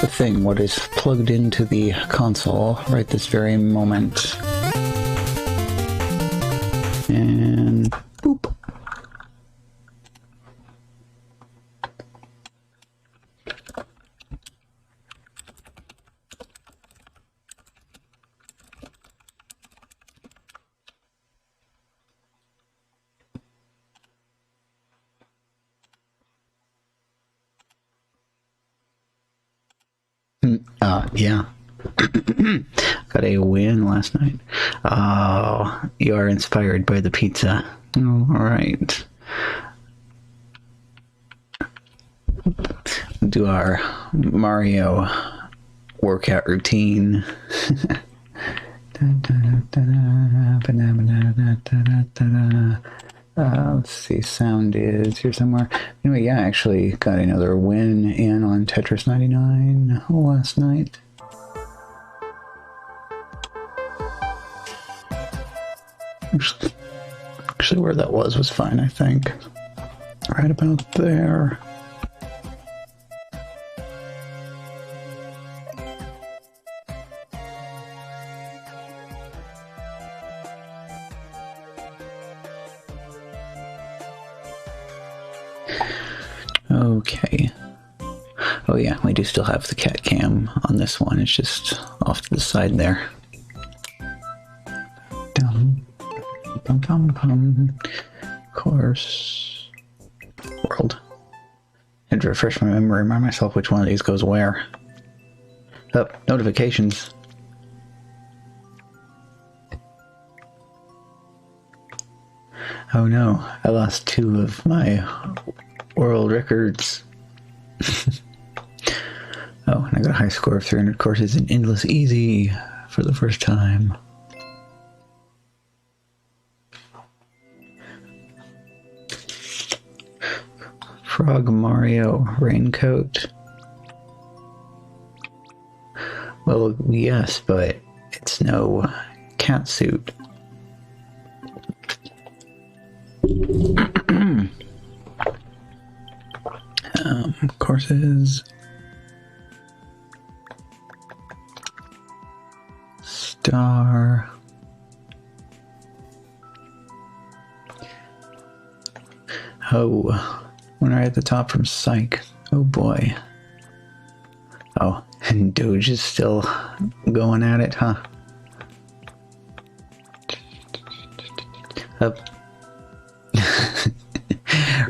the thing, what is plugged into the console right this very moment. And boop. Yeah. Got a win last night. Oh, you are inspired by the pizza. Oh, all right. Do our Mario workout routine. Let's see, sound is here somewhere. Anyway, yeah, I actually got another win in on Tetris 99 last night. Actually, where that was fine, I think. Right about there. Okay. Oh yeah, we do still have the cat cam on this one. It's just off to the side there. Dum, dum, dum, dum. Course. World. I had to refresh my memory, remind myself which one of these goes where. Oh, notifications. Oh no, I lost 2 of my world records. Oh, and I got a high score of 300 courses in Endless Easy for the first time. Frog Mario raincoat. Well, yes, but it's no cat suit. Courses. Star. Oh, when I at the top from Psych. Oh boy. Oh, and Doge is still going at it, huh? Up.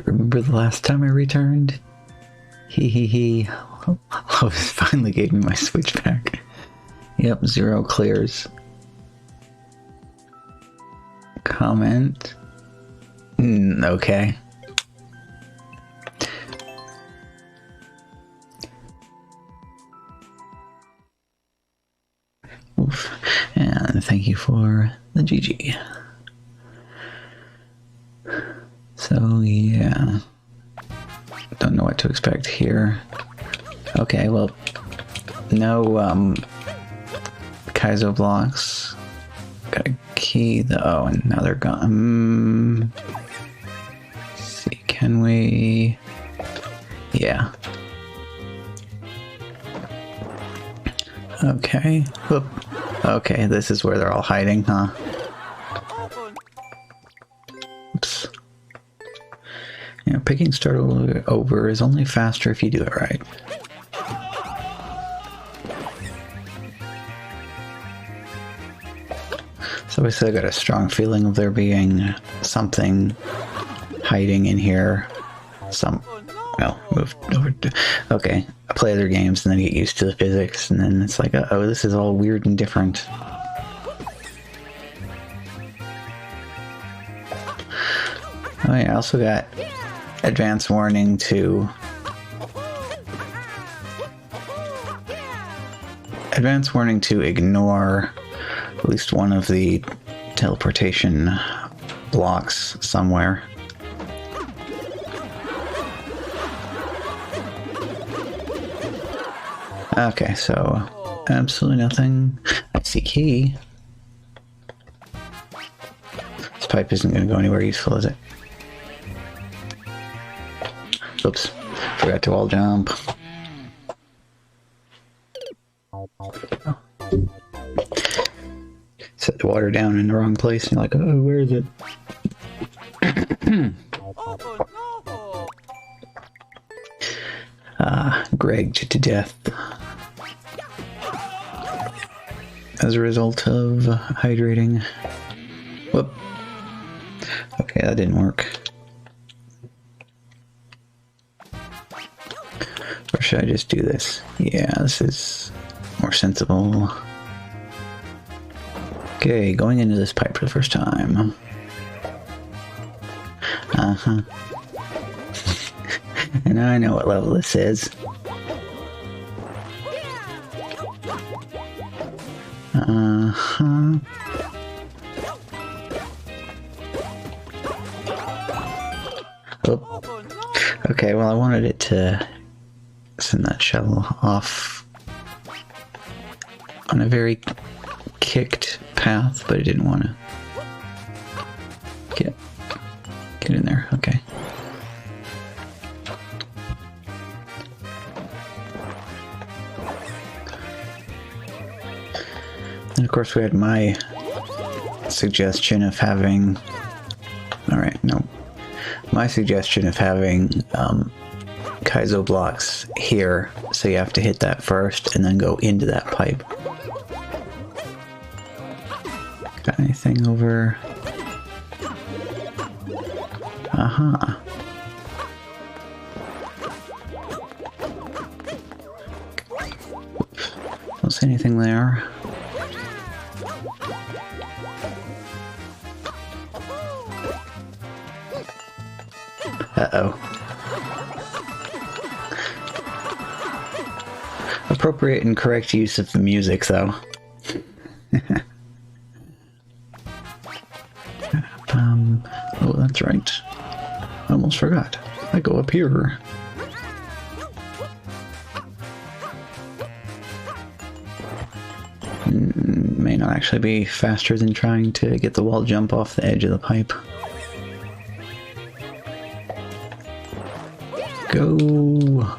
Remember the last time I returned? Hee hee hee. Lois finally gave me my Switch back. Yep, 0 clears. Comment. Okay. Oof. And thank you for the GG. So, yeah. Don't know what to expect here. Okay, well, no, Kaizo blocks. Got a key, though, and now they're gone. Let's see, can we... Yeah. Okay. Whoop. Okay, this is where they're all hiding, huh? Oops. You know, picking start over is only faster if you do it right. So basically I got a strong feeling of there being something hiding in here. Well, move over to... Okay, I play other games and then get used to the physics, and then it's like, uh-oh, this is all weird and different. Oh yeah, I also got advance warning to... Advance warning to ignore at least one of the teleportation blocks somewhere. Okay, so absolutely nothing. I see key. This pipe isn't going to go anywhere useful, is it? Oops, forgot to wall jump. the water down in the wrong place, and you're like, oh, where is it? Gregged to death as a result of hydrating. Whoop. Okay, that didn't work. Or should I just do this? Yeah, this is more sensible. Okay, going into this pipe for the first time. Uh-huh. And I know what level this is. Uh-huh. Oh. Okay, well I wanted it to send that shell off on a very kicked path, but it didn't want to get in there. Okay. And of course we had my suggestion of having... Alright, no. My suggestion of having Kaizo blocks here, so you have to hit that first and then go into that pipe. Got anything over... Uh-huh. Don't see anything there. Uh-oh. Appropriate and correct use of the music, though. Oh, that's right. I almost forgot. I go up here. May not actually be faster than trying to get the wall jump off the edge of the pipe. Go.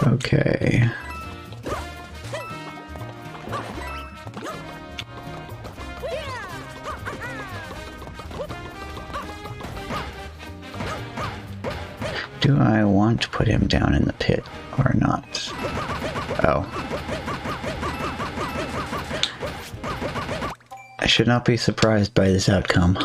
Okay. Do I want to put him down in the pit or not? Oh. I should not be surprised by this outcome.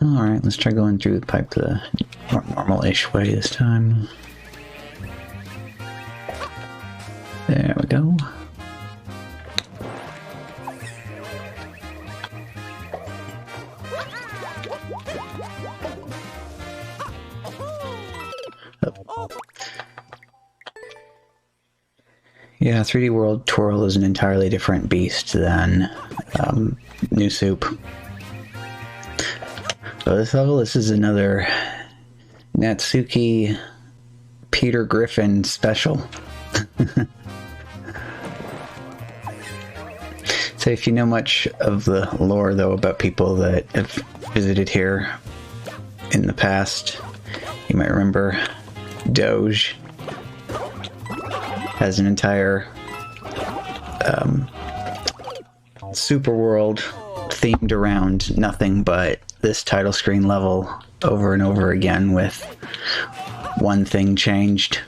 Alright, let's try going through the pipe the more normal-ish way this time. There we go. Oh. Yeah, 3D World Twirl is an entirely different beast than New Soup. So this level, this is another Natsuki Peter Griffin special. So if you know much of the lore, though, about people that have visited here in the past, you might remember Doge has an entire super world themed around nothing but this title screen level over and over again with one thing changed.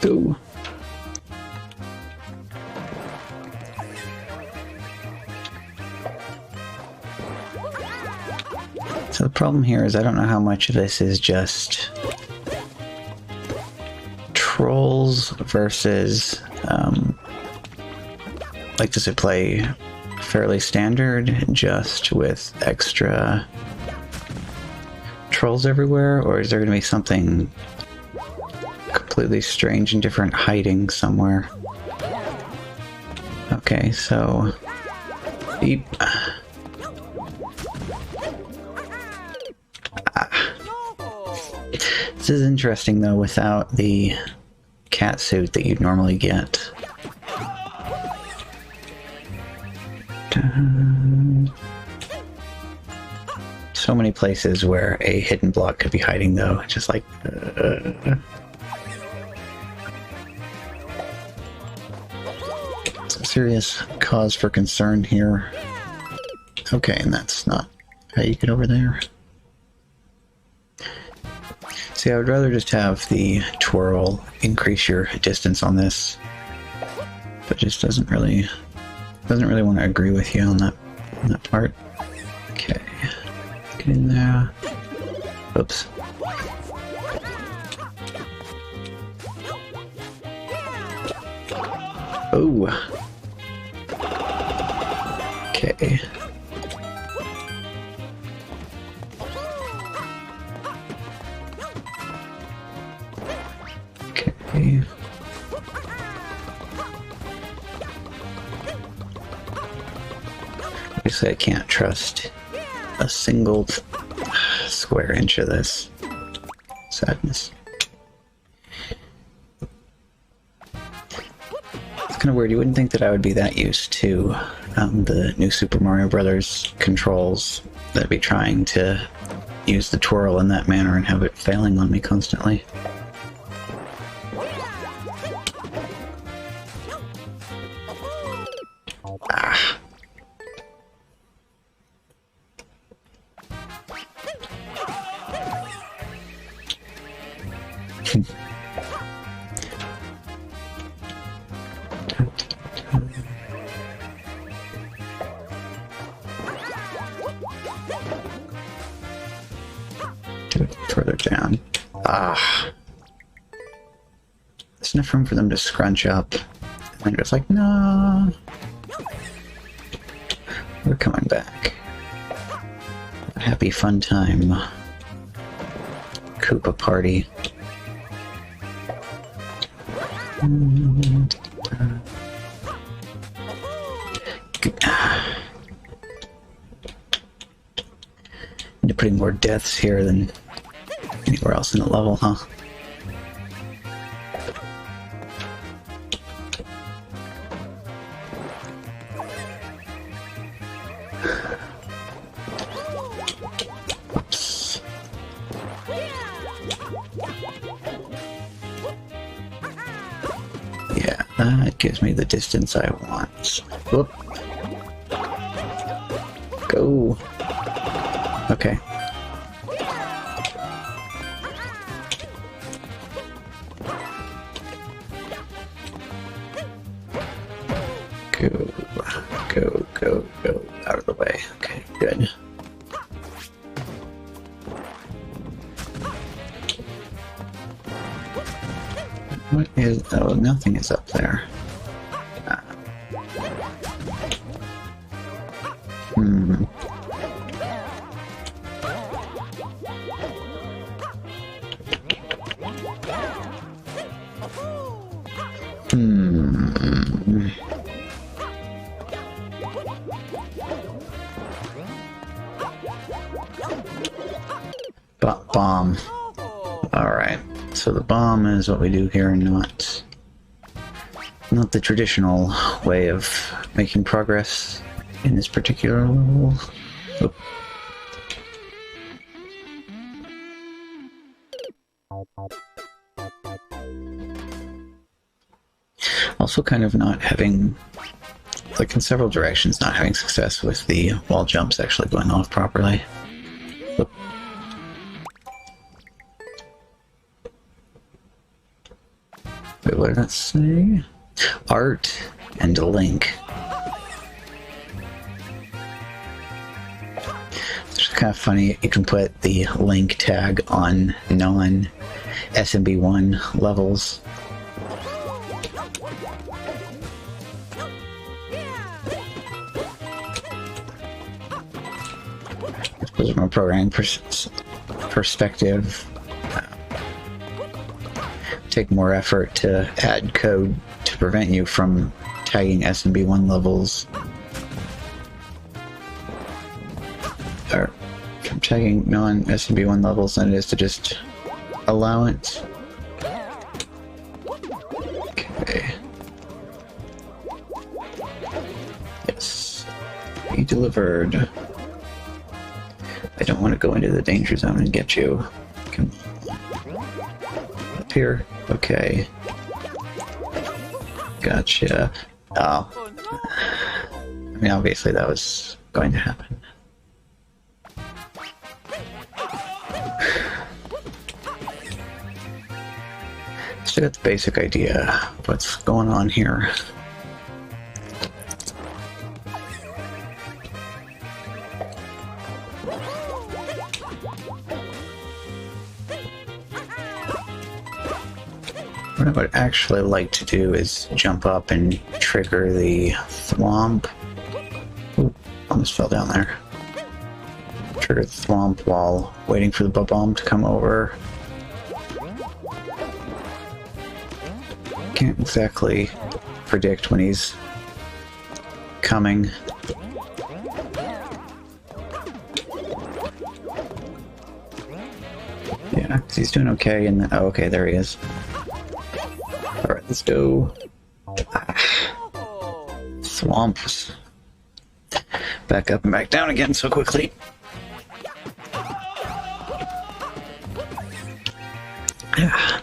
Ooh. So the problem here is I don't know how much of this is just trolls versus like, does it play fairly standard just with extra trolls everywhere, or is there going to be something completely strange and different hiding somewhere? Okay, so beep. This is interesting, though, without the cat suit that you'd normally get. so many places where a hidden block could be hiding, though. Just like... It's a serious cause for concern here. Okay, and that's not how you get over there. See, I would rather just have the twirl increase your distance on this, but just doesn't really want to agree with you on that part. Okay, get in there. Oops. Oh. Okay. Okay. Obviously, I can't trust a single square inch of this. Sadness. It's kind of weird. You wouldn't think that I would be that used to the new Super Mario Brothers controls that I'd be trying to use the twirl in that manner and have it failing on me constantly. Ah. Do it further down. Ah. There's enough room for them to scrunch up. And then just like, no. We're coming back. A happy fun time. Koopa party. Into putting more deaths here than anywhere else in the level, huh? Oops. Yeah, that gives me the distance I want. Whoop. Go. Okay. Go. Out of the way. Okay, good. What is... Oh, nothing is up there. Hmm. Bomb. Alright, so the bomb is what we do here, not the traditional way of making progress in this particular level. Oop. Also kind of not having, like in several directions, not having success with the wall jumps actually going off properly. Oop. Wait, what did that say? Art and a link. It's kind of funny, you can put the link tag on non-SMB1 levels. I suppose from a programming perspective, take more effort to add code to prevent you from tagging SMB1 levels, or from tagging non-SMB1 levels than it is to just allow it. Okay. Yes. Be delivered. I don't want to go into the danger zone and get you. Come up here. Okay. Gotcha. Oh. I mean, obviously that was going to happen. Still got the basic idea of what's going on here. What I would actually like to do is jump up and trigger the thwomp. Ooh, almost fell down there. Trigger the thwomp while waiting for the Bob-omb to come over. Can't exactly predict when he's coming. Yeah, 'cause he's doing okay, and oh, okay, there he is. Alright, let's go. Swamps. Back up and back down again so quickly. Yeah.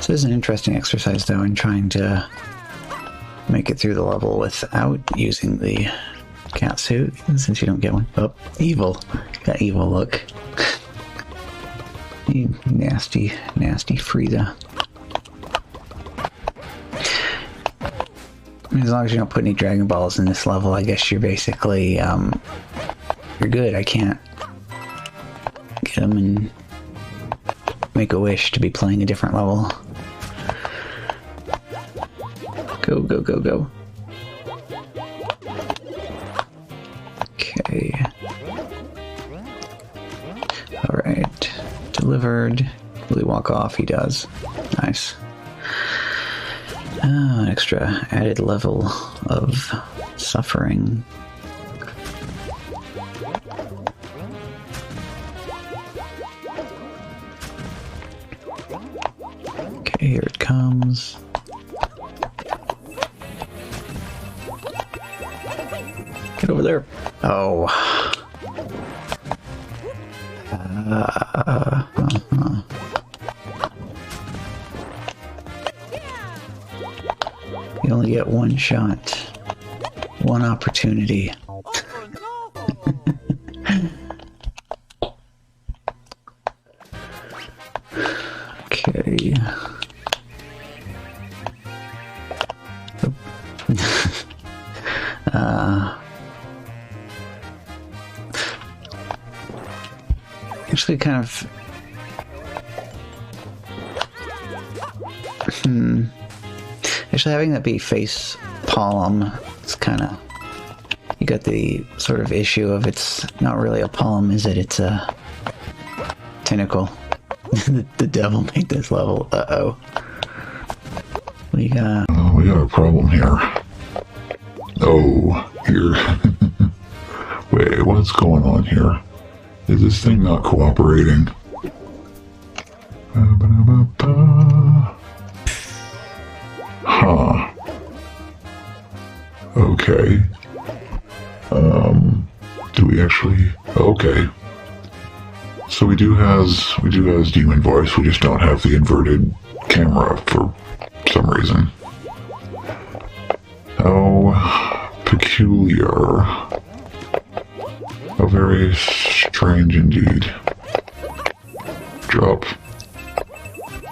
This is an interesting exercise, though, in trying to make it through the level without using the cat suit, since you don't get one. Oh, evil. That evil look. You nasty, nasty Frieza. I mean, as long as you don't put any Dragon Balls in this level, I guess you're basically, you're good. I can't get them and make a wish to be playing a different level. Go, go, go, go. Okay. Alright. Delivered. Will he walk off? He does. Nice. An extra added level of suffering. Okay, here it comes. Get over there. Oh. You only get one shot. One opportunity. Okay. Actually kind of... Actually having that be face palm, it's kind of... You got the sort of issue of it's not really a palm, is it? It's a tentacle. The devil made this level. Uh-oh. We got a problem here. Oh, here. Wait, what's going on here? Is this thing not cooperating? Huh. Okay. Do we actually... Okay. So we do has Demon Voice, we just don't have the inverted camera for some reason. How peculiar. How very strange indeed. Drop.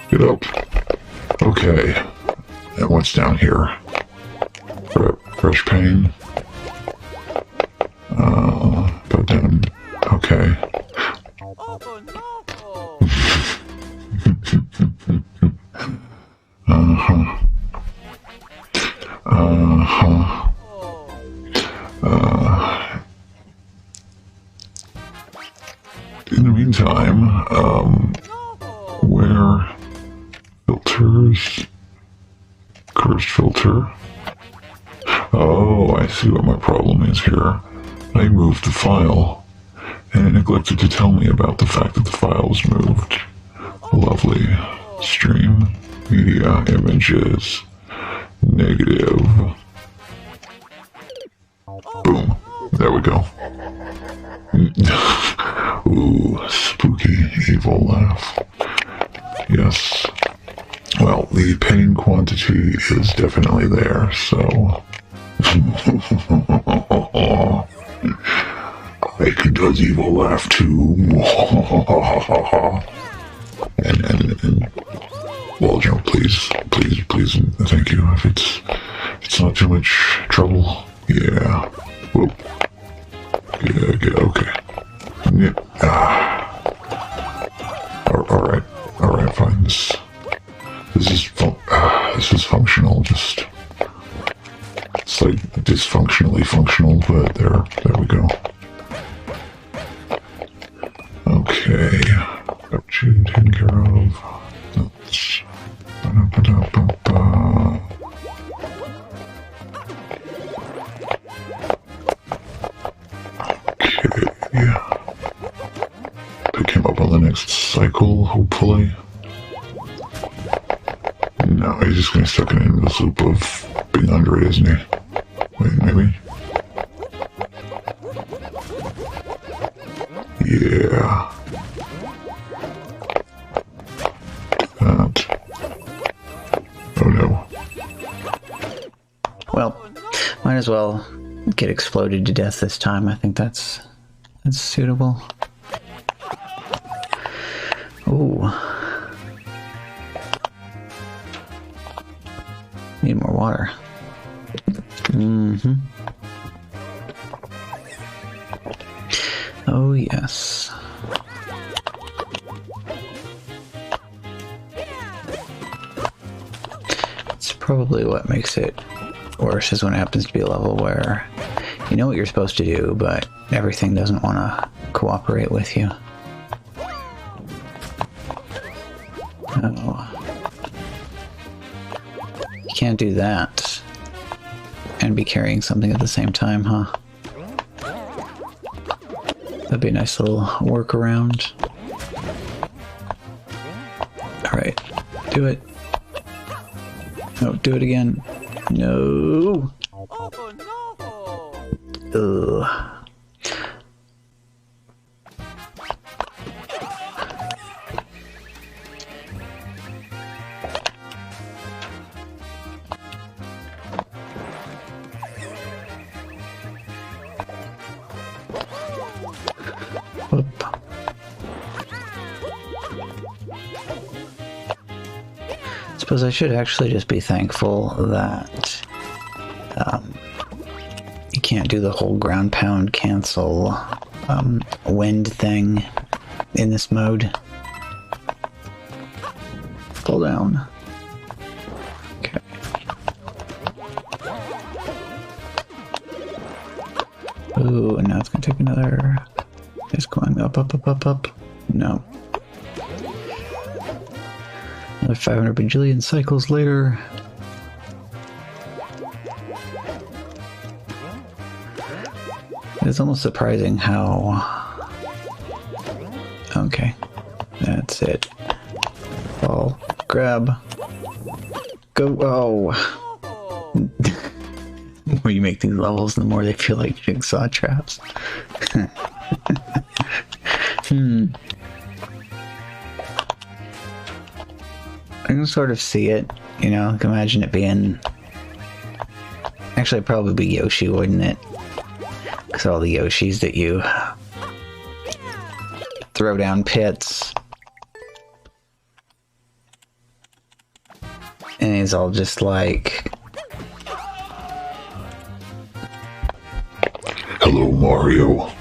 Get up. Okay. And what's down here? Fresh pain. But then... Okay. In the meantime, where filters, cursed filter, Oh, I see what my problem is here. I moved the file, and it neglected to tell me about the fact that the file was moved. Lovely. Stream, media, images, negative. Boom. There we go. Ooh, spooky, evil laugh. Yes. Well, the pain quantity is definitely there, so... Ike does evil laugh too. and well, Joe, please, thank you. If it's not too much trouble, yeah. Whoop. Yeah, okay. Yeah. All right, fine. This is functional. Just it's like dysfunctionally functional, but there we go. Okay, got you taken care of. That's... Okay, pick him up on the next cycle, hopefully. No, he's just gonna stuck in an endless loop of being Andre, isn't he? Wait, maybe? Yeah. That. Oh no. Well, might as well get exploded to death this time. I think that's suitable. Ooh. Need more water. Mm-hmm. Oh, yes. It's probably what makes it worse is when it happens to be a level where you know what you're supposed to do, but everything doesn't want to cooperate with you. Oh. You can't do that and be carrying something at the same time, huh? That'd be a nice little workaround. Alright, do it. No, do it again. No! Ugh. Whoop. Suppose I should actually just be thankful that you can't do the whole ground pound cancel wind thing in this mode. Pull down. Okay. Ooh, and now it's gonna take another. It's going up. No. Another 500 bajillion cycles later. It's almost surprising how... Okay. That's it. Fall. Grab. Go. Oh! The more you make these levels, the more they feel like jigsaw traps. I can sort of see it, you know, I can imagine it being... Actually, it'd probably be Yoshi, wouldn't it? Because all the Yoshis that you throw down pits. And he's all just like... Hello, Mario.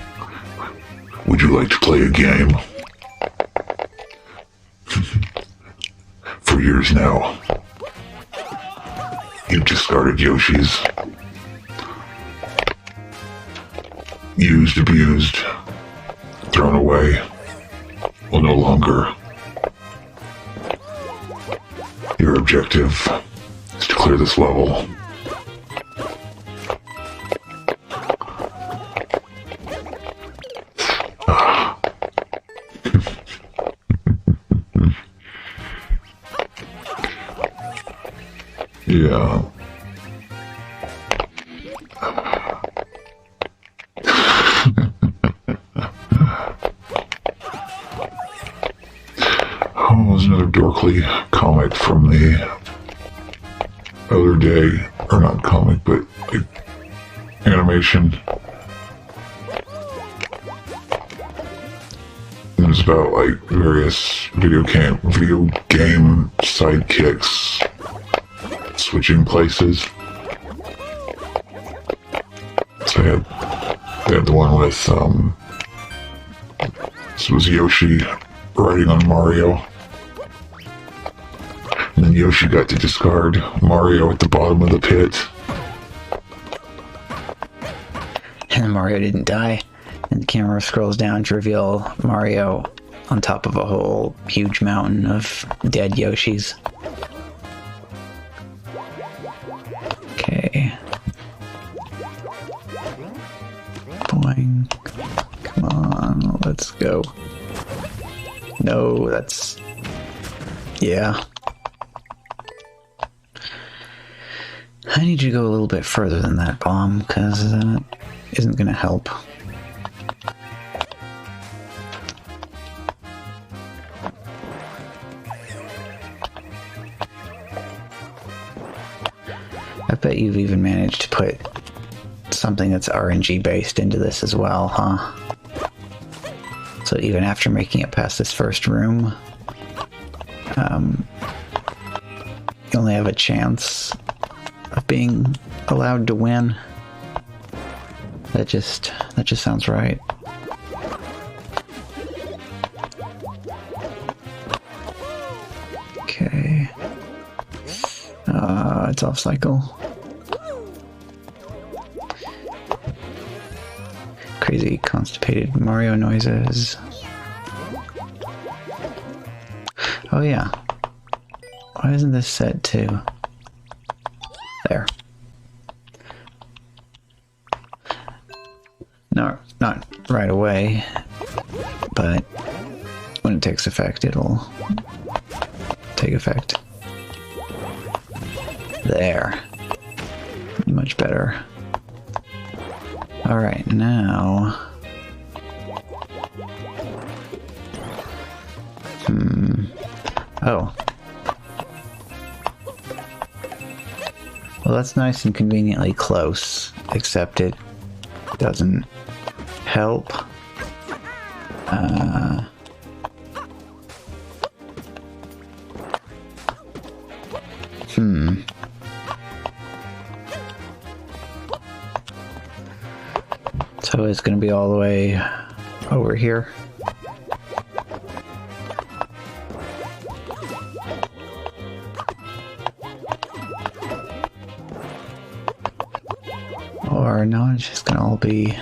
Would you like to play a game? For years now, you've discarded Yoshis. Used, abused, thrown away. Well, no longer. Your objective is to clear this level. Yeah. Oh, there's another Dorkly comic from the other day. Or not comic, but like animation. It was about like various video game sidekicks switching places. So they had the one with this was Yoshi riding on Mario. And then Yoshi got to discard Mario at the bottom of the pit. And Mario didn't die. And the camera scrolls down to reveal Mario on top of a whole huge mountain of dead Yoshis. Okay. Boing. Come on, let's go. No, that's... yeah. I need you to go a little bit further than that, Bomb, because that isn't going to help. I bet you've even managed to put something that's RNG based into this as well, huh? So even after making it past this first room, you only have a chance of being allowed to win. That just sounds right. Okay. It's off cycle. Crazy constipated Mario noises. Oh yeah. Why isn't this set to... there. Not right away, but when it takes effect, it'll take effect. There. Much better. Alright, now... oh. Well, that's nice and conveniently close, except it doesn't help. So it's going to be all the way over here. Or no, it's just going to all be...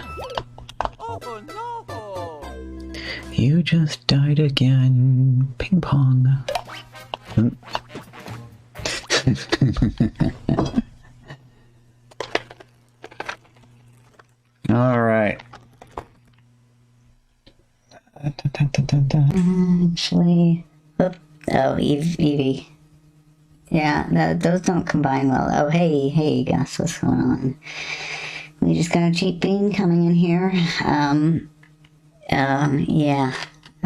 You just died again. Ping pong. All right. Actually, oh, Eevee. Yeah, those don't combine well. Oh, hey, Gus, what's going on? We just got a cheap bean coming in here. Yeah.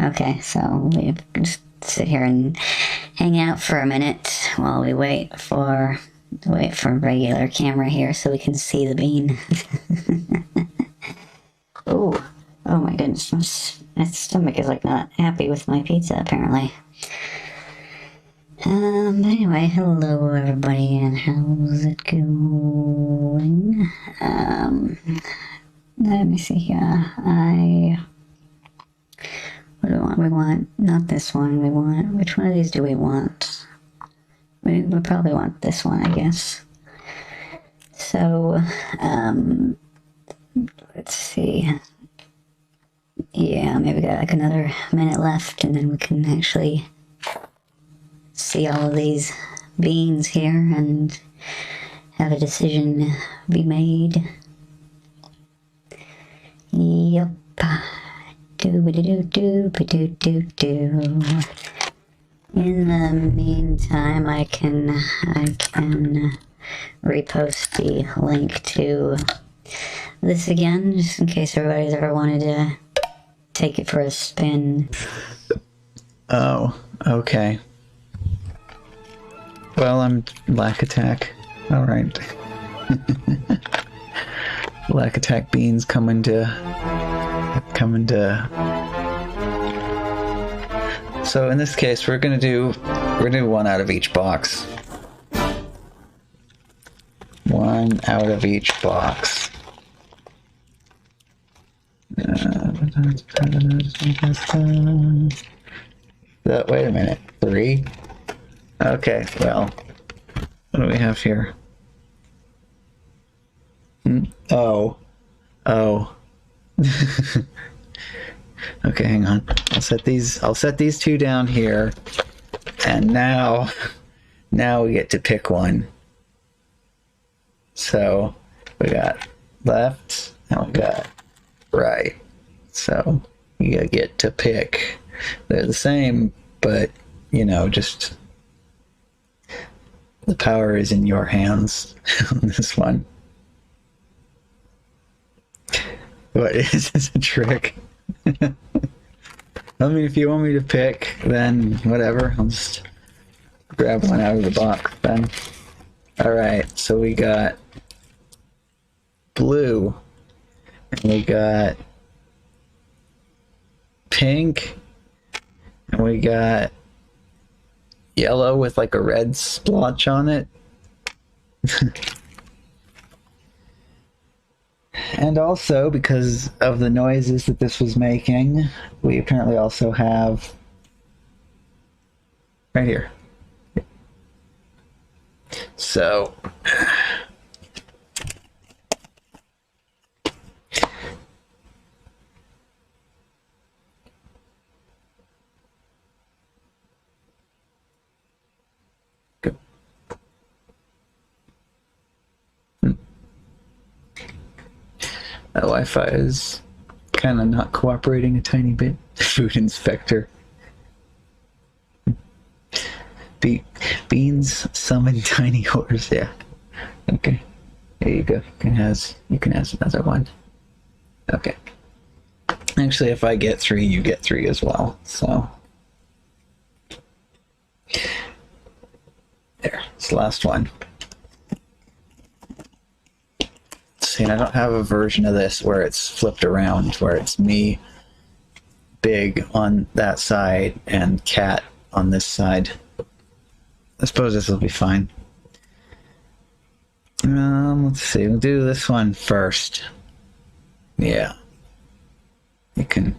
Okay, so we just sit here and hang out for a minute while we wait for regular camera here so we can see the bean. Oh my goodness, my stomach is like not happy with my pizza apparently. But anyway, hello everybody, and how's it going? Let me see here. What do we want? We want, not this one, we want, which one of these do we want? We probably want this one, I guess. So, let's see. Yeah, maybe we got like another minute left, and then we can actually see all of these beans here and have a decision be made. Yep. Do-ba-do-do-do-ba-do-do-do. In the meantime, I can repost the link to this again, just in case everybody's ever wanted to take it for a spin. Oh, okay. Well, I'm Lack Attack. Alright. Lack Attack Beans coming to... So in this case, we're gonna do one out of each box. One out of each box. Wait a minute. 3? Okay, well, what do we have here? Oh. Okay, hang on. I'll set these two down here. And now we get to pick one. So we got left and we got right. So you get to pick. They're the same, but you know, just the power is in your hands on this one. What, is this a trick? I mean, if you want me to pick, then whatever. I'll just grab one out of the box then. Alright, so we got blue, and we got pink, and we got yellow with like a red splotch on it. And also, because of the noises that this was making, we apparently also have right here. So good. Wi-Fi is kind of not cooperating a tiny bit. Food inspector. Beans summon tiny horse. Yeah. Okay. There you go. You can have another one. Okay. Actually, if I get 3, you get 3 as well. So there. It's the last one. See, and I don't have a version of this where it's flipped around, where it's me big on that side and cat on this side. I suppose this will be fine. Let's see, we'll do this one first. Yeah. You can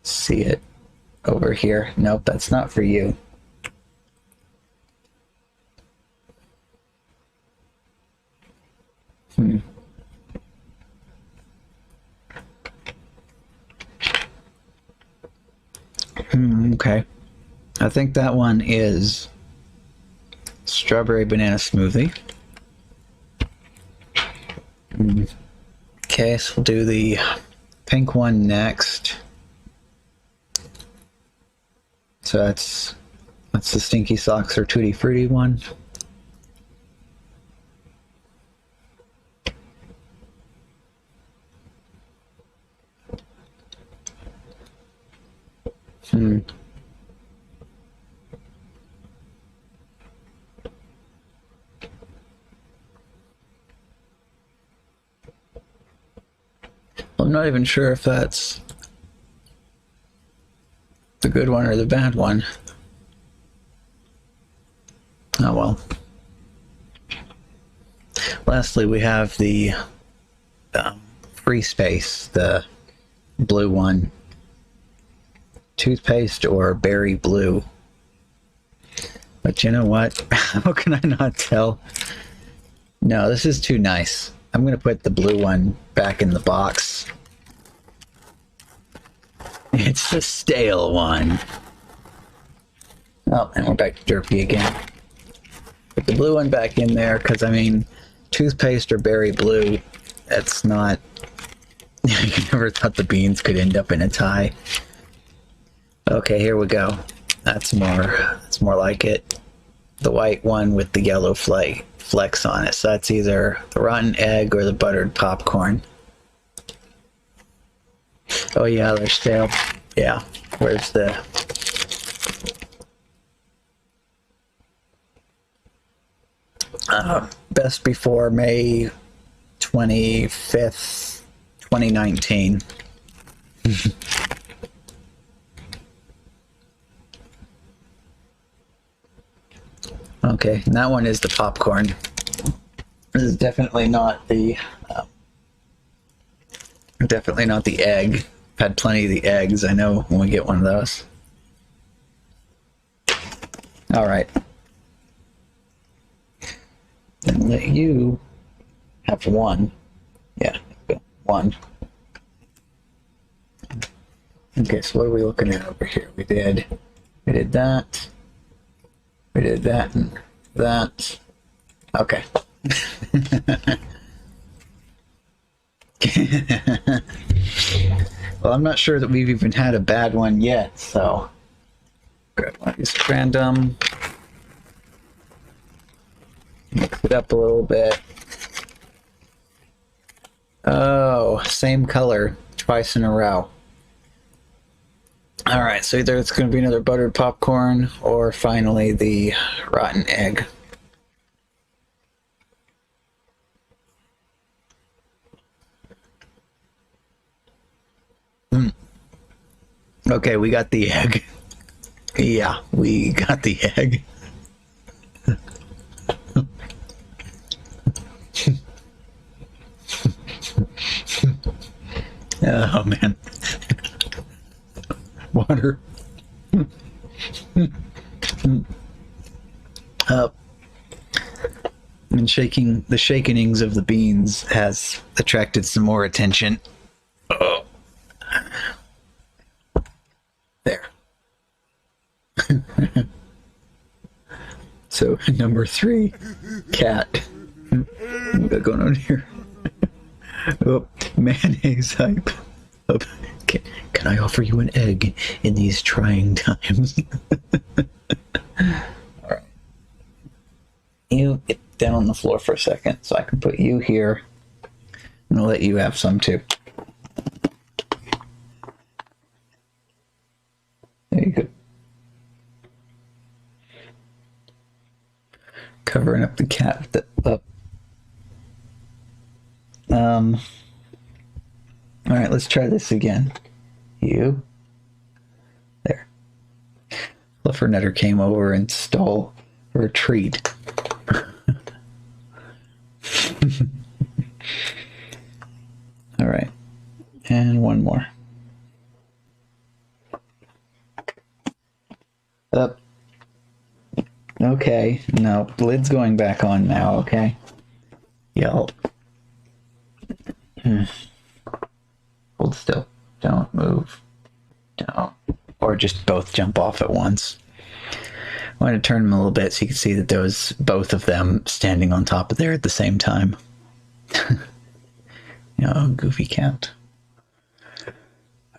see it over here. Nope, that's not for you. Okay. I think that one is strawberry banana smoothie. Okay, so we'll do the pink one next. So that's the Stinky Socks or Tutti Frutti one. I'm not even sure if that's the good one or the bad one. Oh well. Lastly, we have the Free Space, the blue one. Toothpaste or berry blue. But you know what? How can I not tell? No, this is too nice. I'm going to put the blue one back in the box. It's the stale one. Oh, and we're back to Derpy again. Put the blue one back in there, because, I mean, toothpaste or berry blue, that's not... You never thought the beans could end up in a tie. Okay, here we go. That's more like it. The white one with the yellow flecks on it. So that's either the rotten egg or the buttered popcorn. Oh yeah, they're stale. Yeah. Where's the... best before May 25th, 2019. Okay, and that one is the popcorn. This is definitely not the egg. I've had plenty of the eggs. I know when we get one of those. All right. And let you have one. Yeah, one. Okay, so what are we looking at over here? We did that. We did that and that. Okay. Well, I'm not sure that we've even had a bad one yet, so grab one of these random. Mix it up a little bit. Oh, same color twice in a row. All right, so either it's going to be another buttered popcorn or finally the rotten egg. Okay, we got the egg. Yeah, we got the egg. Oh man. Water. And the shakenings of the beans has attracted some more attention. Oh. There. So number 3, cat. What we got going on here? Oh, mayonnaise hype. Oh, can I offer you an egg in these trying times? Alright. You get down on the floor for a second so I can put you here. And I'll let you have some too. There you go. Covering up the cat with the Alright, let's try this again. You. There. Fluffernutter came over and stole her treat. Alright. And one more. Up. Okay. No, lid's going back on now, okay? Yelp. Hold still. Don't move. Don't. Or just both jump off at once. I want to turn them a little bit so you can see that there was both of them standing on top of there at the same time. Goofy cat.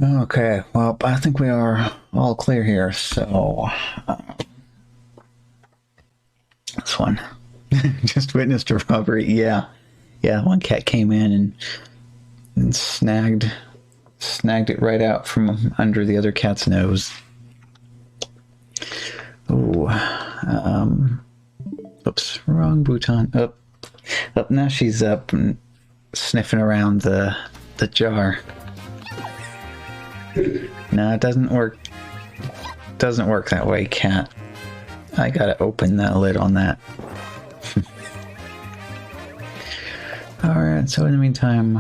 Okay, well, I think we are all clear here, so... this one. Just witnessed a robbery. Yeah, one cat came in and snagged it right out from under the other cat's nose. Oh, oops, wrong bouton. Up, now she's up and sniffing around the jar. No, it doesn't work. Doesn't work that way, cat. I gotta open that lid on that. Alright, so in the meantime,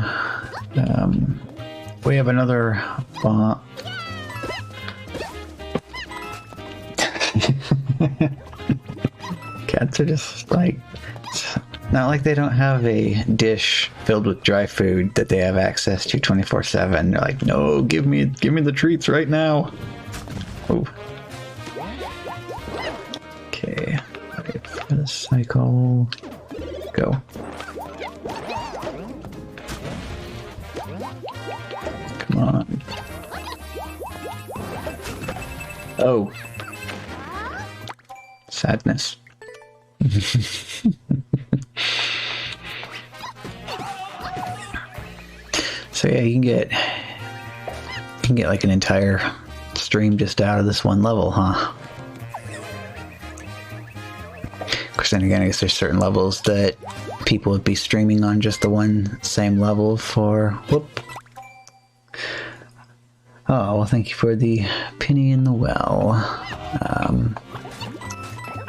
we have another bomb. Cats are just like, not like they don't have a dish filled with dry food that they have access to 24/7. They're like, no, give me the treats right now. Oh. Okay, wait for the cycle. Go. Come on. Oh. sadness. So yeah, you can get like an entire stream just out of this one level, huh? Of course, then again, I guess there's certain levels that people would be streaming on just the one same level for. Whoop. Oh, well, thank you for the penny in the well.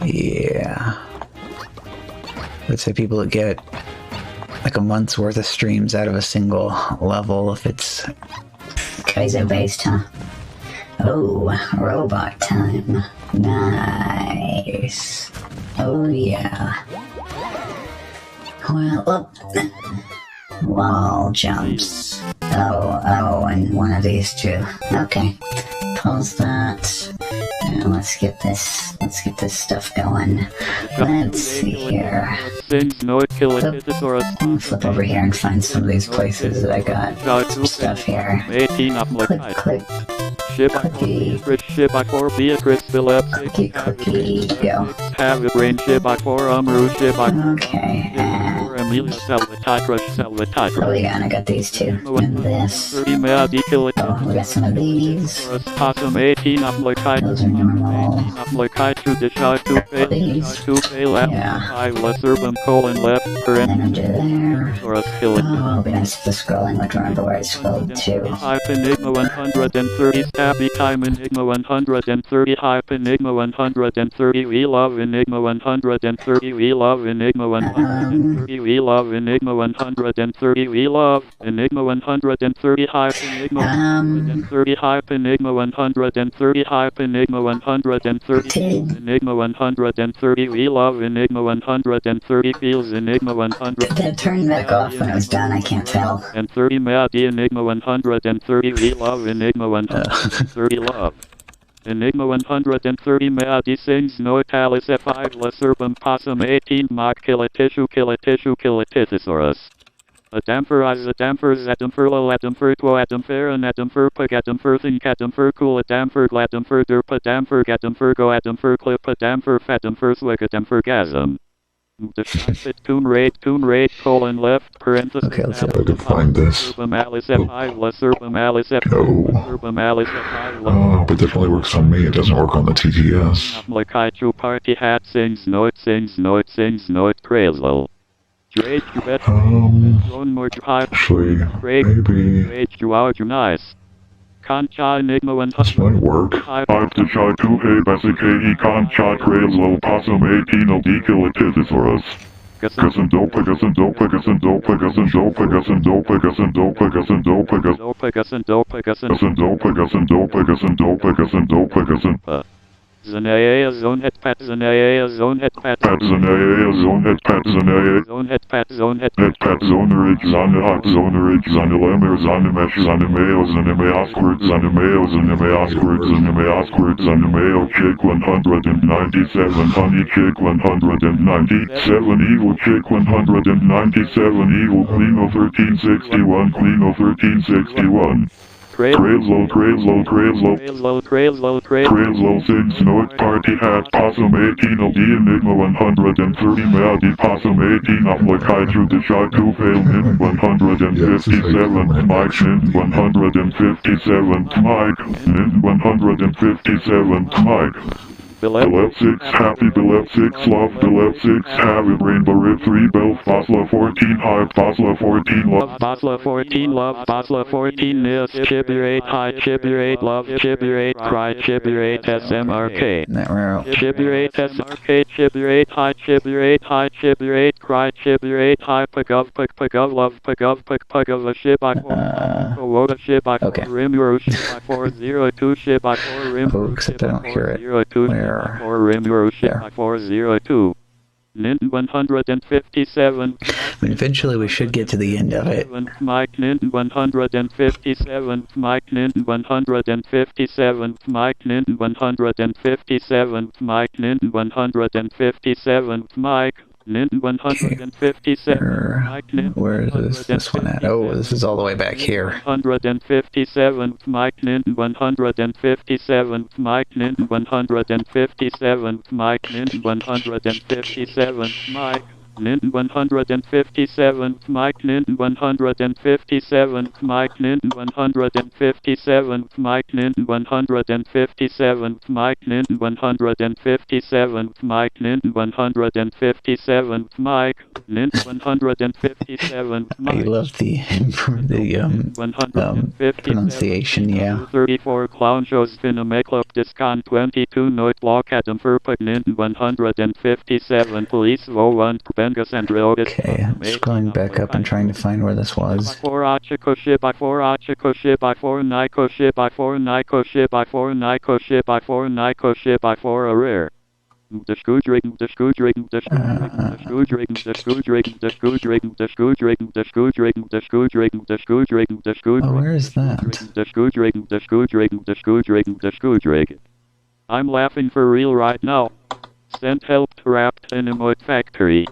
Yeah. Let's say people that get like a month's worth of streams out of a single level if it's Kaizo based, huh? Oh, robot time. Nice. Oh yeah. Well, wall jumps. Oh, and one of these two. Okay. Pause that. Now let's get this stuff going. Let's see here. I'll flip over here and find some of these places that I got stuff here. Click, click. Cookie. Cookie, go. Okay, and what we got? I got these two. And this. Oh, we got some of these. Those are normal. These. Yeah. And then under there. Oh, we gotta skip the scrolling, like remember where I scrolled to. Enigma 130 Stabby time Enigma 130 hype Enigma 130 we love Enigma 130 we love Enigma 130 we love Enigma 130 we love Enigma 130 hype Enigma 130 hype Enigma 130 hype Enigma 130 Enigma 130 we love Enigma 130 feels Enigma 100 Did it turn back off when it was done? I can't tell. and 30 Maddie Enigma 130 we love Enigma 130 love Enigma 130 Maddie sings no Talis F5 Lacerbum Possum 18 Mock Kill a Tissue Tithosaurus Adamfer is Adamfer Zadamfer Loladamfer Twoadamfer Anadamfer Pagadamfer Thinkadamfer Cooladamfer Gladamfer Derpadamfer Gadamfer Goadamfer Clipadamfer Fadamfer Swigadamfer Gasm Tomb raid, colon left, parenthesis. Okay, let's see if I can find this. But definitely works on me. It doesn't work on the TTS. Lakaichu party hat sings, no it sings, no it sings, no it crazel. Drake, you bet. Actually, maybe Drake, you out, you nice. Concha Enigma 100. this might work. I've to try to pay Basicate Concha Crazel Possum 18 of Kill a Tithosaurus. Gasm dopa gasm dopa gasm dopa gasm dopa gasm dopa gasm dopa gasm dopa gasm dopa gasm dopa gasm dopa gasm dopa gasm dopa gasm Zanaya zone head pat Zanaya zone head pat Zanaya zone head pat Zanaya zone head pat zone head pat zone ridge zone hot zone ridge zone lemmer zone mesh zone mayo zone mayo chick 197 honey chick 197 evil chick 197 evil queen of 1361 Crazel, sings Snow Party Hat, Possum 18 of the Enigma 130 Maddie, Possum 18 of Lakaichu, the Shaku Pale, Nin 157, Mike, Nin 157, Mike, Nin 157, Mike. Bilep 6, Happy Bilep 6, Love Bilep 6, Happy Rainbow Rip 3, Belf, Basla 14, Hive, Basla 14, Love, Basla 14, Love, Basla 14, Nis, Chiburate, High, Chiburate, Love, Chiburate, Cry, Chiburate, SMRK. Chiburate, SMRK, Chiburate, High, Chiburate, High, Chiburate, Cry, Chiburate, High, Pagov, Love, Pagov, a Ship, I 4, Woda Ship, I 4, Rimuro Ship, I 402 Ship, I 4, Rimuro Ship, I 402 or Rimuro Ship, I 402. Nin 157. But eventually we should get to the end of it. Mike Nin 157. Mike Nin 157. Mike Nin 157. Mike Nin 157. Mike Nin 157. Mike Nin Where is this one at? Oh, this is all the way back here. 157. Mike Nin 157. Mike Nin 157. Mike Nin 157. Mike. Nin 157, Mike Nin 157, Mike Nin 157, Mike Nin 157, Mike Nin 157, Mike Nin 157, Mike Nin 157, I love the pronunciation, yeah. 34 clown shows Cinemaklub Discount 22 Noit Block Adam Furput Nin 157 Police 01 Okay, just going back up and trying to find where this was. 4 Achiko ship by 4 Achiko ship by 4 Nico ship by 4 Nico ship by 4 Nico ship by 4 Nico ship by 4 a rare. The Scoodrig, the Scoodrig, the Scoodrig, the Scoodrig, the Scoodrig, the Scoodrig, the Scoodrig, the Scoodrig, the Scoodrig, the Scoodrig. Oh, where is that? The Scoodrig, the Scoodrig, the Scoodrig, the Scoodrig. I'm laughing for real right now. Sent help to Wrapped Animoid Factory.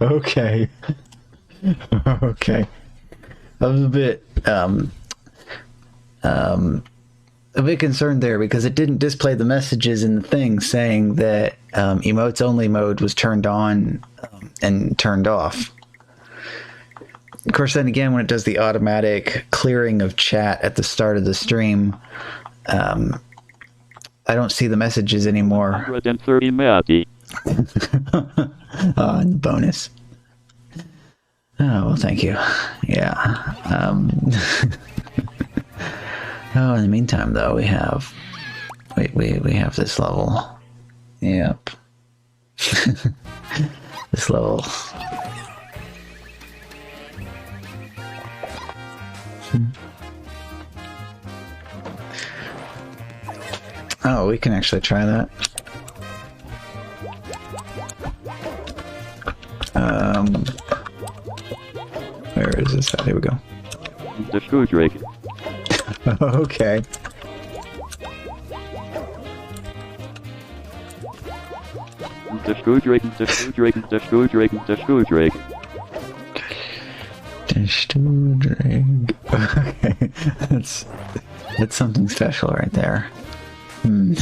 Okay. Okay. I was a bit concerned there because it didn't display the messages in the thing saying that emotes only mode was turned on and turned off. Of course, then again, when it does the automatic clearing of chat at the start of the stream, I don't see the messages anymore. 130 Maddie. And bonus. Oh, well, thank you. Yeah. Oh, in the meantime, though, we have... We have this level. Yep. This level. Oh, we can actually try that. Where is this at? Here we go. The Scoodrig. Okay. The Scoodrig, the Scoodrig, the Scoodrig, the Scoodrig. The Scoodrig. Okay. That's something special right there. Land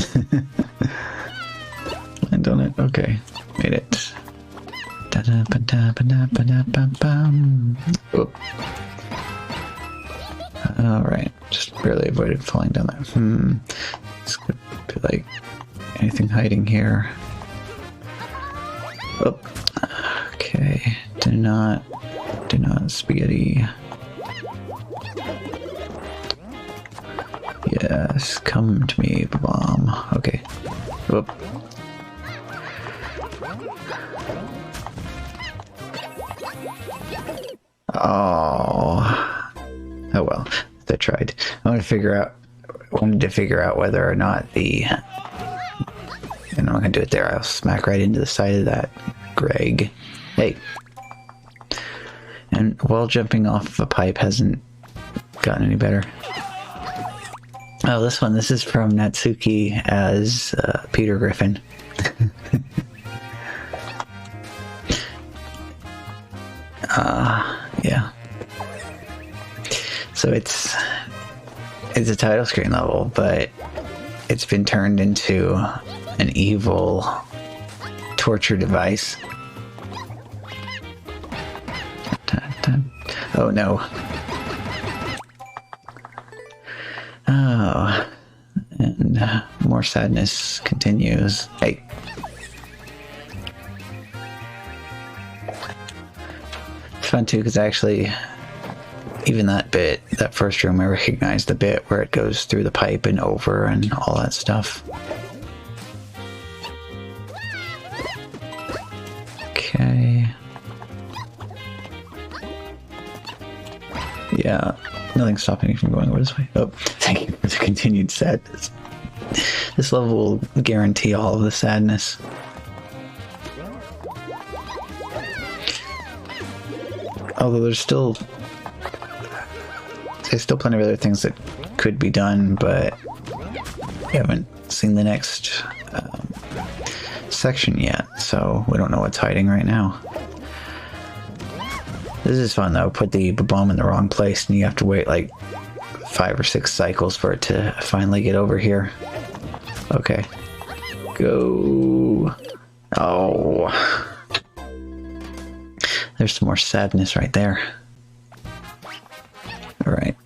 on it. Okay. Made it. Oh. Alright. Just barely avoided falling down there. This could be like anything hiding here. Oh. Okay. Do not spaghetti. Yes, come to me, bomb. Okay. Whoop. Oh. Oh well. I tried. I wanted to figure out whether or not the... And I'm not gonna do it there. I'll smack right into the side of that Greg. Hey. And wall jumping off of a pipe hasn't gotten any better. Oh, this is from Natsuki as Peter Griffin. Yeah. So it's a title screen level, but it's been turned into an evil torture device. Oh no. Oh, and more sadness continues. Hey. It's fun too, because actually, even that first room, I recognized the bit where it goes through the pipe and over and all that stuff. Okay. Yeah, nothing's stopping me from going over this way. Oh, thank you for the continued sadness. This level will guarantee all of the sadness. Although there's still plenty of other things that could be done, but we haven't seen the next section yet, so we don't know what's hiding right now. This is fun though. Put the bomb in the wrong place and you have to wait like 5 or 6 cycles for it to finally get over here. Okay. Go. Oh. There's some more sadness right there. Alright.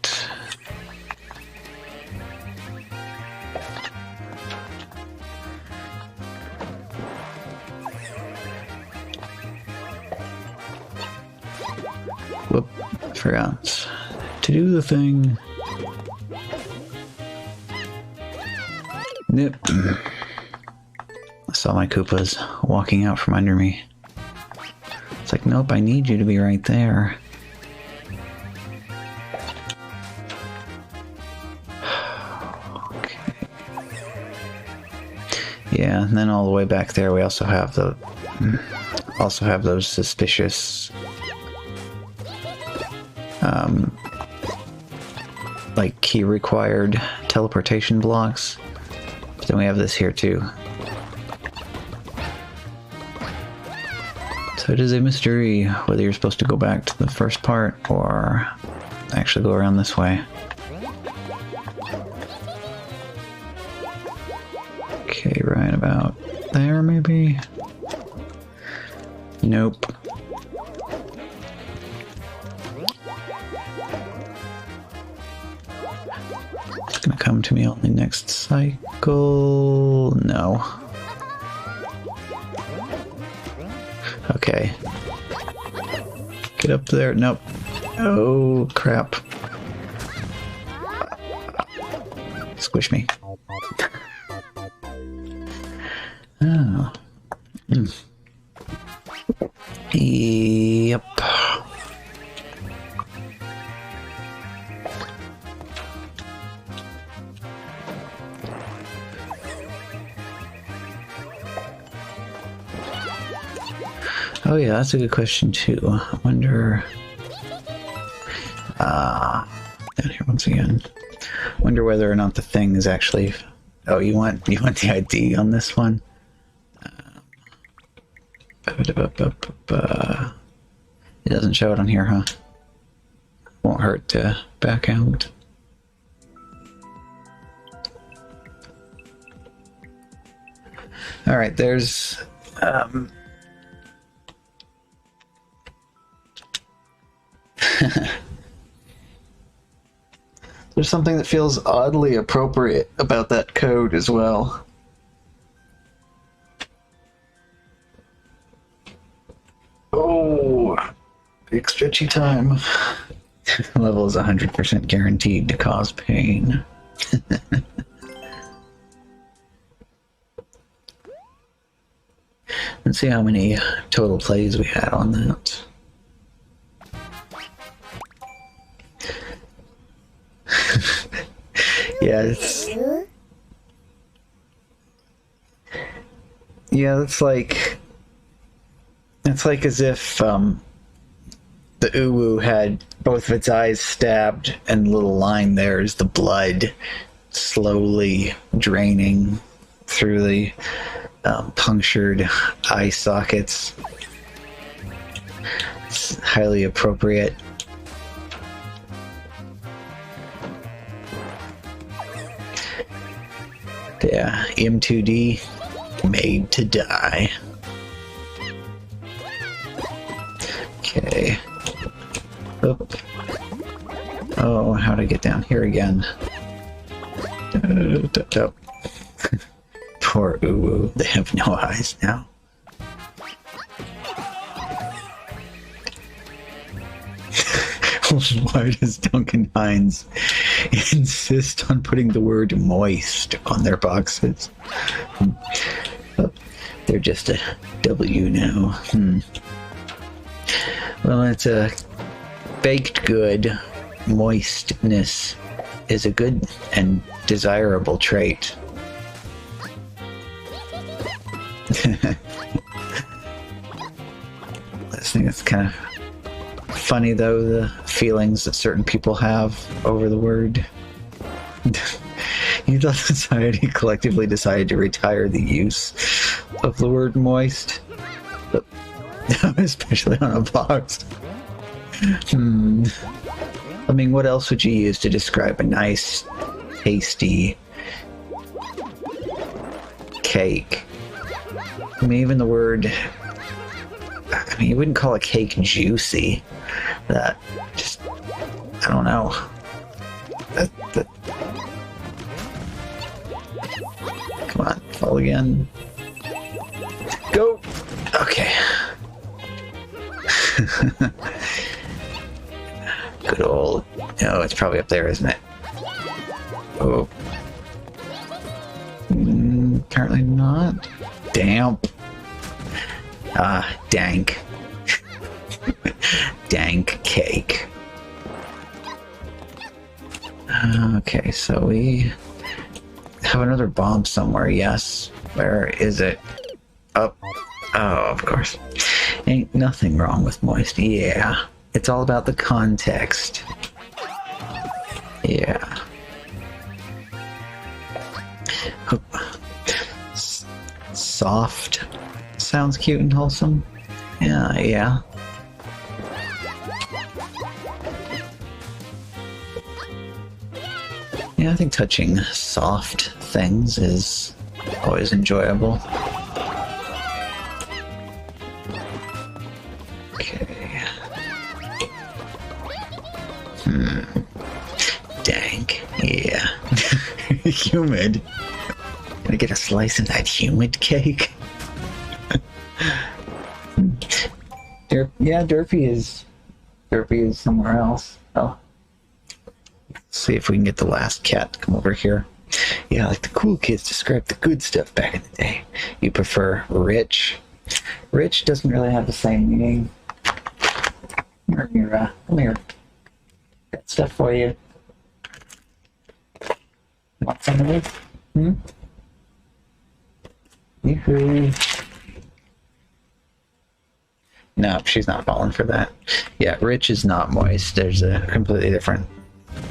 Whoop, forgot to do the thing. Nope. I saw my Koopas walking out from under me. It's like, nope, I need you to be right there. Okay. Yeah, and then all the way back there we also have those suspicious like key required teleportation blocks. But then we have this here too. So it is a mystery whether you're supposed to go back to the first part or actually go around this way. Okay, right about there maybe? Nope. It's gonna come to me on the next cycle. No. Okay. Get up there. Nope. Oh, crap. Squish me. Oh. Yep. Oh yeah, that's a good question too. I wonder... down here once again. Wonder whether or not the thing is actually... Oh, you want the ID on this one? It doesn't show it on here, huh? Won't hurt to back out. Alright, there's... There's something that feels oddly appropriate about that code as well. Oh, big stretchy time. Level is 100% guaranteed to cause pain. Let's see how many total plays we had on that. Yeah, it's... Yeah, it's like as if the Uwu had both of its eyes stabbed and the little line there is the blood slowly draining through the punctured eye sockets. It's highly appropriate. Yeah, M2D, made to die. Okay. Oop. Oh, how to get down here again? Poor Uwu, they have no eyes now. Why does Duncan Hines insist on putting the word moist on their boxes? Oh, they're just a W now. Well, it's a baked good. Moistness is a good and desirable trait. I think it's kind of funny though, the feelings that certain people have over the word. You thought society collectively decided to retire the use of the word moist? But, especially on a box. I mean, what else would you use to describe a nice, tasty cake? I mean, even the word... I mean, you wouldn't call a cake juicy. That just... I don't know. Come on, fall again. Go! Okay. Good old... Oh, it's probably up there, isn't it? Oh. Apparently not. Damp. Dank. Dank cake. Okay, so we have another bomb somewhere, yes. Where is it? Up. Oh, of course. Ain't nothing wrong with moist. Yeah. It's all about the context. Yeah. Soft. Sounds cute and wholesome. Yeah, yeah. Yeah, I think touching soft things is always enjoyable. Okay. Dank. Yeah. Humid. Gonna get a slice of that humid cake? Yeah, Derpy is somewhere else. Oh. Let's see if we can get the last cat to come over here. Yeah, like the cool kids described the good stuff back in the day. You prefer rich. Rich doesn't really have the same meaning. Come here. Got stuff for you. Want some of this? Yoo-hoo. No, she's not falling for that. Yeah, rich is not moist. There's a completely different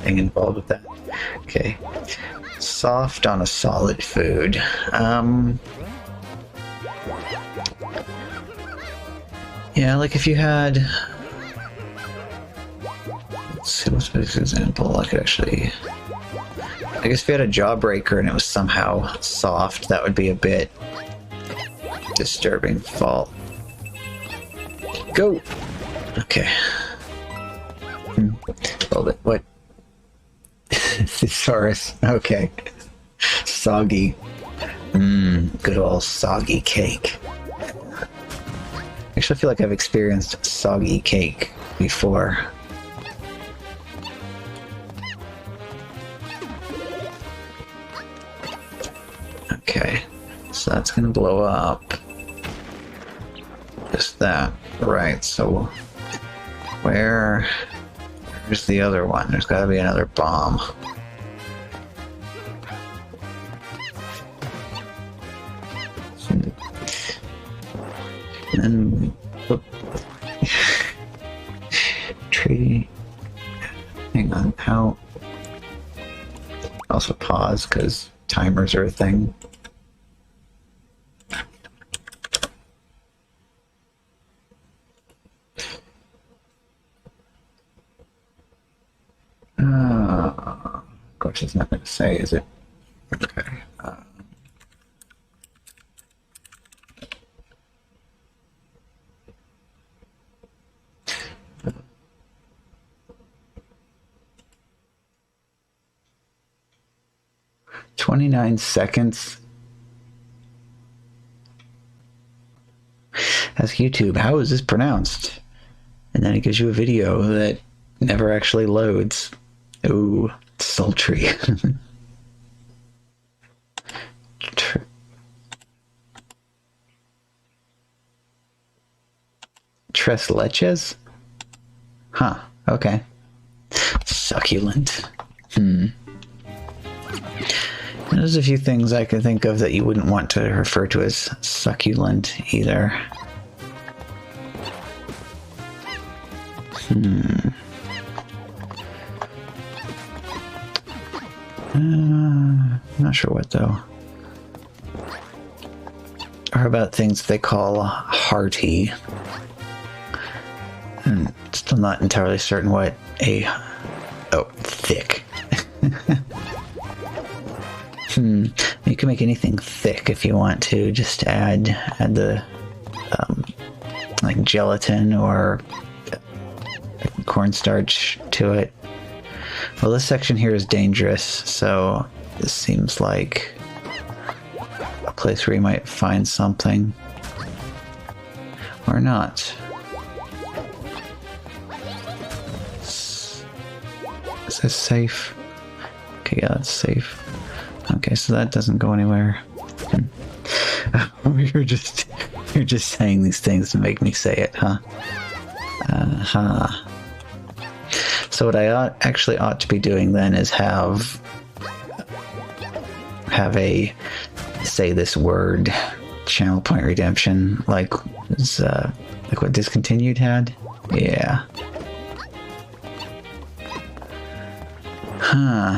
thing involved with that. Okay. Soft on a solid food. Yeah, like if you had... Let's see, what's an example? I could actually... I guess if you had a Jawbreaker and it was somehow soft, that would be a bit disturbing. Fault. Go! Okay. Hold it. What? Thesaurus. Okay. Soggy. Good old soggy cake. Actually, I feel like I've experienced soggy cake before. Okay. So that's gonna blow up. Just that. Right, so where's the other one? There's gotta be another bomb. And then tree. Hang on, how? Also pause because timers are a thing. Of course, it's not going to say, is it? Okay. 29 seconds. Ask YouTube, how is this pronounced? And then it gives you a video that never actually loads. Ooh, sultry. Tres leches? Huh, okay. Succulent. There's a few things I can think of that you wouldn't want to refer to as succulent either. Not sure what though. Or about things they call hearty. And still not entirely certain what a... Oh, thick. You can make anything thick if you want to. Just add the like gelatin or cornstarch to it. Well, this section here is dangerous, so this seems like a place where you might find something. Or not. Is this safe? Okay, yeah, that's safe. Okay, so that doesn't go anywhere. You're just saying these things to make me say it, huh? So what I actually ought to be doing then is have a say this word channel point redemption like what Discontinued had. Yeah.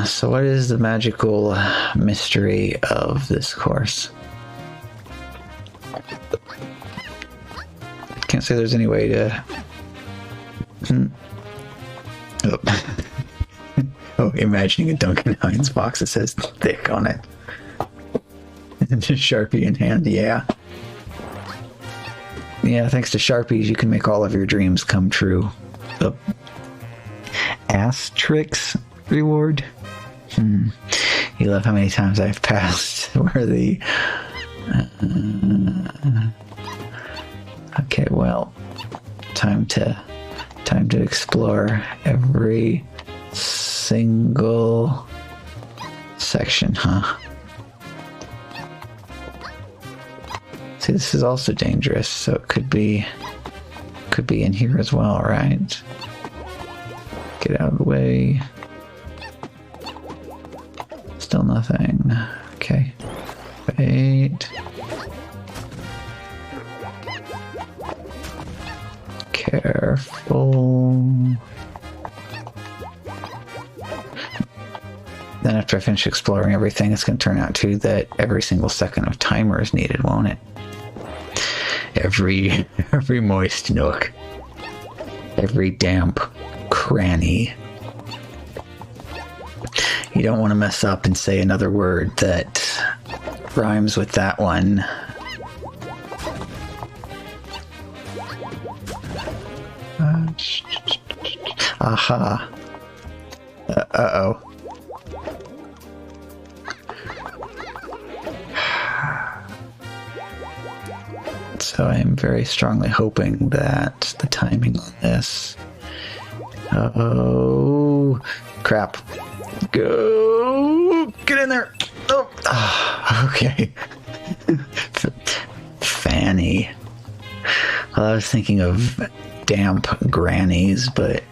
So what is the magical mystery of this course? Can't say there's any way to... Oh, imagining a Duncan Hines box that says thick on it. And just Sharpie in hand, yeah. Yeah, thanks to Sharpies, you can make all of your dreams come true. The ass tricks reward. You love how many times I've passed where the... Okay, well, time to explore every single section, huh? See, this is also dangerous, so it could be in here as well, right? Get out of the way. Still nothing. Okay. Wait. Careful. Then after I finish exploring everything, it's going to turn out too that every single second of timer is needed, won't it? Every moist nook. Every damp cranny. You don't want to mess up and say another word that rhymes with that one. Aha. Uh-oh. So I am very strongly hoping that the timing on this... Oh, crap. Go! Get in there! Oh, okay. Fanny. Well, I was thinking of damp grannies, but...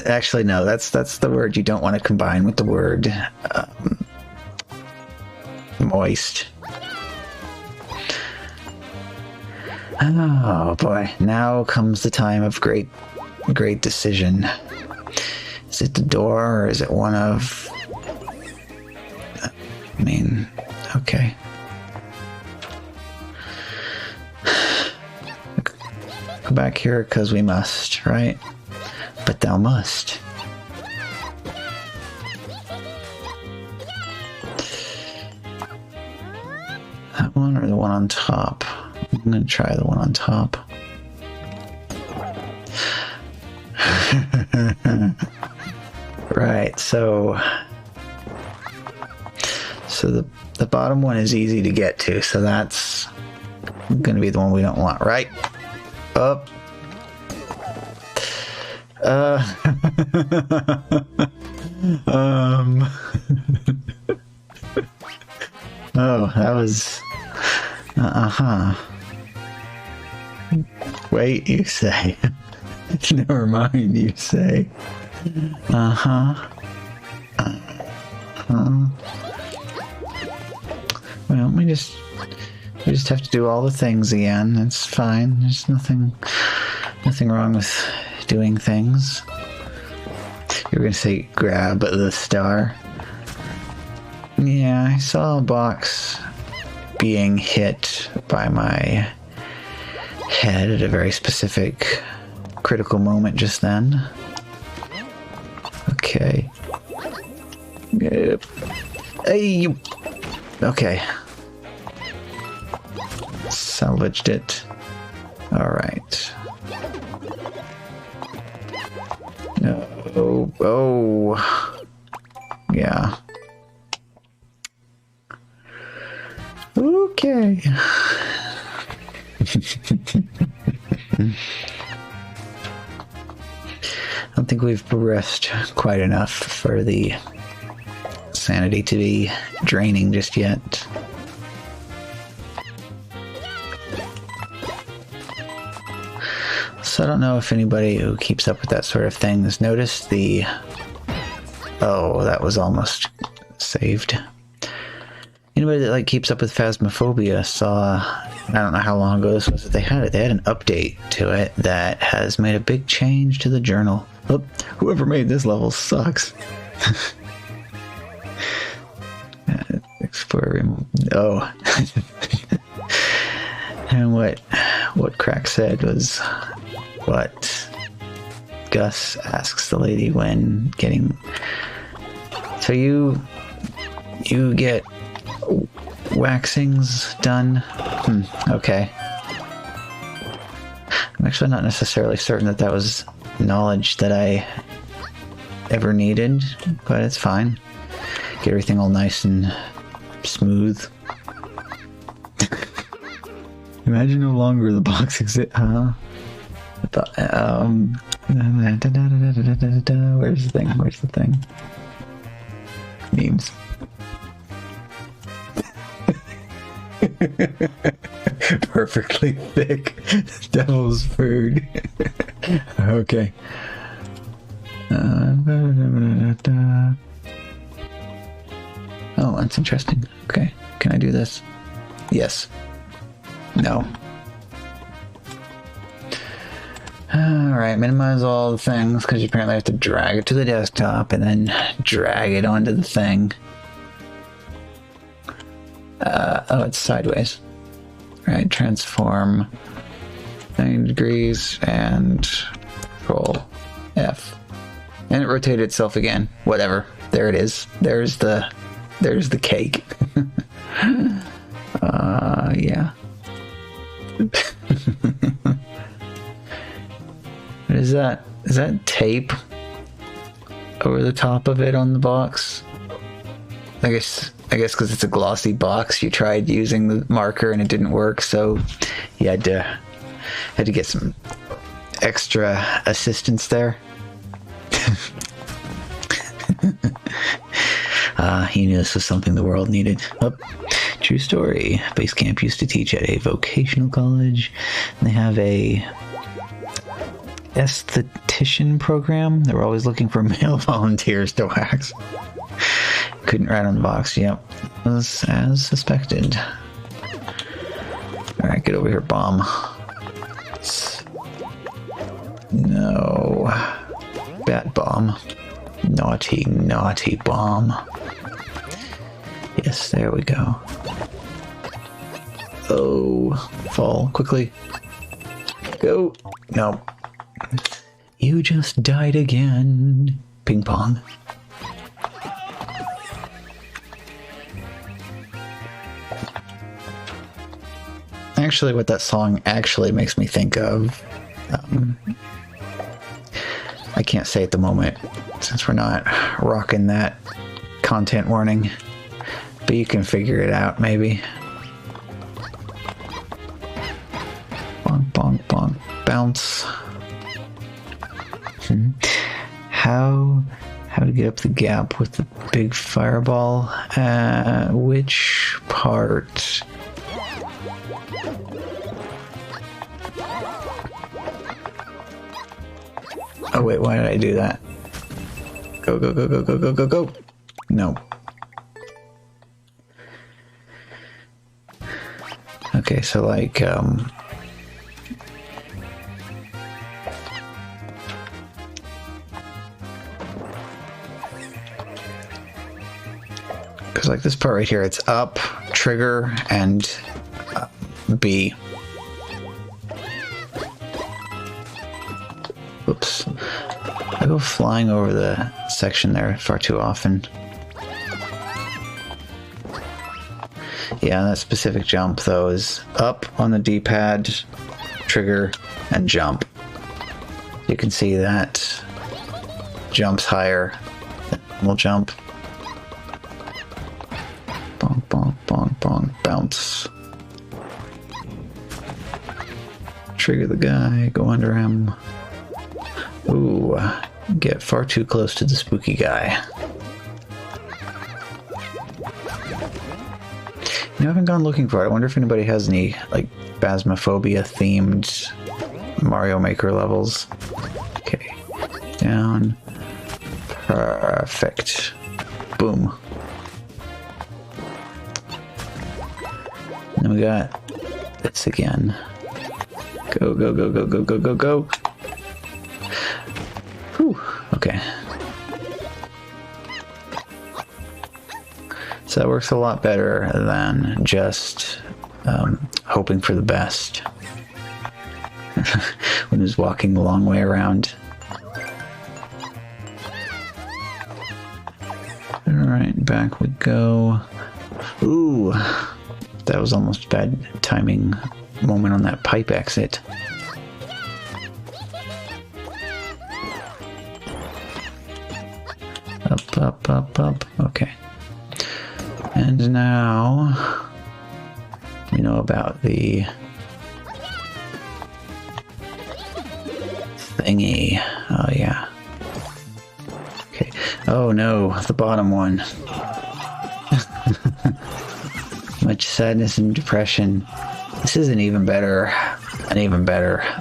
Actually, no, that's the word you don't want to combine with the word moist. Oh boy, now comes the time of great decision. Is it the door or is it one of... I mean, okay. Go back here because we must, right? But thou must. That one or the one on top? I'm going to try the one on top. Right, so the bottom one is easy to get to, so that's going to be the one we don't want, right? Up. Oh, that was... Wait, you say. Never mind, you say. Well, we just have to do all the things again. It's fine. There's nothing wrong with doing things. You were gonna say grab the star. Yeah, I saw a box being hit by my head at a very specific critical moment just then. Okay. Hey, okay. Salvaged it. Alright. No. Oh. Yeah. Okay. I don't think we've progressed quite enough for the sanity to be draining just yet. So I don't know if anybody who keeps up with that sort of thing has noticed the... Oh, that was almost saved. Anybody that keeps up with Phasmophobia saw, I don't know how long ago this was that they had it. They had an update to it that has made a big change to the journal. Oh, whoever made this level sucks. Explore. Oh. And what Crack said was what Gus asks the lady when getting. So you get waxings done? Okay. I'm actually not necessarily certain that was knowledge that I ever needed, but it's fine. Get everything all nice and smooth. Imagine no longer the box exists, huh? Where's the thing? Where's the thing? Memes. Perfectly thick devil's food. Okay. Oh, that's interesting. Okay. Can I do this? Yes. No. Alright, minimize all the things, because you apparently have to drag it to the desktop and then drag it onto the thing. Oh, it's sideways. Right, transform 90 degrees and Control F. And it rotated itself again. Whatever. There it is. There's the cake. Yeah. What is that? Is that tape over the top of it on the box? I guess because it's a glossy box, you tried using the marker and it didn't work, so you had to get some extra assistance there. He knew this was something the world needed. Oh, true story. Basecamp used to teach at a vocational college. They have a esthetician program. They were always looking for male volunteers to wax. Couldn't write on the box. Yep. Was as suspected. Alright, get over here, bomb. No. Bat bomb. Naughty, naughty bomb. Yes, there we go. Oh. Fall. Quickly. Go. No. You just died again. Ping pong. Actually, what that song actually makes me think of, I can't say at the moment since we're not rocking that content warning, but you can figure it out maybe. Bonk, bonk, bonk, bounce. How to get up the gap with the big fireball? Which part? Oh wait, why did I do that? Go, go, go, go, go, go, go, go! No. Okay, so like, Because like this part right here, it's up, trigger, and B. Oops. I go flying over the section there far too often. Yeah, that specific jump, though, is up on the D-pad, trigger, and jump. You can see that jumps higher than normal jump. Bonk, bonk, bonk, bonk, bounce. Trigger the guy, go under him. Ooh, get far too close to the spooky guy. You know, I haven't gone looking for it. I wonder if anybody has any, like, Phasmophobia-themed Mario Maker levels. Okay. Down. Perfect. Boom. And then we got this again. Go, go, go, go, go, go, go, go. Whew. Okay. So that works a lot better than just hoping for the best. When he's walking the long way around. Alright, back we go. Ooh, that was almost a bad timing moment on that pipe exit. Up, up, up, up. Okay. And now we know about the thingy. Oh, yeah. Okay. Oh, no. The bottom one. Much sadness and depression. This is an even better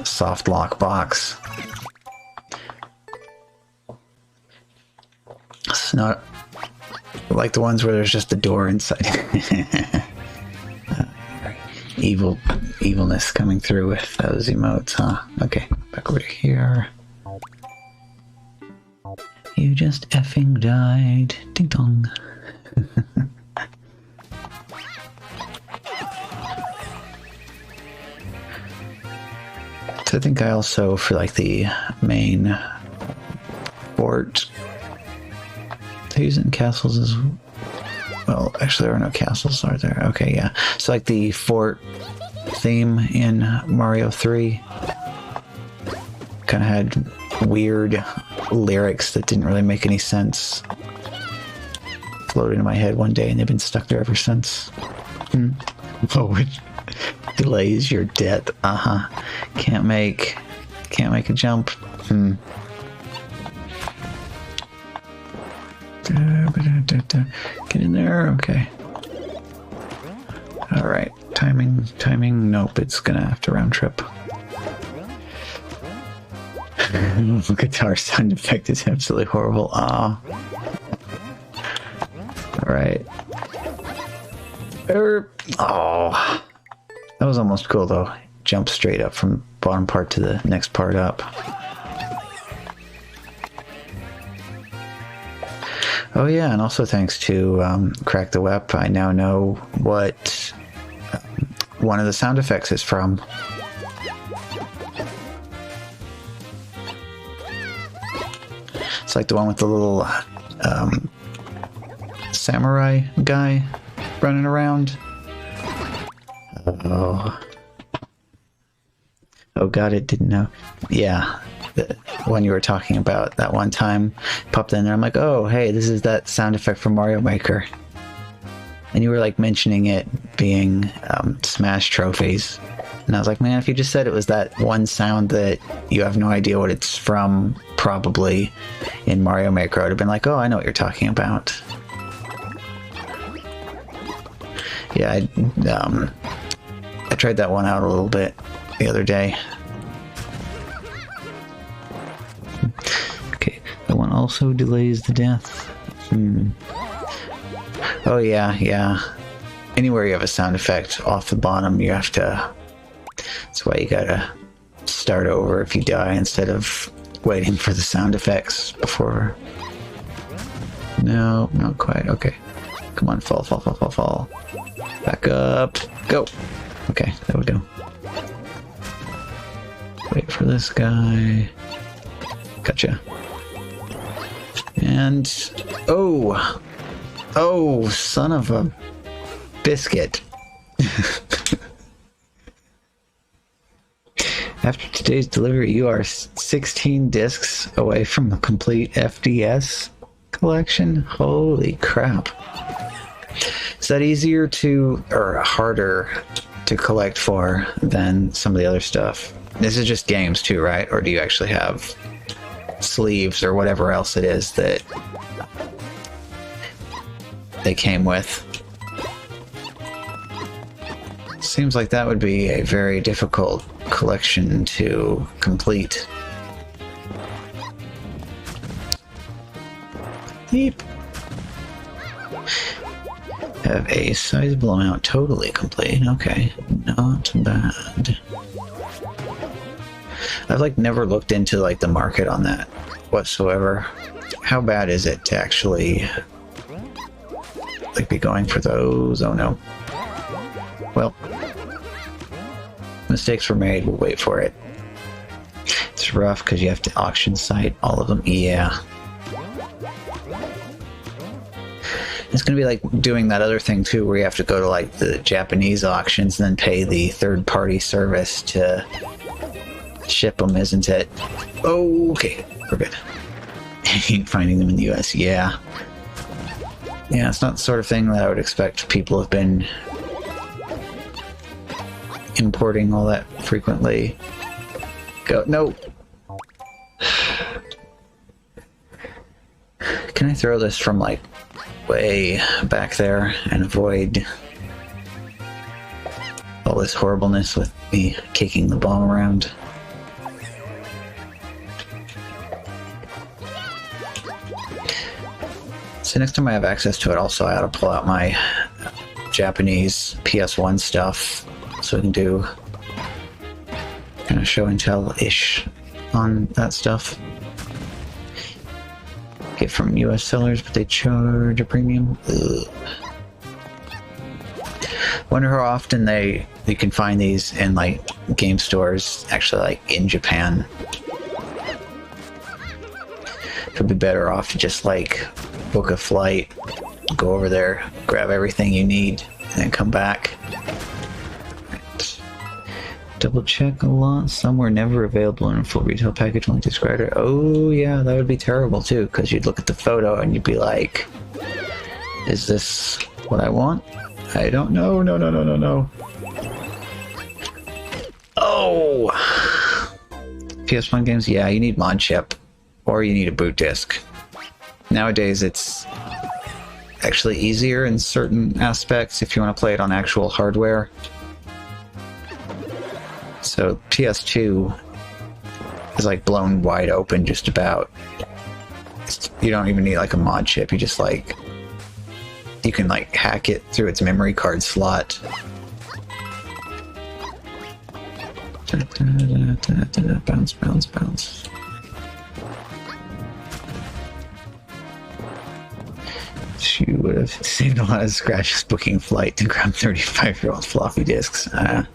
soft lock box. It's not like the ones where there's just a door inside. Evilness coming through with those emotes, huh? Okay, back over here. You just effing died. Ding dong. So I think I also, for like the main fort, they use it in castles as well. Actually, there are no castles, are there? Okay, yeah. So like the fort theme in Mario 3 kind of had weird lyrics that didn't really make any sense. Floated in my head one day, and they've been stuck there ever since. Oh, which delays your death. Can't make a jump. Get in there. Okay. All right. Timing. Nope. It's gonna have to round trip. Guitar sound effect is absolutely horrible. All right. Oh, that was almost cool though. Jump straight up from bottom part to the next part up. Oh yeah, and also thanks to Crack the Web, I now know what one of the sound effects is from. It's like the one with the little samurai guy running around. Oh god, it didn't know. Yeah, the one you were talking about that one time popped in there. I'm like, oh hey, this is that sound effect from Mario Maker. And you were like mentioning it being Smash trophies. And I was like, man, if you just said it was that one sound that you have no idea what it's from, probably in Mario Maker, I would have been like, oh, I know what you're talking about. Yeah, I tried that one out a little bit the other day. Okay, that one also delays the death. Oh yeah. Anywhere you have a sound effect off the bottom, you have to... That's why you gotta start over if you die instead of waiting for the sound effects before... No, not quite. Okay. Come on, fall, fall, fall, fall, fall. Back up. Go. Okay, there we go. Wait for this guy. Gotcha. And... oh! Oh, son of a biscuit. After today's delivery, you are 16 discs away from a complete FDS collection? Holy crap. Is that easier to, or harder to collect for than some of the other stuff? This is just games too, right? Or do you actually have sleeves or whatever else it is that they came with? Seems like that would be a very difficult collection to complete. Beep. Have a sizable amount totally complete. Okay, not bad. I've like never looked into like the market on that whatsoever. How bad is it to actually like be going for those? Oh no. Well, mistakes were made. We'll wait for it. It's rough because you have to auction site all of them. Yeah. It's going to be like doing that other thing too, where you have to go to like the Japanese auctions and then pay the third-party service to ship them, isn't it? Oh, okay, we're good. Finding them in the US, yeah. Yeah, it's not the sort of thing that I would expect people have been importing all that frequently. Go, no! Can I throw this from like way back there and avoid all this horribleness with me kicking the bomb around? So next time I have access to it, also I ought to pull out my Japanese PS1 stuff so we can do kind of show and tell-ish on that stuff. Get from US sellers, but they charge a premium. Ugh. Wonder how often you can find these in like game stores, actually like in Japan. Could be better off to just like book a flight, go over there, grab everything you need, and then come back. Right. Double check a lot. Some were never available in a full retail package, only described it. Oh yeah, that would be terrible too, because you'd look at the photo and you'd be like, is this what I want? I don't know. No, no, no, no, no. Oh! PS1 games, yeah, you need mod chip, or you need a boot disc. Nowadays, it's actually easier in certain aspects if you want to play it on actual hardware. So PS2 is like blown wide open just about. You don't even need like a mod chip, you just like, you can like hack it through its memory card slot. Bounce, bounce, bounce. You would have saved a lot of scratches booking flight to grab 35-year-old floppy disks. I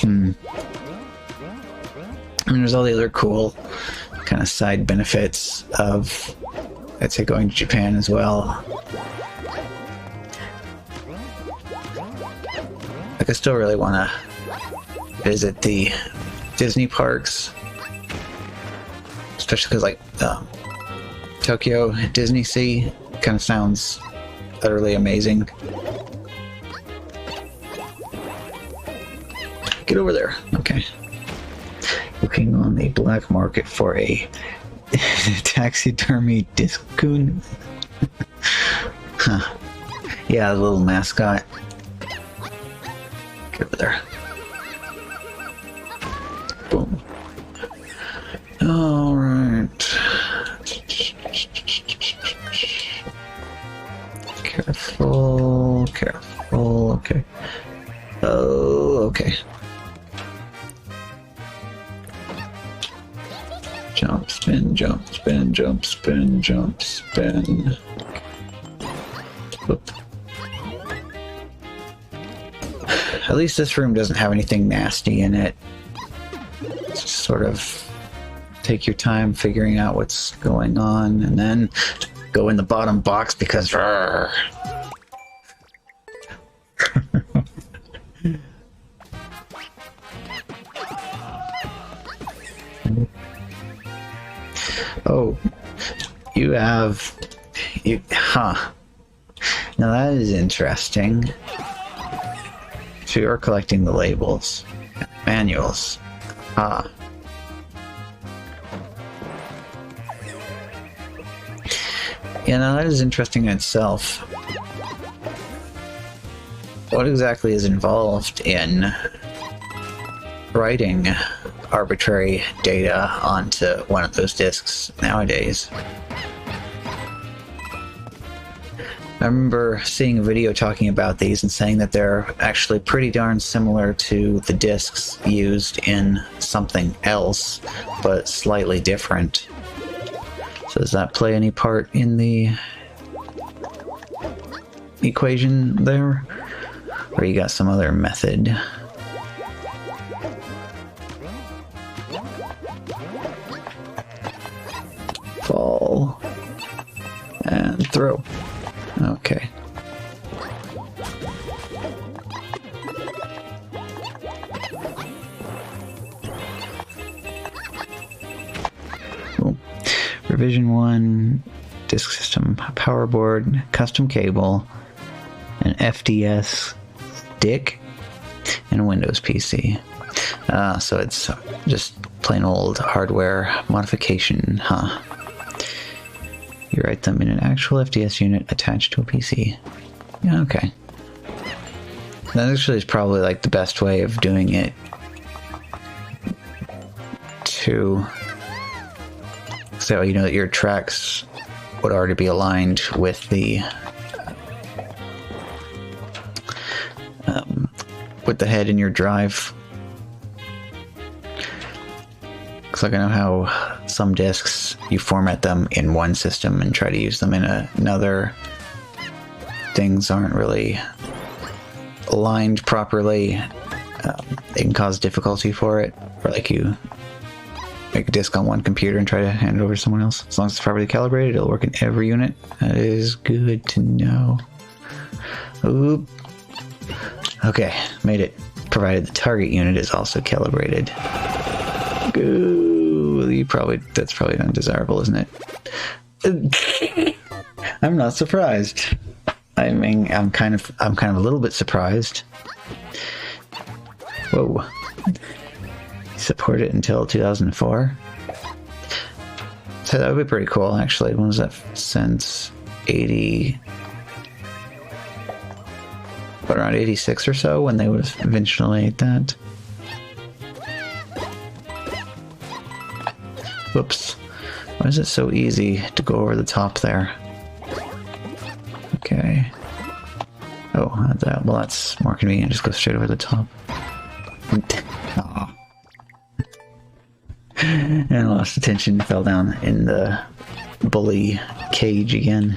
mean, there's all the other cool kind of side benefits of, I'd say, going to Japan as well. Like, I still really want to visit the Disney parks, especially because, like, Tokyo Disney Sea kind of sounds utterly amazing. Get over there. Okay. Looking on the black market for a taxidermy discoon. Huh. Yeah, the little mascot. Get over there. Boom. Alright. Careful, careful, okay. Oh, okay. Jump, spin, jump, spin, jump, spin, jump, spin. Oop. At least this room doesn't have anything nasty in it. Just sort of take your time figuring out what's going on, and then go in the bottom box because... Oh, huh. Now that is interesting. So you're collecting the labels, manuals. Ah. Yeah, now that is interesting in itself. What exactly is involved in writing arbitrary data onto one of those disks nowadays? I remember seeing a video talking about these and saying that they're actually pretty darn similar to the disks used in something else, but slightly different. So does that play any part in the equation there? Or you got some other method? Fall. And throw. Okay. Cool. Revision 1, disk system, power board, custom cable, an FDS stick, and a Windows PC. So it's just plain old hardware modification, huh? You write them in an actual FDS unit attached to a PC. Yeah, okay. That actually is probably like the best way of doing it too. So you know that your tracks would already be aligned with the head in your drive. Because like I know how some disks, you format them in one system and try to use them in another. Things aren't really aligned properly. They can cause difficulty for it. Or like you make a disk on one computer and try to hand it over to someone else. As long as it's properly calibrated, it'll work in every unit. That is good to know. Oop. Okay, made it. Provided the target unit is also calibrated. Ooh, that's probably undesirable, isn't it? I'm not surprised. I mean, I'm kind of a little bit surprised. Whoa. Support it until 2004. So that would be pretty cool, actually. When was that? Since 80... But around 86 or so, when they would have eventually made that. Whoops. Why is it so easy to go over the top there? Okay. Oh, well, that's more convenient. Just go straight over the top. Aw. And I lost attention, fell down in the bully cage again.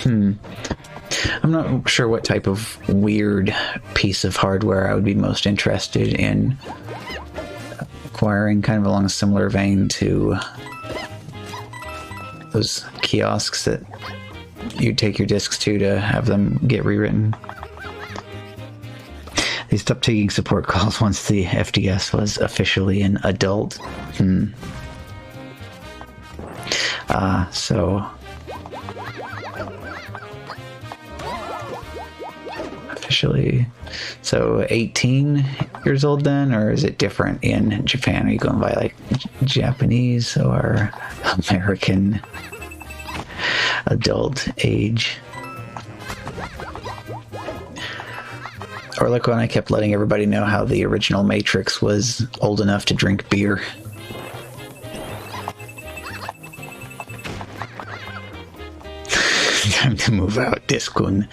I'm not sure what type of weird piece of hardware I would be most interested in acquiring, kind of along a similar vein to those kiosks that you take your discs to have them get rewritten. They stopped taking support calls once the FDS was officially an adult. So... So 18 years old then, or is it different in Japan? Are you going by like Japanese or American adult age? Or like when I kept letting everybody know how the original Matrix was old enough to drink beer. Time to move out, Disc-kun.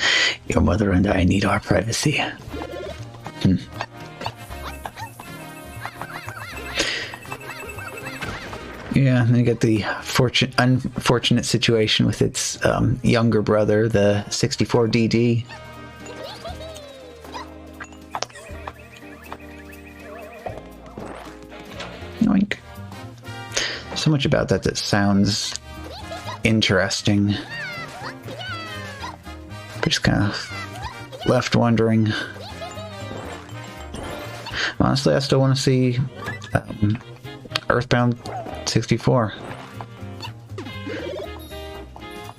Your mother and I need our privacy. Yeah, and then you get the unfortunate situation with its younger brother, the 64DD. Yoink. So much about that that sounds interesting. Just kind of left wondering. Honestly, I still want to see Earthbound 64.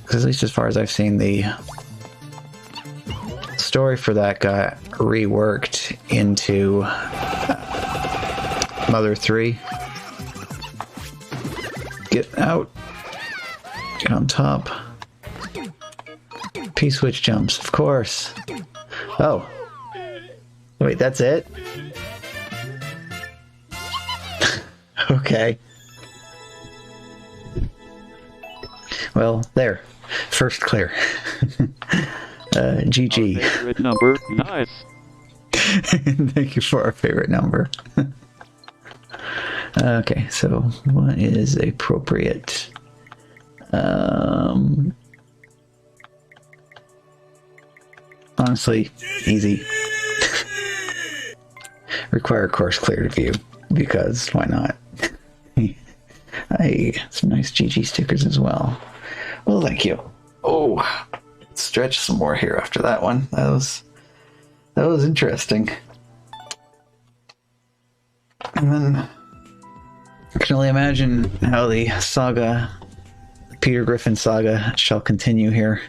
Because at least as far as I've seen, the story for that got reworked into Mother 3. Get out. Get on top. P-switch jumps, of course. Oh. Wait, that's it? Okay. Well, there. First clear. GG. Our favorite number. Nice. Thank you for our favorite number. Okay, so what is appropriate? Honestly, easy. Require course clear to view, because why not? Hey, some nice GG stickers as well. Well, thank you. Oh, stretch some more here after that one. That was interesting. And then I can only imagine how the saga, the Peter Griffin saga, shall continue here.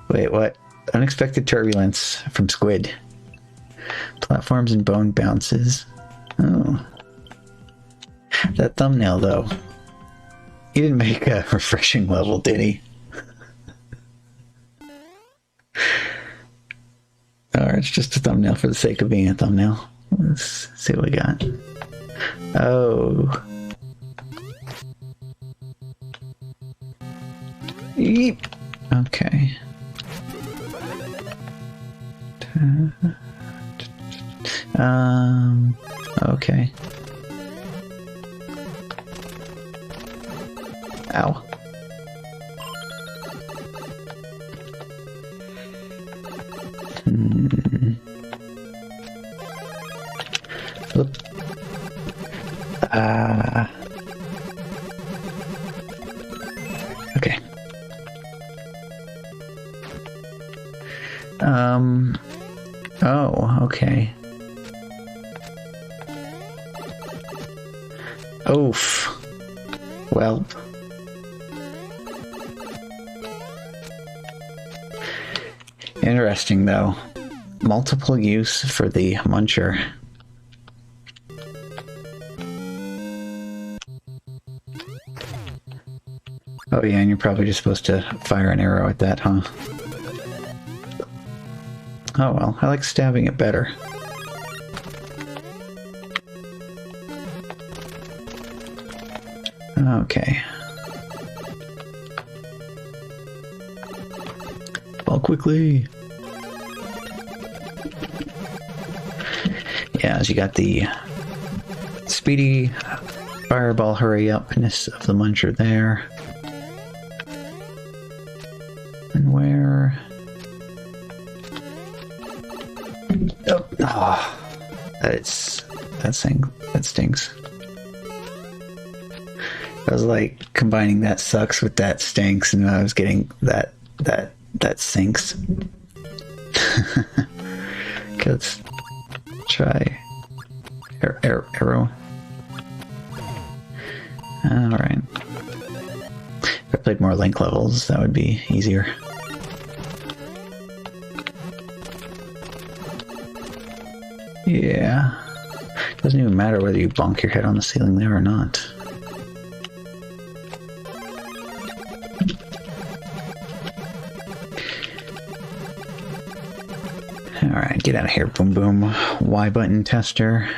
Wait, what? Unexpected turbulence from Squid. Platforms and bone bounces. Oh. That thumbnail, though. He didn't make a refreshing level, did he? Or it's just a thumbnail for the sake of being a thumbnail. Let's see what we got. Oh. Yeep. Okay. Okay. Ow. Flip. Okay. Oh, okay. Oof. Well. Interesting, though. Multiple use for the muncher. Oh yeah, and you're probably just supposed to fire an arrow at that, huh? Oh well, I like stabbing it better. Okay. Fall quickly! Yeah, as you got the speedy fireball hurry-upness of the muncher there. And where... Oh, that stinks. I was like combining that sucks with that stinks, and I was getting that sinks. Okay, let's try arrow. Alright. If I played more Link levels, that would be easier. Yeah. Doesn't even matter whether you bonk your head on the ceiling there or not. Alright, get out of here, boom boom. Y button tester.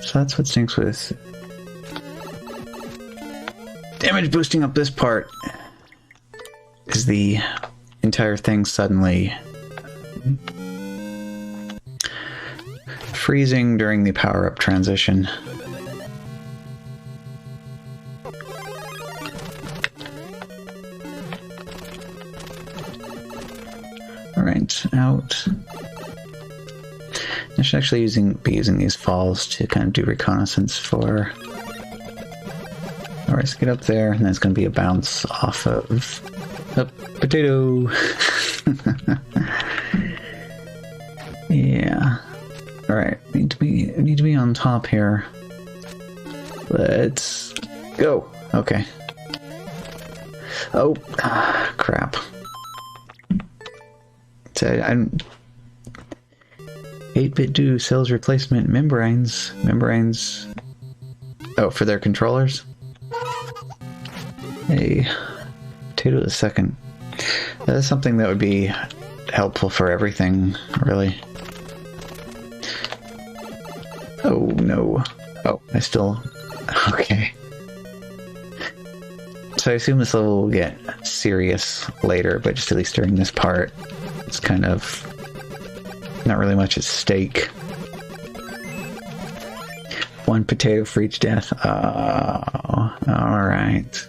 So that's what stinks with damage boosting up this part. Is the entire thing suddenly freezing during the power-up transition. Alright, out. I should actually be using these falls to kind of do reconnaissance for... Alright, let's get up there, and then it's going to be a bounce off of... a potato! Yeah. Alright, need to be on top here. Let's go. Okay. Oh, crap. So I'm 8-bit do cells replacement membranes. Oh, for their controllers? Hey, potato the second. That's something that would be helpful for everything, really. Oh, no. Oh, I still... Okay. So I assume this level will get serious later, but just at least during this part, it's kind of not really much at stake. One potato for each death. Oh, alright.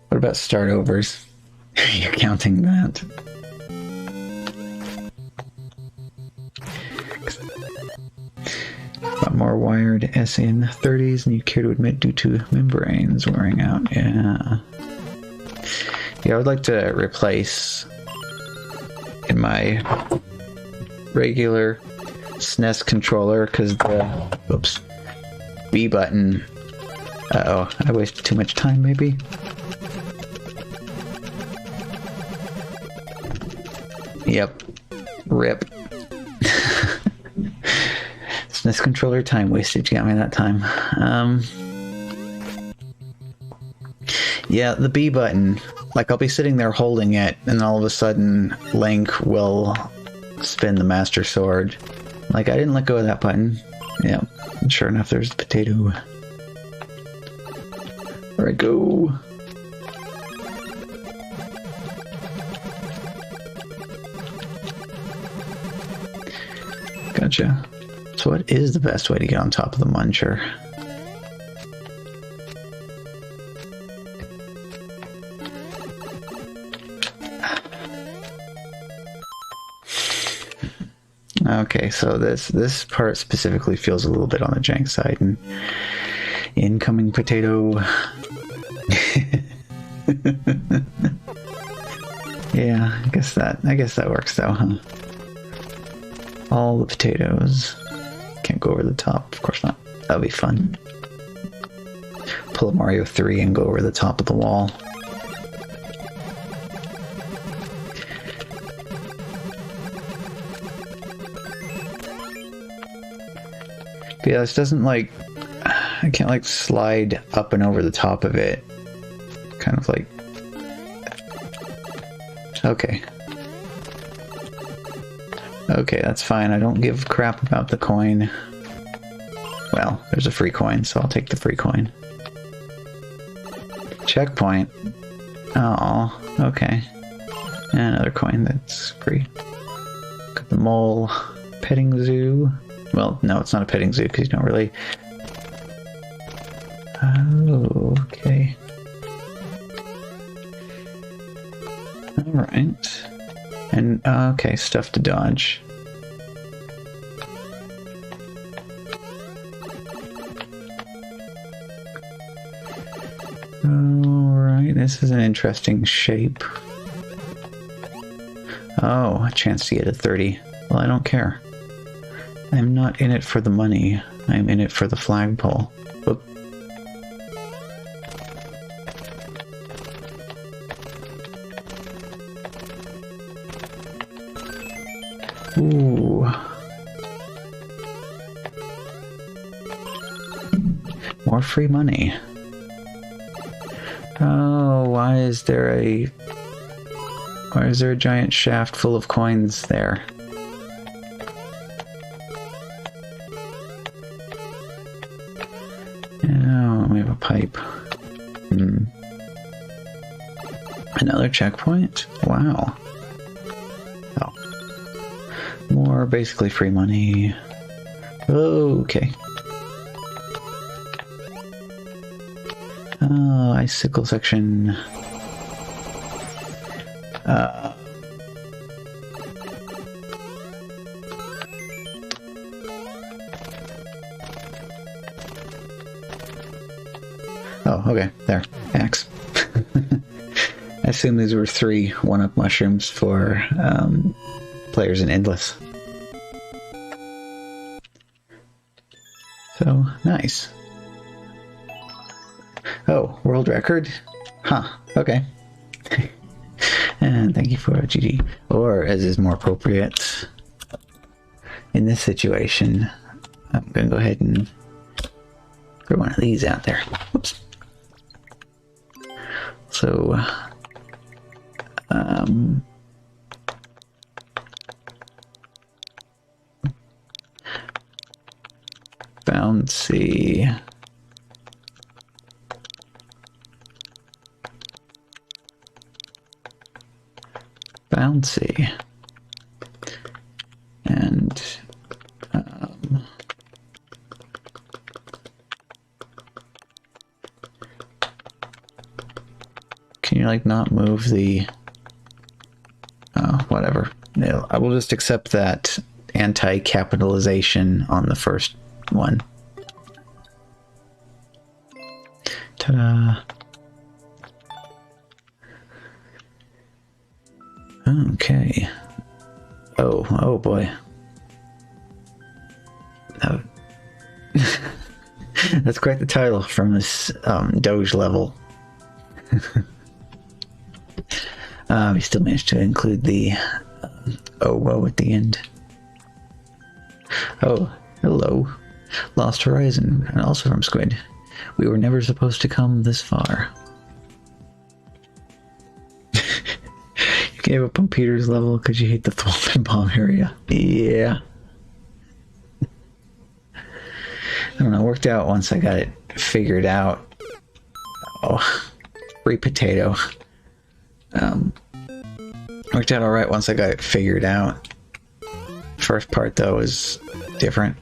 What about start overs? You're counting that. Got more wired SN30s than you care to admit due to membranes wearing out. Yeah. Yeah, I would like to replace in my regular SNES controller because the B button. Uh-oh, I wasted too much time maybe. Yep. RIP. SNES controller time wastage got me that time. Yeah, the B button. Like, I'll be sitting there holding it, and all of a sudden, Link will spin the Master Sword. Like, I didn't let go of that button. Yeah, and sure enough, there's the potato. There I go. Gotcha. So what is the best way to get on top of the muncher? Okay, so this part specifically feels a little bit on the jank side, and incoming potato. Yeah, I guess that works though, huh? All the potatoes. Can't go over the top, of course not. That'll be fun. Pull a Mario 3 and go over the top of the wall. But yeah, this doesn't like... I can't like slide up and over the top of it. Kind of like... Okay. Okay, that's fine. I don't give crap about the coin. Well, there's a free coin, so I'll take the free coin. Checkpoint. Oh, okay. And another coin that's free. Got the mole petting zoo. Well, no, it's not a petting zoo because you don't really... Oh, okay. Alright. And, okay, stuff to dodge. Alright, this is an interesting shape. Oh, a chance to get a 30. Well, I don't care. I'm not in it for the money. I'm in it for the flagpole. Oop. Ooh. More free money. Oh, why is there a giant shaft full of coins there? Oh, we have a pipe. Another checkpoint? Wow. Oh. More basically free money. Okay. Oh, icicle section. Oh, okay. There. Axe. I assume these were 3 one-up mushrooms for players in Endless. So, nice. Oh, world record? Huh, okay. And thank you for GG. Or, as is more appropriate, in this situation, I'm gonna go ahead and throw one of these out there. Whoops. So, bouncy. Bouncy. And, can you, like, not move the... Oh, whatever. No, I will just accept that anti-capitalization on the first one. Ta-da! Okay. Oh boy. Oh. That's quite the title from this Doge level. We still managed to include the oh whoa at the end. Oh, hello. Lost Horizon, and also from Squid. We were never supposed to come this far. You gave up on Peter's level because you hate the Thwompen Bomb area. Yeah. I don't know, worked out once I got it figured out. Oh, free potato. Worked out alright once I got it figured out. First part though is different.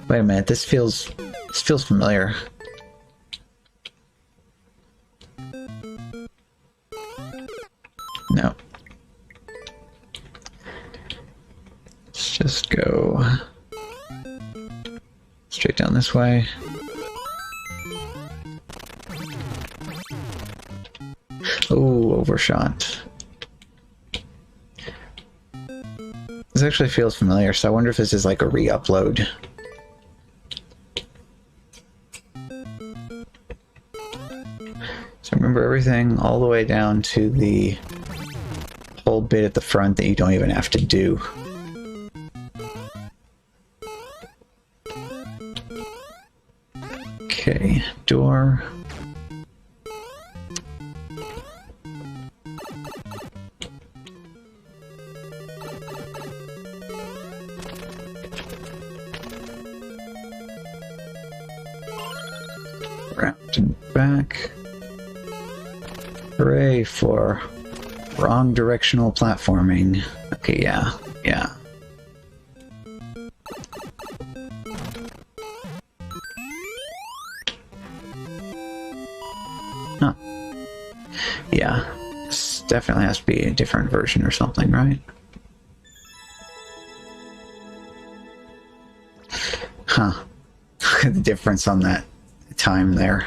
Wait a minute, this feels familiar. No. Let's just go straight down this way. Oh, overshot. This actually feels familiar, so I wonder if this is like a re-upload. So remember everything all the way down to the whole bit at the front that you don't even have to do. Okay, door. Round and back. Hooray for wrong directional platforming. Okay, yeah. Huh. Yeah. This definitely has to be a different version or something, right? Huh. Look at the difference on that time there.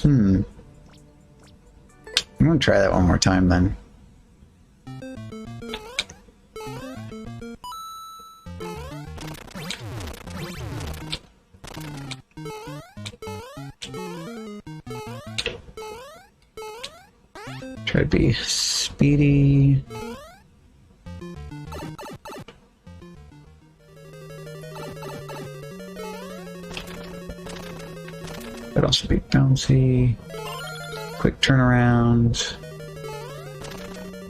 I'm gonna try that one more time then. Try to be speedy. Could also be bouncy. Quick turnaround.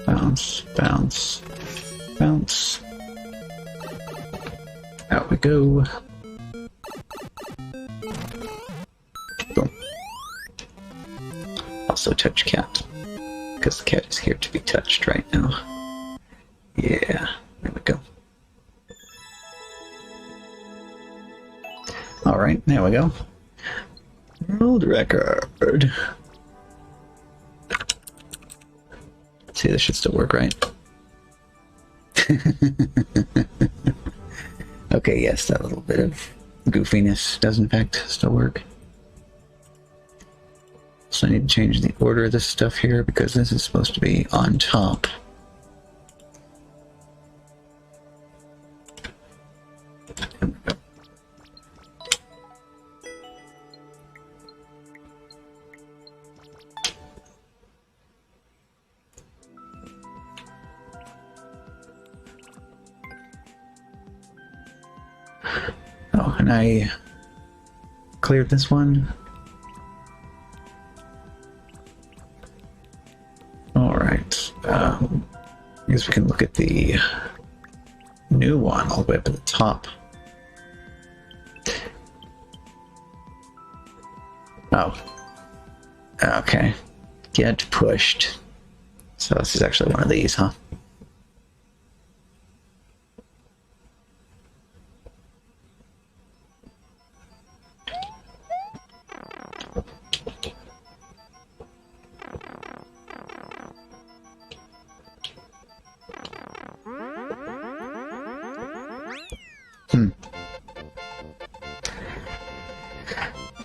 Bounce, bounce, bounce. Out we go. Boom. touch cat. Because the cat is here to be touched right now. Yeah, there we go. Alright, there we go. World record. See, this should still work, right? Okay, yes, that little bit of goofiness does in fact still work. So I need to change the order of this stuff here because this is supposed to be on top. There we go. Oh, and I cleared this one. Alright, I guess we can look at the new one all the way up at the top. Oh. Okay. Get pushed. So this is actually one of these, huh?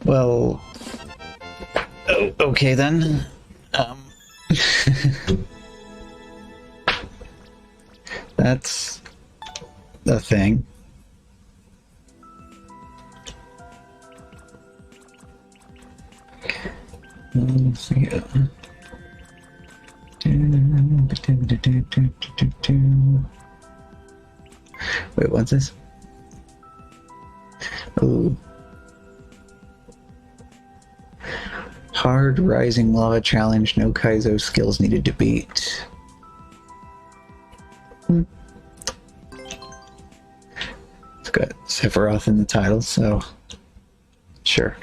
Well, okay then. That's the thing. Let's see. Wait, what's this? Ooh. Hard rising lava challenge, no Kaizo skills needed to beat. It's got Sephiroth in the title, so sure.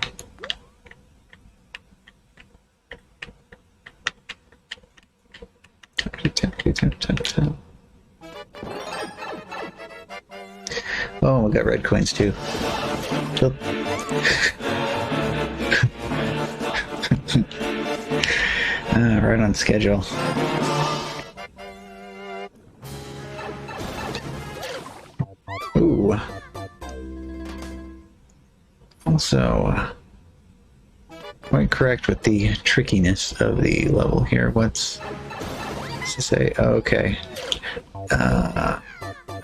Oh, we got red coins too. Right on schedule. Ooh. Also, quite correct with the trickiness of the level here. What's to say? Okay.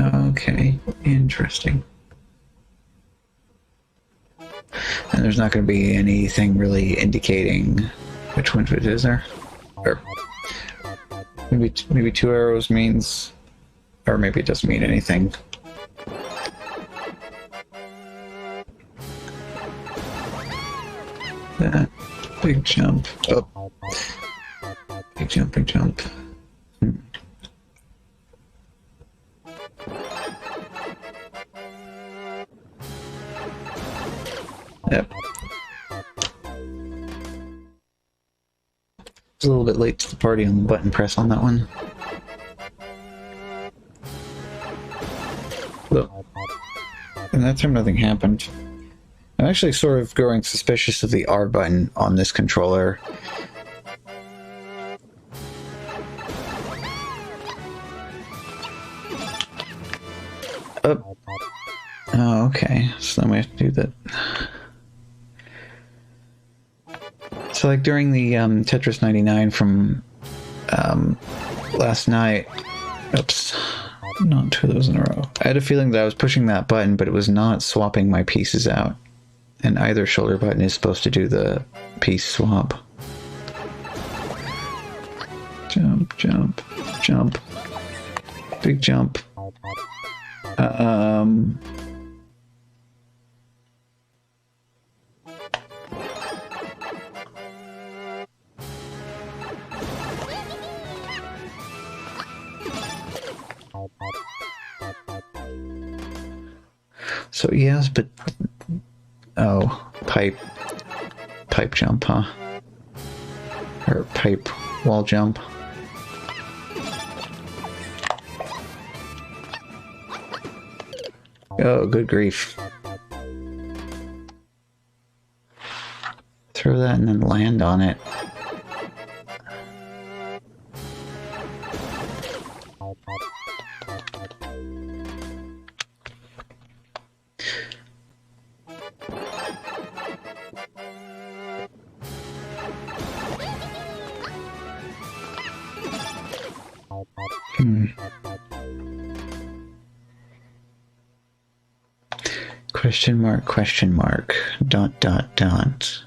Okay. Interesting. And there's not going to be anything really indicating which one it is there. Or maybe 2 arrows means, or maybe it doesn't mean anything. That big jump. Oh, big jump, big jump. Yep. A little bit late to the party on the button press on that one. Look. And that time nothing happened. I'm actually sort of growing suspicious of the R button on this controller. Oh, okay. So then we have to do that. So like during the Tetris 99 from last night, oops, not 2 of those in a row. I had a feeling that I was pushing that button, but it was not swapping my pieces out. And either shoulder button is supposed to do the piece swap. Jump, jump, jump. Big jump. So yes, but oh, pipe jump, huh? or pipe wall jump. Oh, good grief. Throw that and then land on it. Question mark, dot, dot, dot.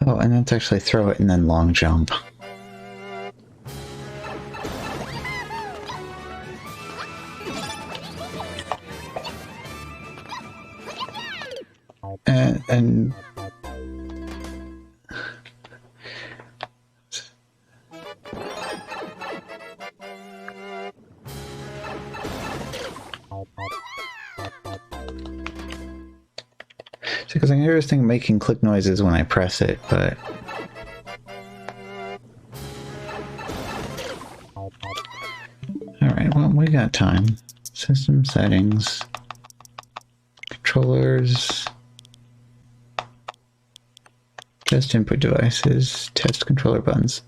Oh, and that's actually throw it and then long jump. And because I can hear this thing making click noises when I press it, but alright, well, we got time. System settings, controllers, test input devices, test controller buttons.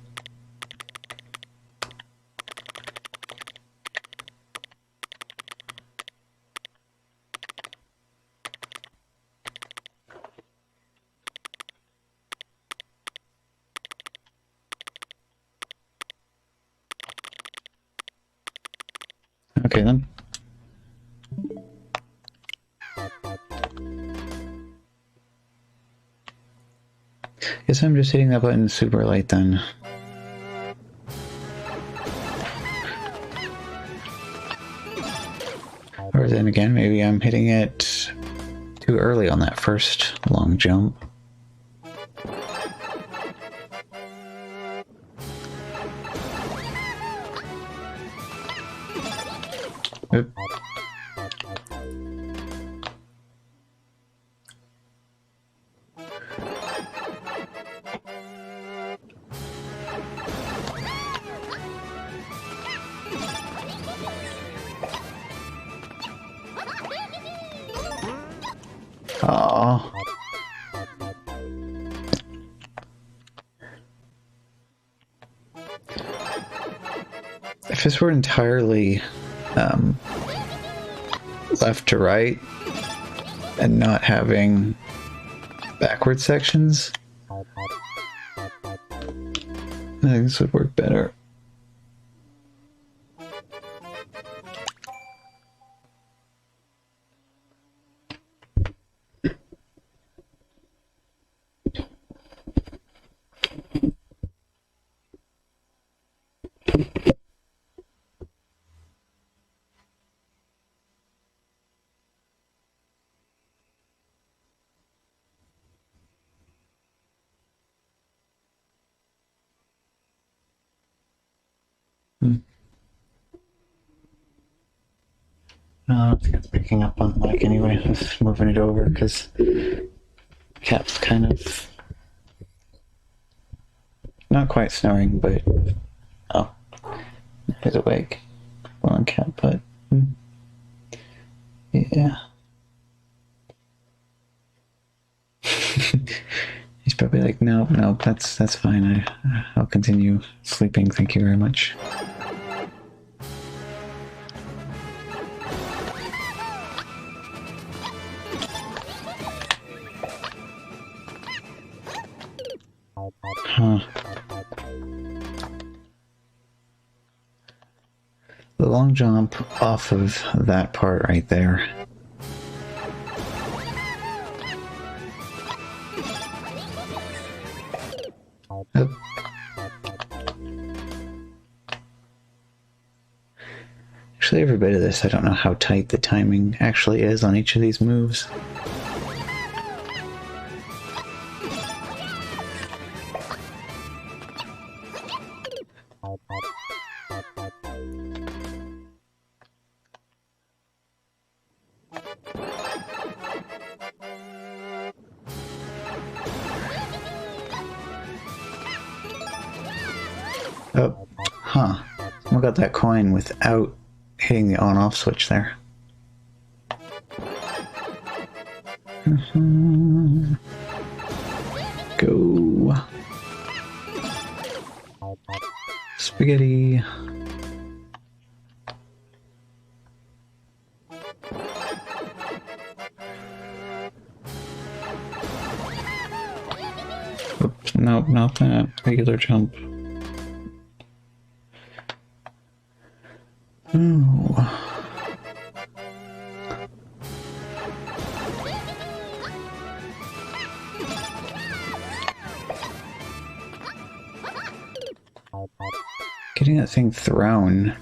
Okay then. Guess I'm just hitting that button super late then. Or then again, maybe I'm hitting it too early on that first long jump. Oop. Aww. If this were entirely left to right and not having backward sections, I think this would work better. No, I don't think it's picking up on the mic anyway. I'm just moving it over because Cap's kind of not quite snoring, but oh, he's awake. Well, on Cap, but yeah. He's probably like, no, that's fine. I'll continue sleeping. Thank you very much. Huh. The long jump off of that part right there. Oop. Actually, every bit of this, I don't know how tight the timing actually is on each of these moves. Oh, huh. Someone got that coin without hitting the on-off switch there. Go. Spaghetti. Oops, nope, not that. Regular jump. Oh. Getting that thing thrown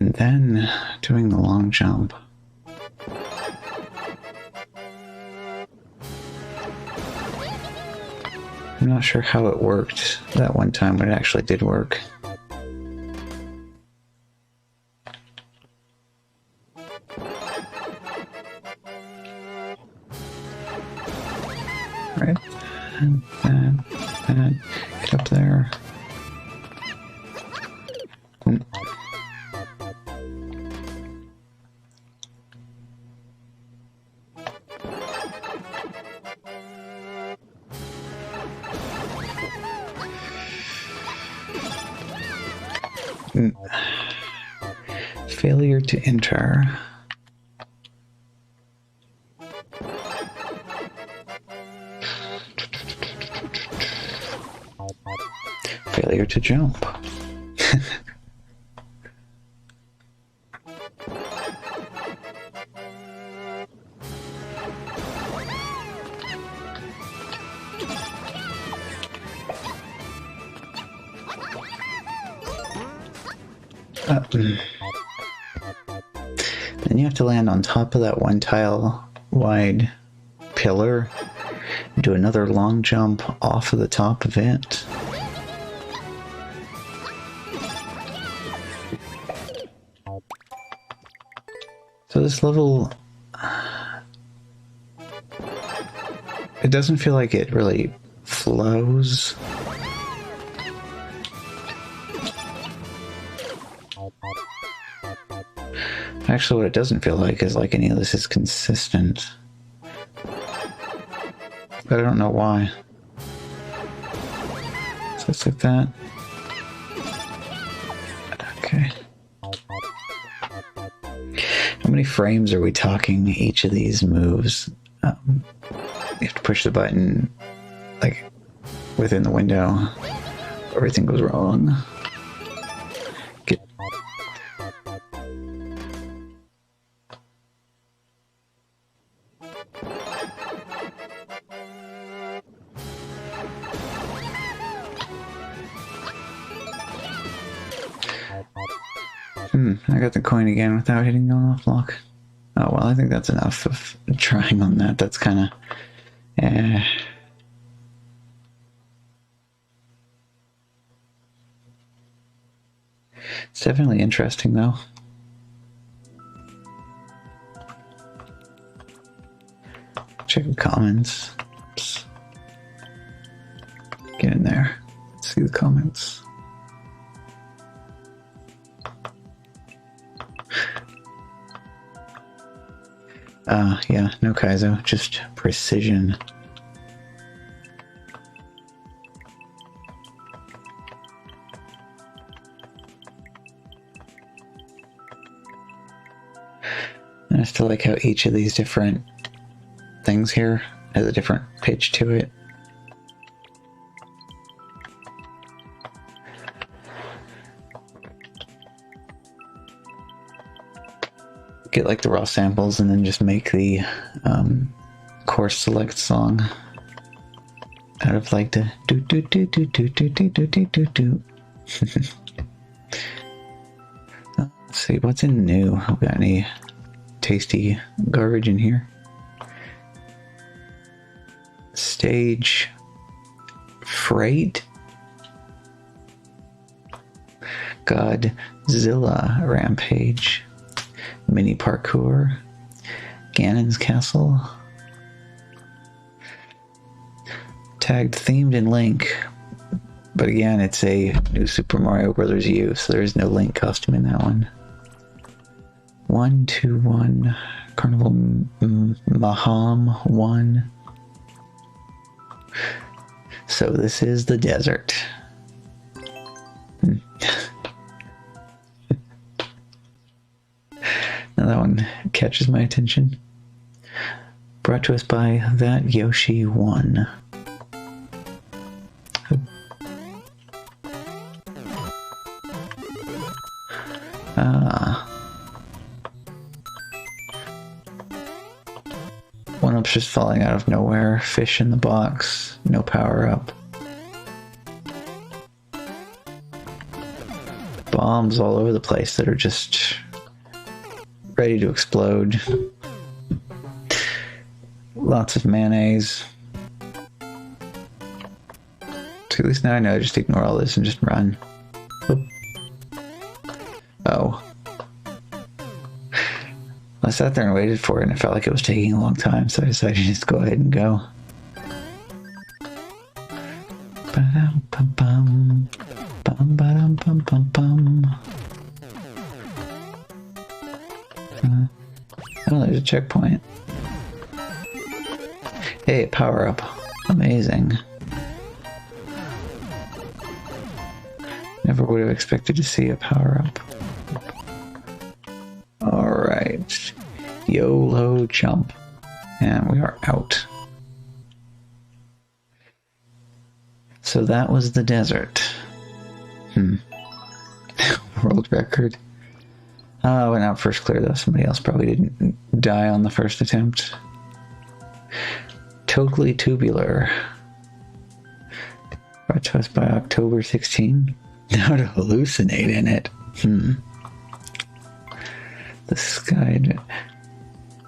and then doing the long jump. I'm not sure how it worked that one time, but it actually did work. Right, and get up there. Failure to enter. Failure to jump. Then you have to land on top of that one tile wide pillar, do another long jump off of the top of it. So this level, it doesn't feel like it really flows. Actually, what it doesn't feel like is like any of this is consistent. But I don't know why. So it's like that. Okay. How many frames are we talking each of these moves? You have to push the button like within the window. Everything goes wrong. Get I got the coin again without hitting the on-off block. Oh well, I think that's enough of trying on that. That's kind of... It's definitely interesting though. Check the comments. Oops. Get in there. Let's see the comments. Yeah, no Kaizo, just precision. And I still like how each of these different things here has a different pitch to it. Get like the raw samples and then just make the course select song out of like the do do do do do do do do do do do. Let's see what's in new. We got any tasty garbage in here? Stage Freight, Godzilla Rampage, Mini Parkour, Ganon's Castle, Tagged Themed in Link, But again, it's a new Super Mario Bros. U, so there is no Link costume in that one. 121 Carnival Maham 1. So this is the desert. Now that one catches my attention. Brought to us by That Yoshi 1. One-up's just falling out of nowhere. Fish in the box. No power-up. Bombs all over the place that are just ready to explode. Lots of mayonnaise. So at least now I know, just ignore all this and just run. Oh. I sat there and waited for it and it felt like it was taking a long time, so I decided to just go ahead and go. Ba-dum-bum-bum. Bum-ba-dum-bum-bum-bum. Oh, there's a checkpoint. Hey, power up. Amazing. Never would have expected to see a power up. Alright. YOLO jump. And we are out. So that was the desert. World record. I went out first clear though. Somebody else probably didn't die on the first attempt. Totally Tubular. Brought to us by October 16. Now to hallucinate in it. The sky.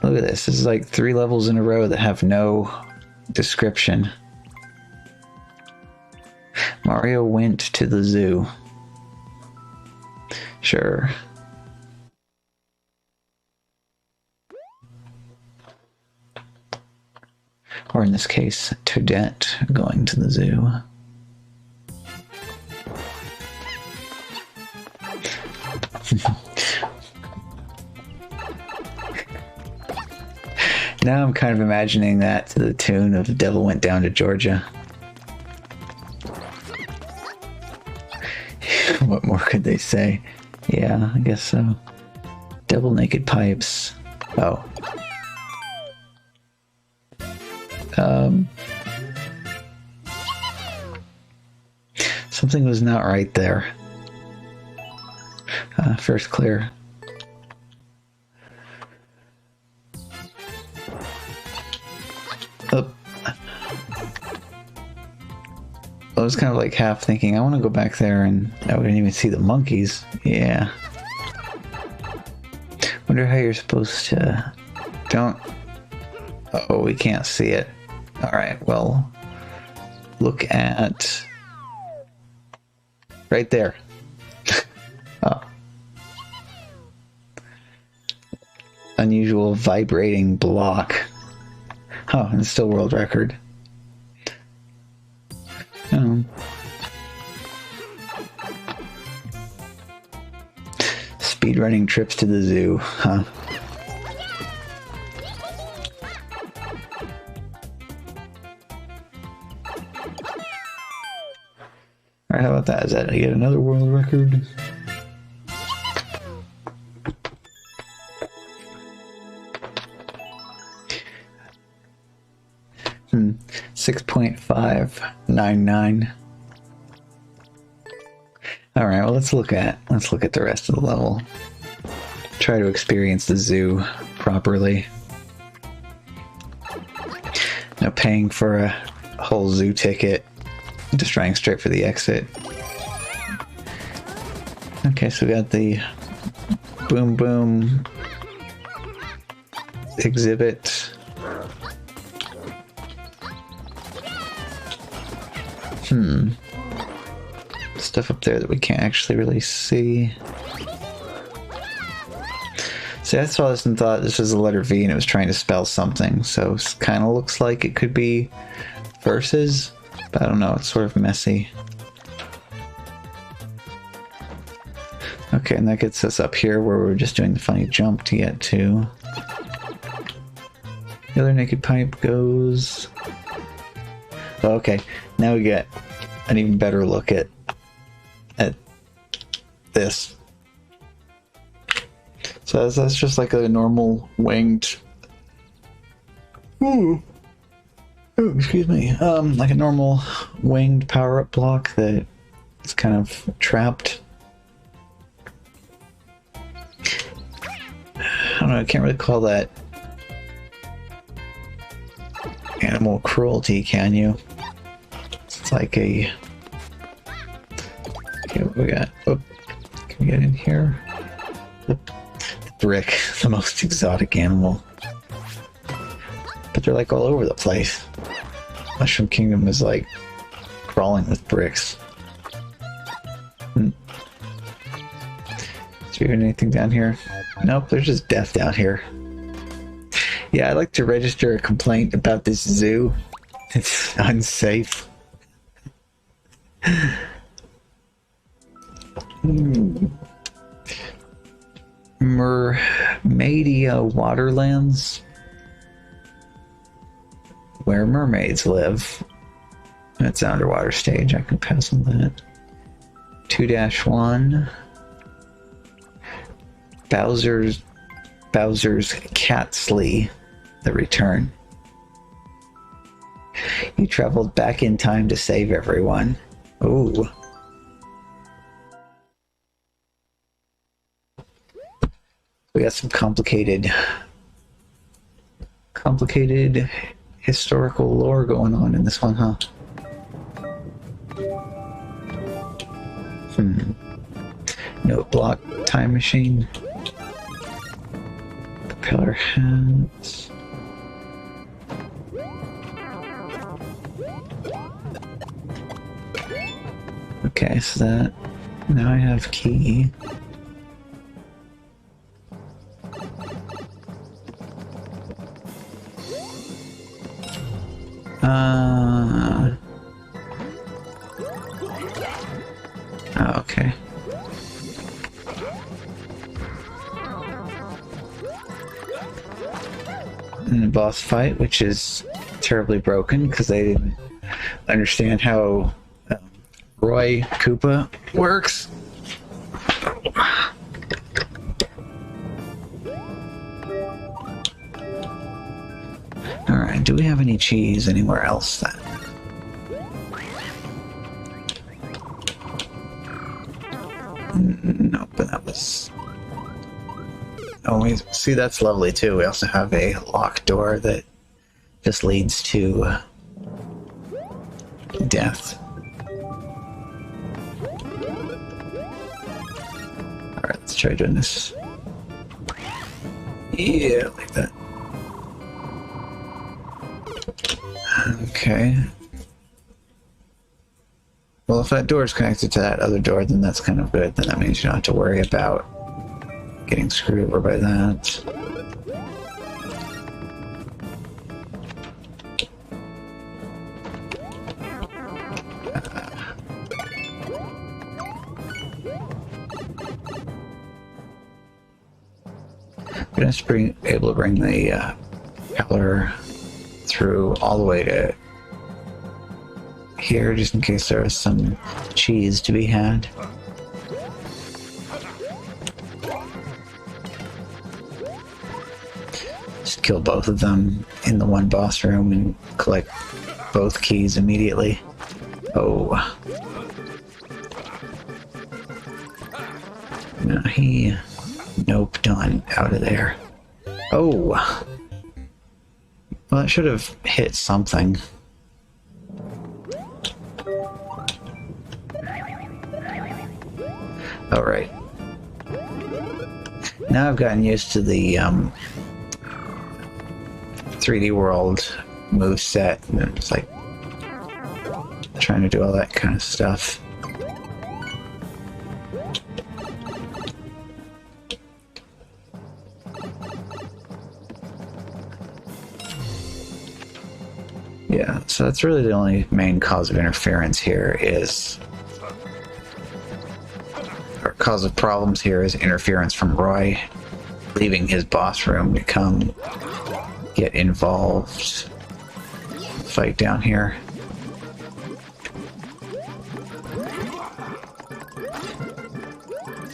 Look at this. This is like 3 levels in a row that have no description. Mario went to the zoo. Sure. Or in this case, Toadette going to the zoo. Now I'm kind of imagining that to the tune of The Devil Went Down to Georgia. What more could they say? Yeah, I guess so. Double Naked Pipes. Oh. Something was not right there. First clear. Oh. I was kind of like half thinking, I want to go back there and I wouldn't even see the monkeys. Yeah. Wonder how you're supposed to... Don't... Uh-oh, we can't see it. Alright, well... Look at... Right there. Oh. Unusual vibrating block. Oh, and it's still world record. Speedrunning trips to the zoo, huh? Alright, how about that? Is that yet another world record? Hmm. 6.599. Alright, well let's look at the rest of the level. Try to experience the zoo properly. No paying for a whole zoo ticket. Just trying straight for the exit. Okay, so we got the Boom Boom exhibit. Stuff up there that we can't actually really see. See, I saw this and thought this was the letter V and it was trying to spell something, so it kind of looks like it could be verses, but I don't know, it's sort of messy. Okay, and that gets us up here where we're just doing the funny jump to get to. The other naked pipe goes... Oh, okay, now we get an even better look at this. So that's just like a normal winged... Ooh. Oh, excuse me. Like a normal winged power-up block that is kind of trapped. I don't know, I can't really call that animal cruelty, can you? It's like a... Okay, what we got? Oh, can we get in here? The brick, the most exotic animal. But they're like all over the place. Mushroom Kingdom is like crawling with bricks. Is there even anything down here? Nope, there's just death down here. Yeah, I'd like to register a complaint about this zoo. It's unsafe. Mermaidia Waterlands. Where mermaids live. That's an underwater stage. I can pass on that. 2-1. Bowser's Catsley, The Return. You traveled back in time to save everyone. Ooh. We got some complicated historical lore going on in this one, huh? Note block, time machine. Propeller hats. Okay, so that... Now I have key. Okay. And the boss fight, which is terribly broken because they didn't understand how Roy Koopa works. Alright, do we have any cheese anywhere else then? No, but that was... Oh, we see, that's lovely too. We also have a locked door that just leads to death. Alright, let's try doing this. Yeah, like that. Okay. Well, if that door is connected to that other door, then that's kind of good. Then that means you don't have to worry about getting screwed over by that. We're just able to bring the color through all the way to here, just in case there was some cheese to be had. Just kill both of them in the one boss room and collect both keys immediately. Oh. No, nope, done. Out of there. Oh. Well, it should have hit something. Alright. Now I've gotten used to the 3D World moveset, and it's like trying to do all that kind of stuff. Yeah, so that's really the only main cause of interference here is... or cause of problems here is interference from Roy, leaving his boss room to come get involved. Fight down here.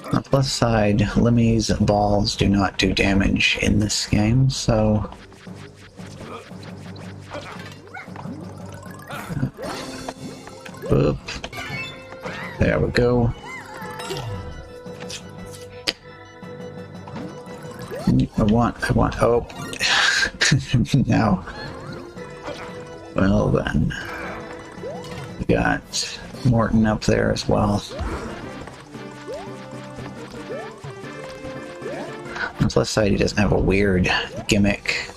On the plus side, Limmy's balls do not do damage in this game, so... Boop. There we go. I want, oh. Now. Well then. We got Morton up there as well. On the plus side, he doesn't have a weird gimmick.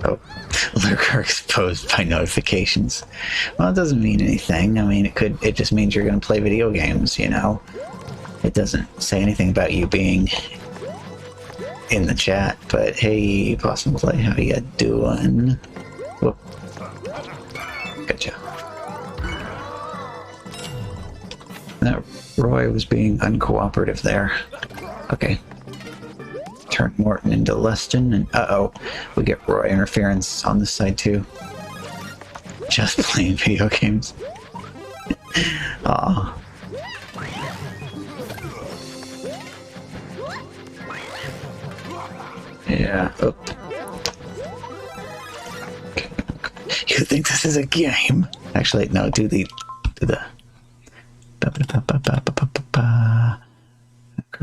Oh, lurker exposed by notifications. Well, it doesn't mean anything. I mean, it just means you're going to play video games, you know? It doesn't say anything about you being in the chat, but hey, Possum Play, how you doing? Whoop. Gotcha. That Roy was being uncooperative there. Okay. Turn Morton into Leston, and uh-oh, we get Roy interference on this side too. Just playing video games. Aw. Yeah, oh. You think this is a game? Actually, no, do the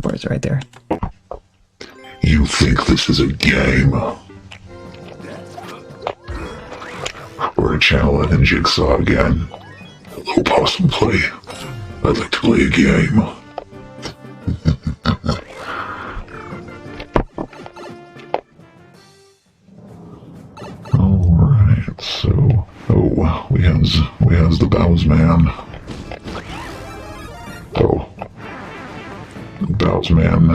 Where's it right there? You think this is a game? We're a channel in Jigsaw again. Hello, Possum Play. I'd like to play a game. Alright, so... Oh, we has the Bowsman. Oh. Bowsman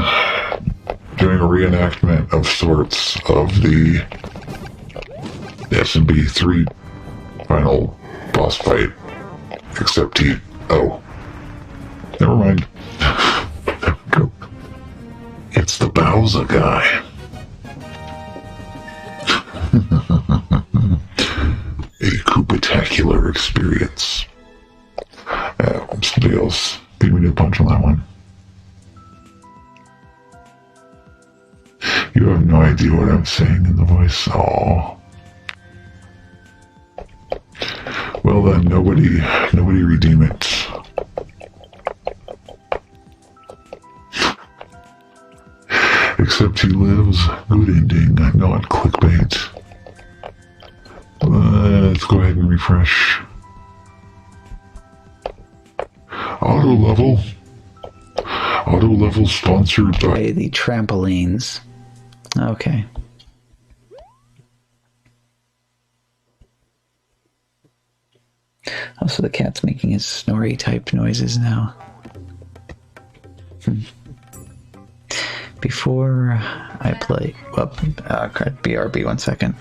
doing a reenactment of sorts of the SMB 3 final boss fight. Except he... Oh. Never mind. There we go. It's the Bowser guy. A Koopa-tacular experience. Somebody else beat me to the punch on that one. You have no idea what I'm saying in the voice. Aww. Well then, nobody redeem it. Except he lives. Good ending, not clickbait. Let's go ahead and refresh. Auto level sponsored by The trampolines. Okay. Oh, so the cat's making his snory type noises now. Before I play... Well, BRB 1 second.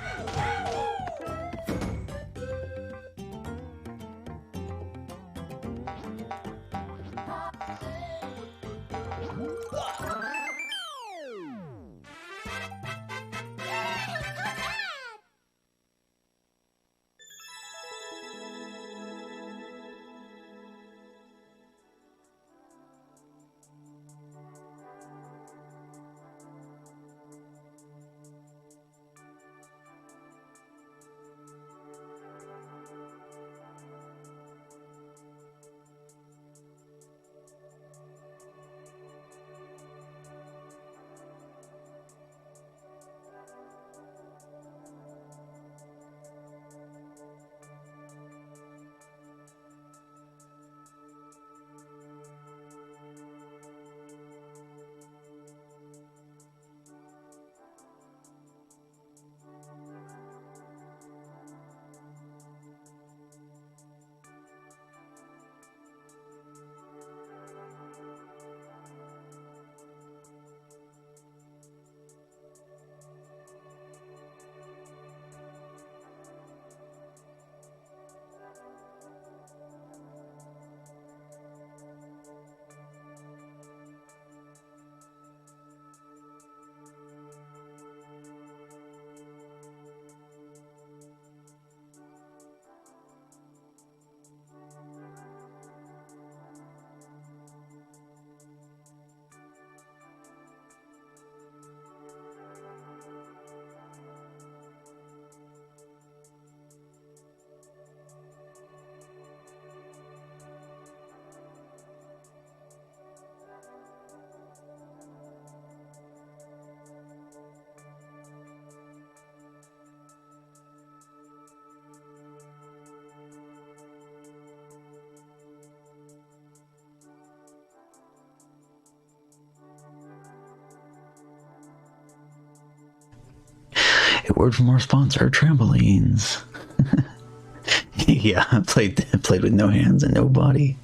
A word from our sponsor, trampolines. Yeah, played with no hands and no body.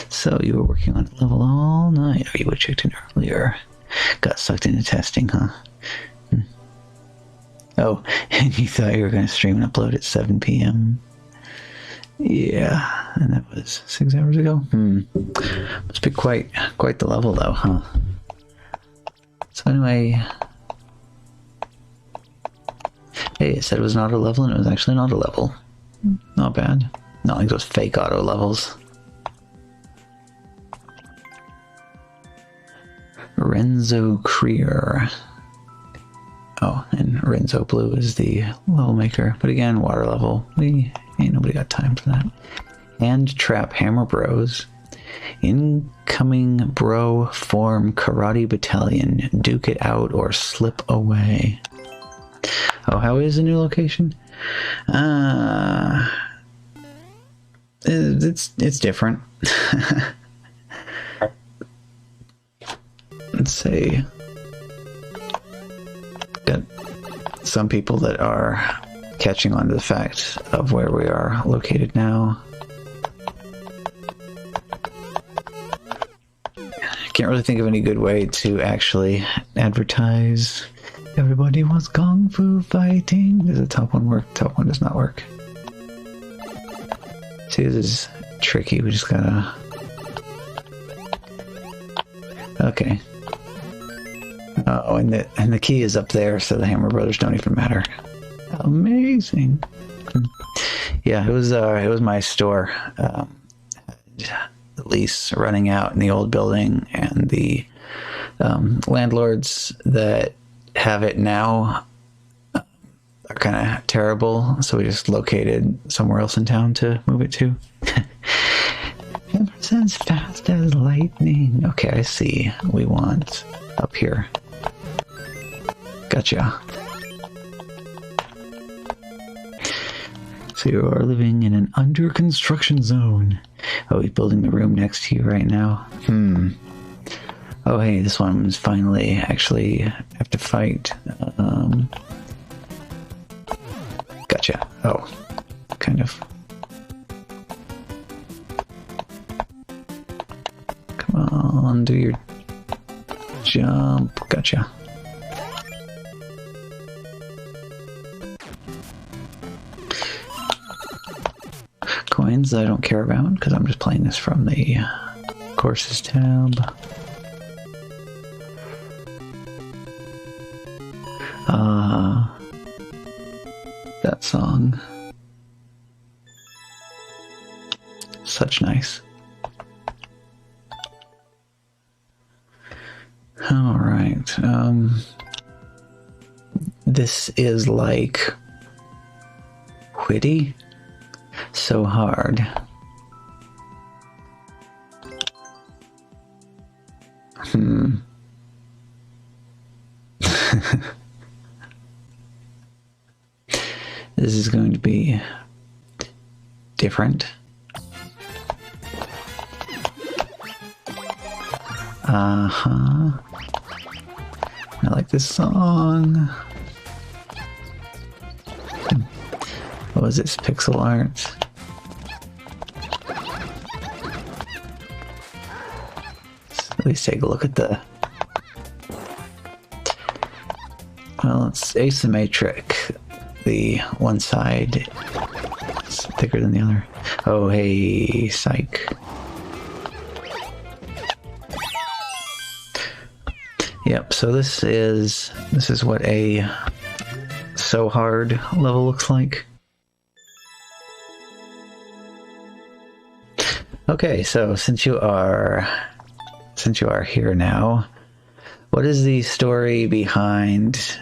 So you were working on a level all night, or you were checked in earlier. Got sucked into testing, huh? Oh, and you thought you were going to stream and upload at 7 p.m.? Yeah, and that was 6 hours ago? Must be quite the level, though, huh? So anyway... Hey, it said it was an auto level, and it was actually an auto level. Not bad. Not like those fake auto levels. Renzo Creer. Oh, and Renzo Blue is the level maker. But again, water level. Ain't nobody got time for that. Hand Trap Hammer Bros. Incoming Bro Form Karate Battalion. Duke it out or slip away. Oh, how is the new location? It's different. Let's say got some people that are catching on to the fact of where we are located now. Can't really think of any good way to actually advertise. Everybody wants Kung Fu fighting. Does the top one work? Top one does not work. See, this is tricky. We just gotta... Okay. Oh, and the key is up there, so the Hammer Brothers don't even matter. Amazing. Yeah, it was my store. The lease running out in the old building, and the landlords that have it now are kind of terrible, so we just located somewhere else in town to move it to. It's as fast as lightning. Okay, I see. We want up here. Gotcha. So you are living in an under construction zone. Oh, he's building the room next to you right now. Oh, hey, this one's finally actually have to fight. Gotcha. Oh, kind of. Come on, do your jump. Gotcha. Coins I don't care about because I'm just playing this from the courses tab. That song. Such nice. Alright, this is like witty, so hard. This is going to be different. I like this song. What was this? Pixel art. At least take a look at the... Well, it's asymmetric. The one side is thicker than the other. Oh, hey, psych. Yep, so this is what a so hard level looks like. Okay, so since you are here now, what is the story behind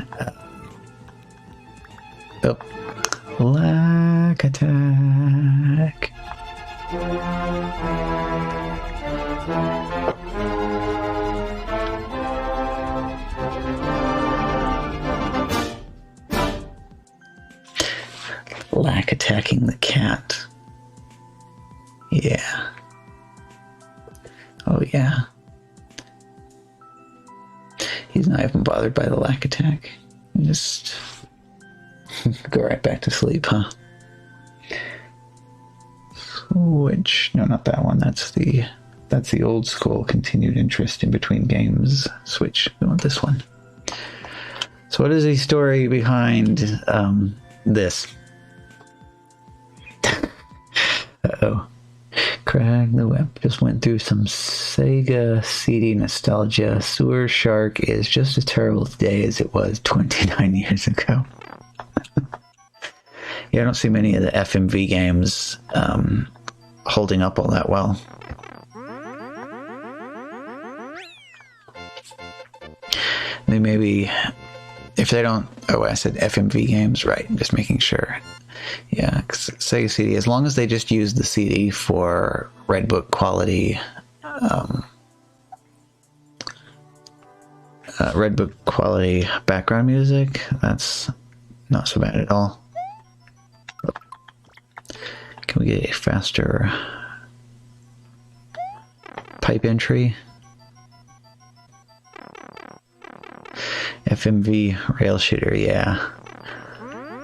Lack Attack? Lack attacking the cat. Yeah. Oh yeah. He's not even bothered by the lack attack. Just go right back to sleep, huh? Switch. No, not that one. That's the old school continued interest in between games. Switch. I want this one. So what is the story behind this? Uh-oh. Craig the Web just went through some Sega CD nostalgia. Sewer Shark is just as terrible today as it was 29 years ago. Yeah, I don't see many of the FMV games holding up all that well. Maybe if they don't... Oh, I said FMV games, right? Just making sure. Yeah, because Sega CD, as long as they just use the CD for Redbook quality, Redbook quality background music, that's not so bad at all. Can we get a faster pipe entry? FMV rail shooter, yeah.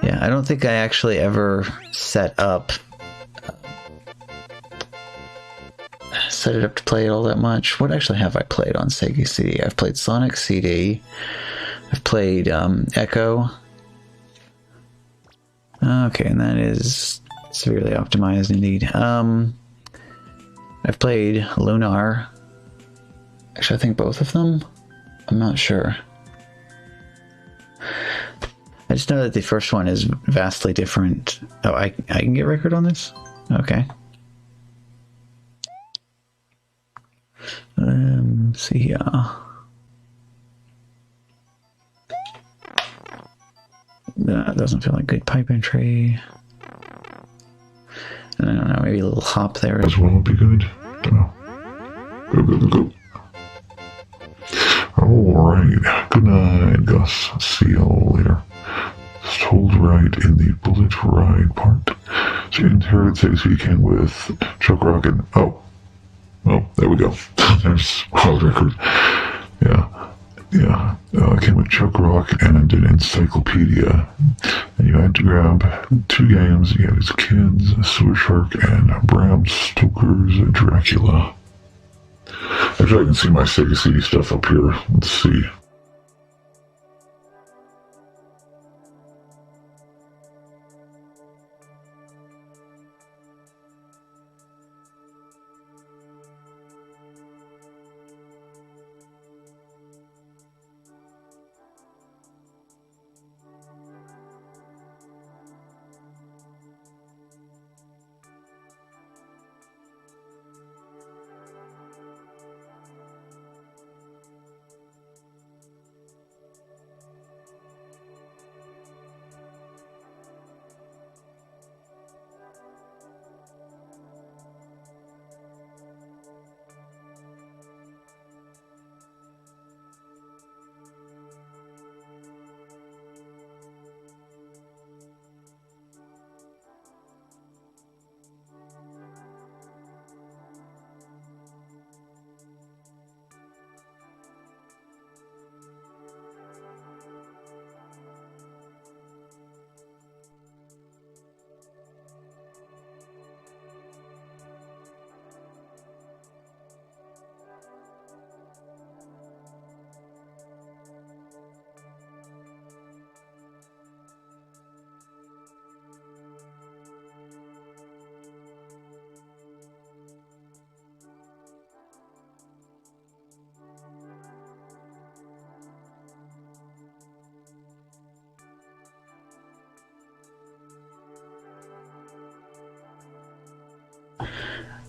Yeah, I don't think I actually ever set it up to play it all that much. What actually have I played on Sega CD? I've played Sonic CD. I've played Echo. Okay, and that is severely optimized indeed. I've played Lunar. Actually, I think both of them. I'm not sure. I just know that the first one is vastly different. Oh, I can get record on this? Okay. See here. That doesn't feel like good pipe entry. I don't know, maybe a little hop there. As well would be good. Don't know. Go. Alright. Good night, Gus. See you later. Just hold right in the bullet ride part. So you inherited Sega CD can with Chuck Rock and... Oh, there we go. There's world record. Yeah. I came with Chuck Rock and I did Encyclopedia. And you had to grab 2 games. You had his Kids, Sewer Shark, and Bram Stoker's Dracula. Actually, I can see my Sega CD stuff up here. Let's see.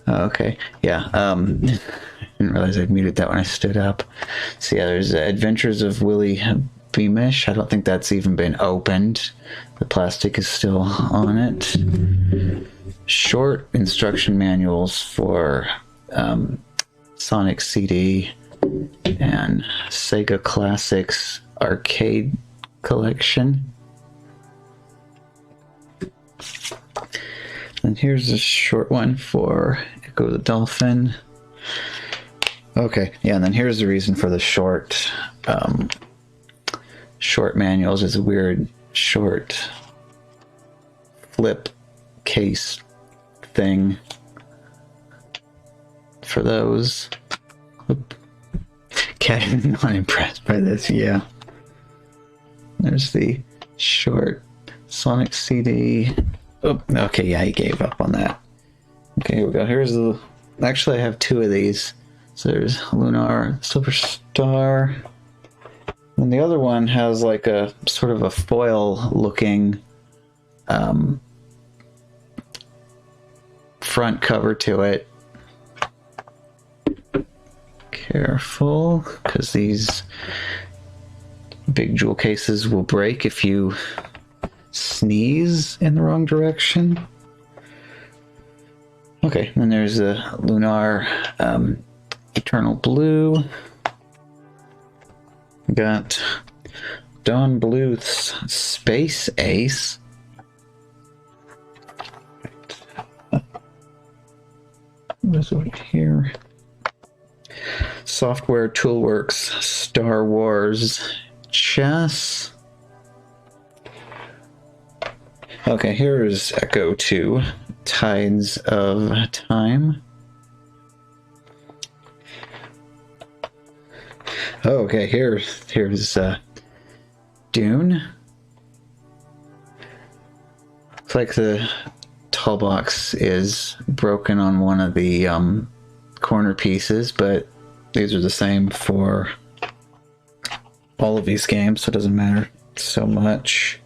Okay, yeah, didn't realize I'd muted that when I stood up. So yeah, there's Adventures of Willy Beamish. I don't think that's even been opened. The plastic is still on it. Short instruction manuals for Sonic CD and Sega Classics Arcade Collection. And here's a short one for Echo the Dolphin. Okay, yeah, and then here's the reason for the short short manuals. It's a weird short flip case thing for those. Oop. Cat not impressed by this, yeah. There's the short Sonic CD. Oh, okay, yeah, he gave up on that. Okay, here we go. Here's the... Actually, I have two of these. So there's Lunar Silver Star. And the other one has like a sort of a foil looking front cover to it. Careful, because these big jewel cases will break if you sneeze in the wrong direction. Okay, then there's a Lunar Eternal Blue. Got Don Bluth's Space Ace. What's over here? Software Toolworks Star Wars Chess. Okay, here's Echo 2 Tides of Time. Oh, okay, here's Dune. Looks like the tall box is broken on one of the corner pieces, but these are the same for all of these games, so it doesn't matter so much.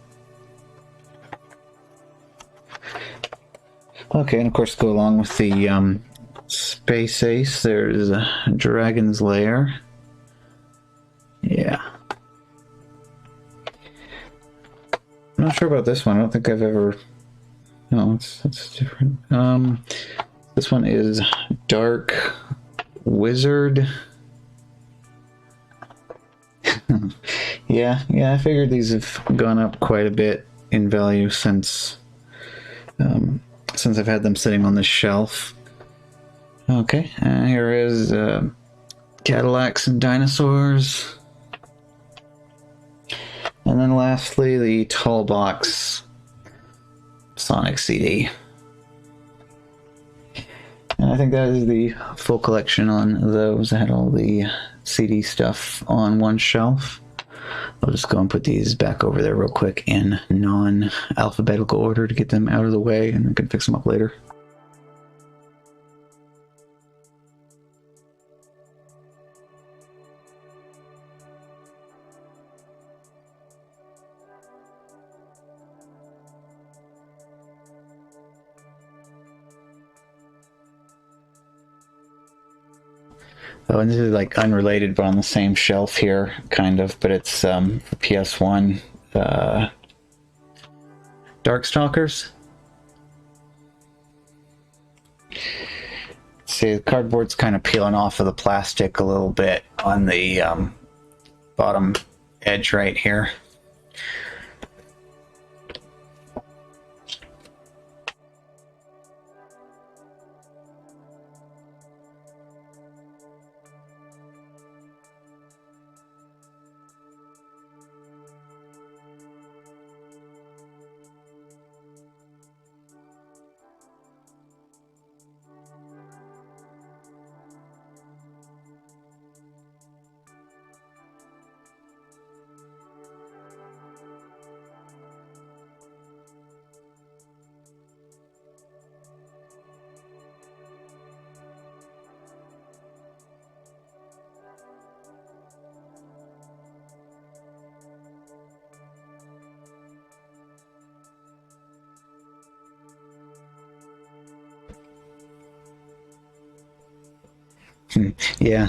Okay, and of course, go along with the Space Ace, there's a Dragon's Lair. Yeah. I'm not sure about this one. I don't think I've ever... No, it's different. This one is Dark Wizard. Yeah, I figured these have gone up quite a bit in value since I've had them sitting on this shelf. Okay, here is Cadillacs and Dinosaurs. And then lastly, the tall box Sonic CD. And I think that is the full collection on those. I had all the CD stuff on one shelf. I'll just go and put these back over there real quick in non-alphabetical order to get them out of the way, and I can fix them up later. Oh, and this is like unrelated, but on the same shelf here, kind of. But it's for PS1, Darkstalkers. See, the cardboard's kind of peeling off of the plastic a little bit on the bottom edge right here. Yeah,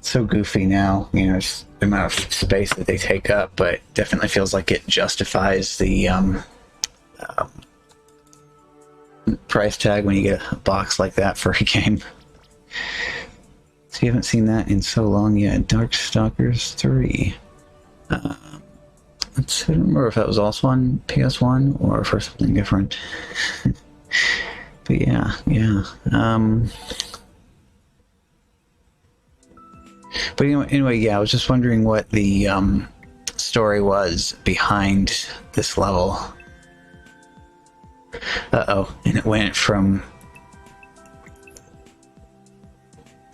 so goofy now, you know, just the amount of space that they take up, but definitely feels like it justifies the price tag when you get a box like that for a game. So you haven't seen that in so long yet. Darkstalkers 3. I don't remember if that was also on PS1 or for something different. But yeah. But anyway, yeah, I was just wondering what the story was behind this level. Uh-oh, and it went from...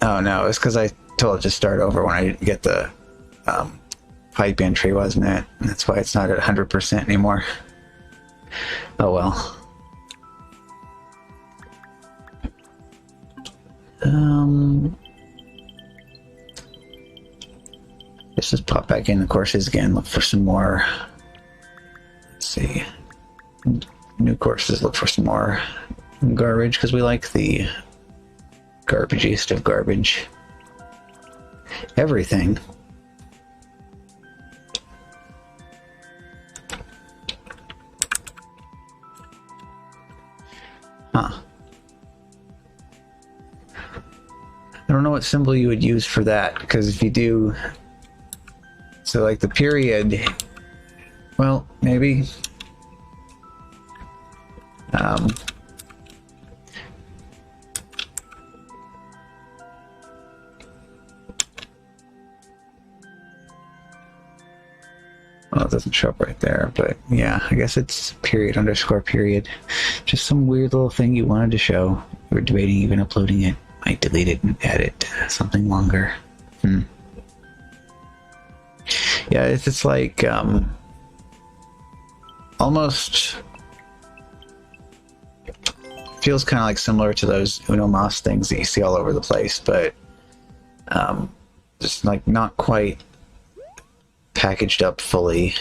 Oh no, it's because I told it to start over when I didn't get the pipe entry, wasn't it? That's why it's not at 100% anymore. Oh well. Let's just pop back in the courses again, look for some more. Let's see. New courses, look for some more garbage, because we like the garbagiest of garbage. Everything. Huh. I don't know what symbol you would use for that, because if you do... So like the period... Well, maybe... Well, it doesn't show up right there, but yeah, I guess it's period underscore period. Just some weird little thing you wanted to show. We were debating even uploading it. Might delete it and add it something longer. Yeah, it's like almost feels kind of like similar to those Uno Mas things that you see all over the place, but just like not quite packaged up fully.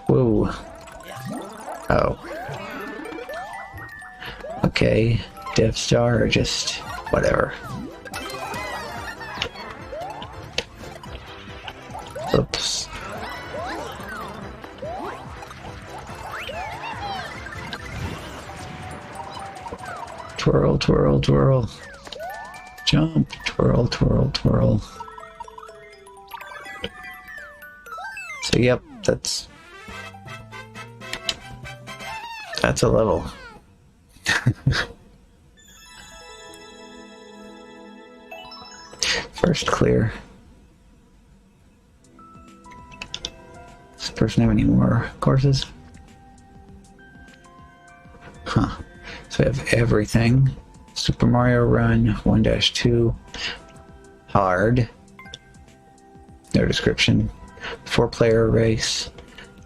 Whoa. Oh. Okay. Dev Star or just whatever. Oops. Twirl, twirl, twirl. Jump, twirl, twirl, twirl. So yep, that's a level. First clear. Does this person have any more courses? Huh. So we have everything. Super Mario Run 1-2. Hard. No description. 4-player race.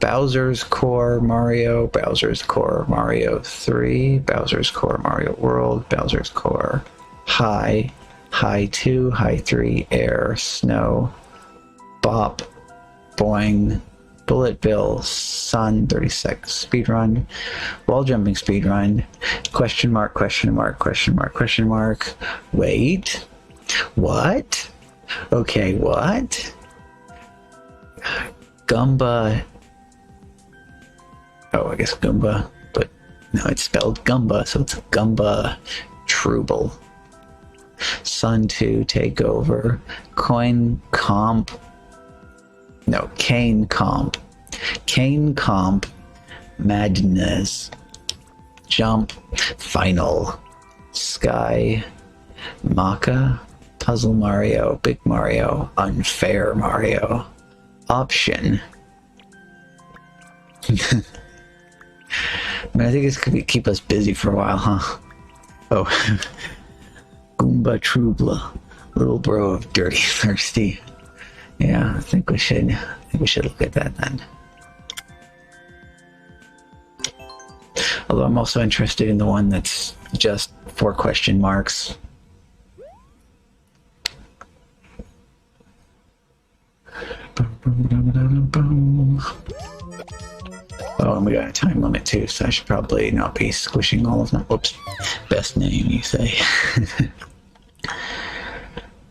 Bowser's Core Mario, Bowser's Core Mario 3, Bowser's Core Mario World, Bowser's Core High, High 2, High 3, Air, Snow, Bop, Boing, Bullet Bill, Sun 36 speedrun, wall jumping speedrun, question mark, question mark, question mark, question mark. Wait, what? Okay, what? Gumba. Oh, I guess Goomba, but no, it's spelled Gumba, so it's Gumba Trouble. Sun 2 Takeover, Coin Comp, no, Kane Comp, Kane Comp, Madness, Jump, Final, Sky, Maka, Puzzle Mario, Big Mario, Unfair Mario, Option. I mean, I think this could keep us busy for a while, huh? Oh. Goomba Trouble, little bro of Dirty Thirsty. Yeah, I think we should look at that then. Although I'm also interested in the one that's just 4 question marks. Oh, and we got a time limit too, so I should probably not be squishing all of them. Whoops. Best name, you say.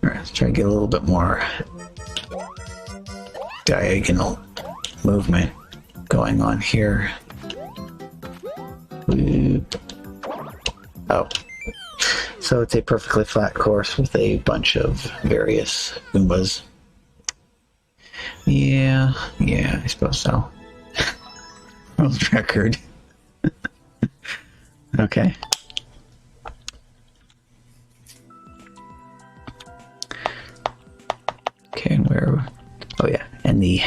Alright, let's try to get a little bit more diagonal movement going on here. Oh. So it's a perfectly flat course with a bunch of various Goombas. Yeah, I suppose so. World record. Where? Oh yeah, and the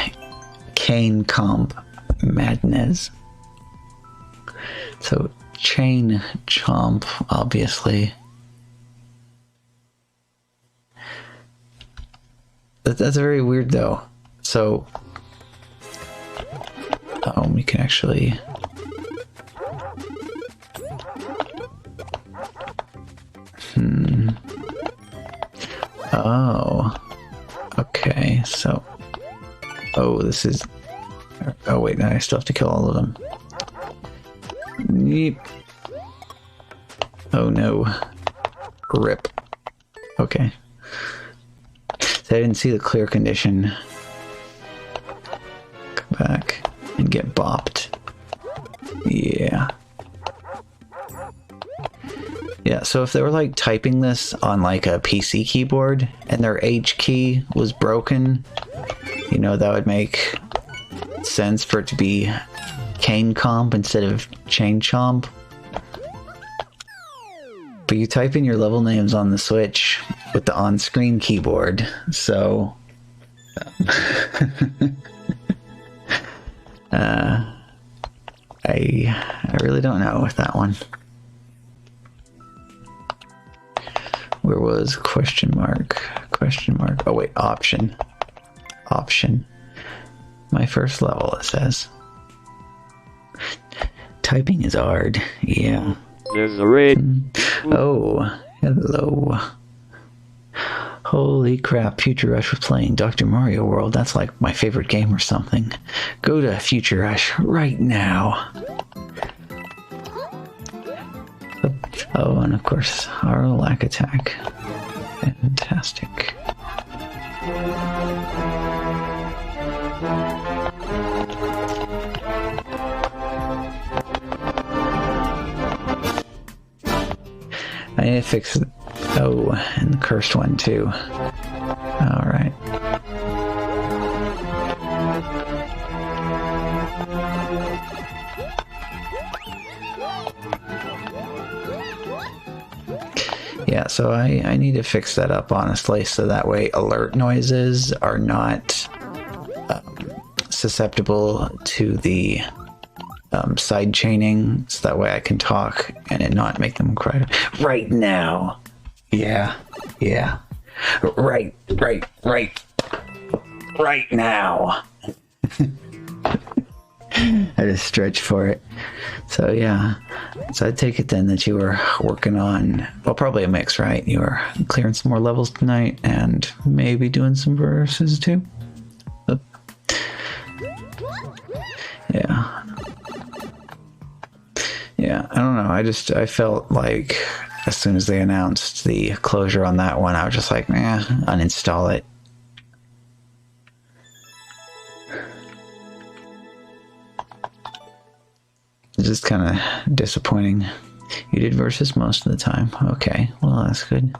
Cane Comp Madness. So Chain Chomp, obviously. That's very weird though. So, we can actually. Oh. Okay, so. Oh, this is. Oh, wait, now I still have to kill all of them. Yeep. Oh no. Rip. Okay. So I didn't see the clear condition. Come back and get bopped. Yeah. Yeah, so if they were like typing this on like a PC keyboard and their H key was broken, you know, that would make sense for it to be Cane Comp instead of Chain Chomp. But you type in your level names on the Switch with the on-screen keyboard, so I really don't know with that one. Where was question mark? Question mark. Oh wait, option. Option. My first level, it says. Typing is hard. Yeah. There's a raid. Oh, hello. Holy crap, Future Rush was playing Dr. Mario World. That's like my favorite game or something. Go to Future Rush right now. Oh, and of course, our lack attack. Fantastic. I need to fix it. Oh, and the cursed one too. Alright. Yeah, so I need to fix that up, honestly, so that way alert noises are not susceptible to the side chaining, so that way I can talk and it not make them cry. Right now! Yeah, yeah. Right now! I just stretched for it. So yeah, so I take it then that you were working on, well, probably a mix, right? You were clearing some more levels tonight and maybe doing some verses too? Oh. Yeah. Yeah, I don't know. I felt like as soon as they announced the closure on that one, I was just like, uninstall it. It's just kind of disappointing. You did versus most of the time. Okay, well, that's good.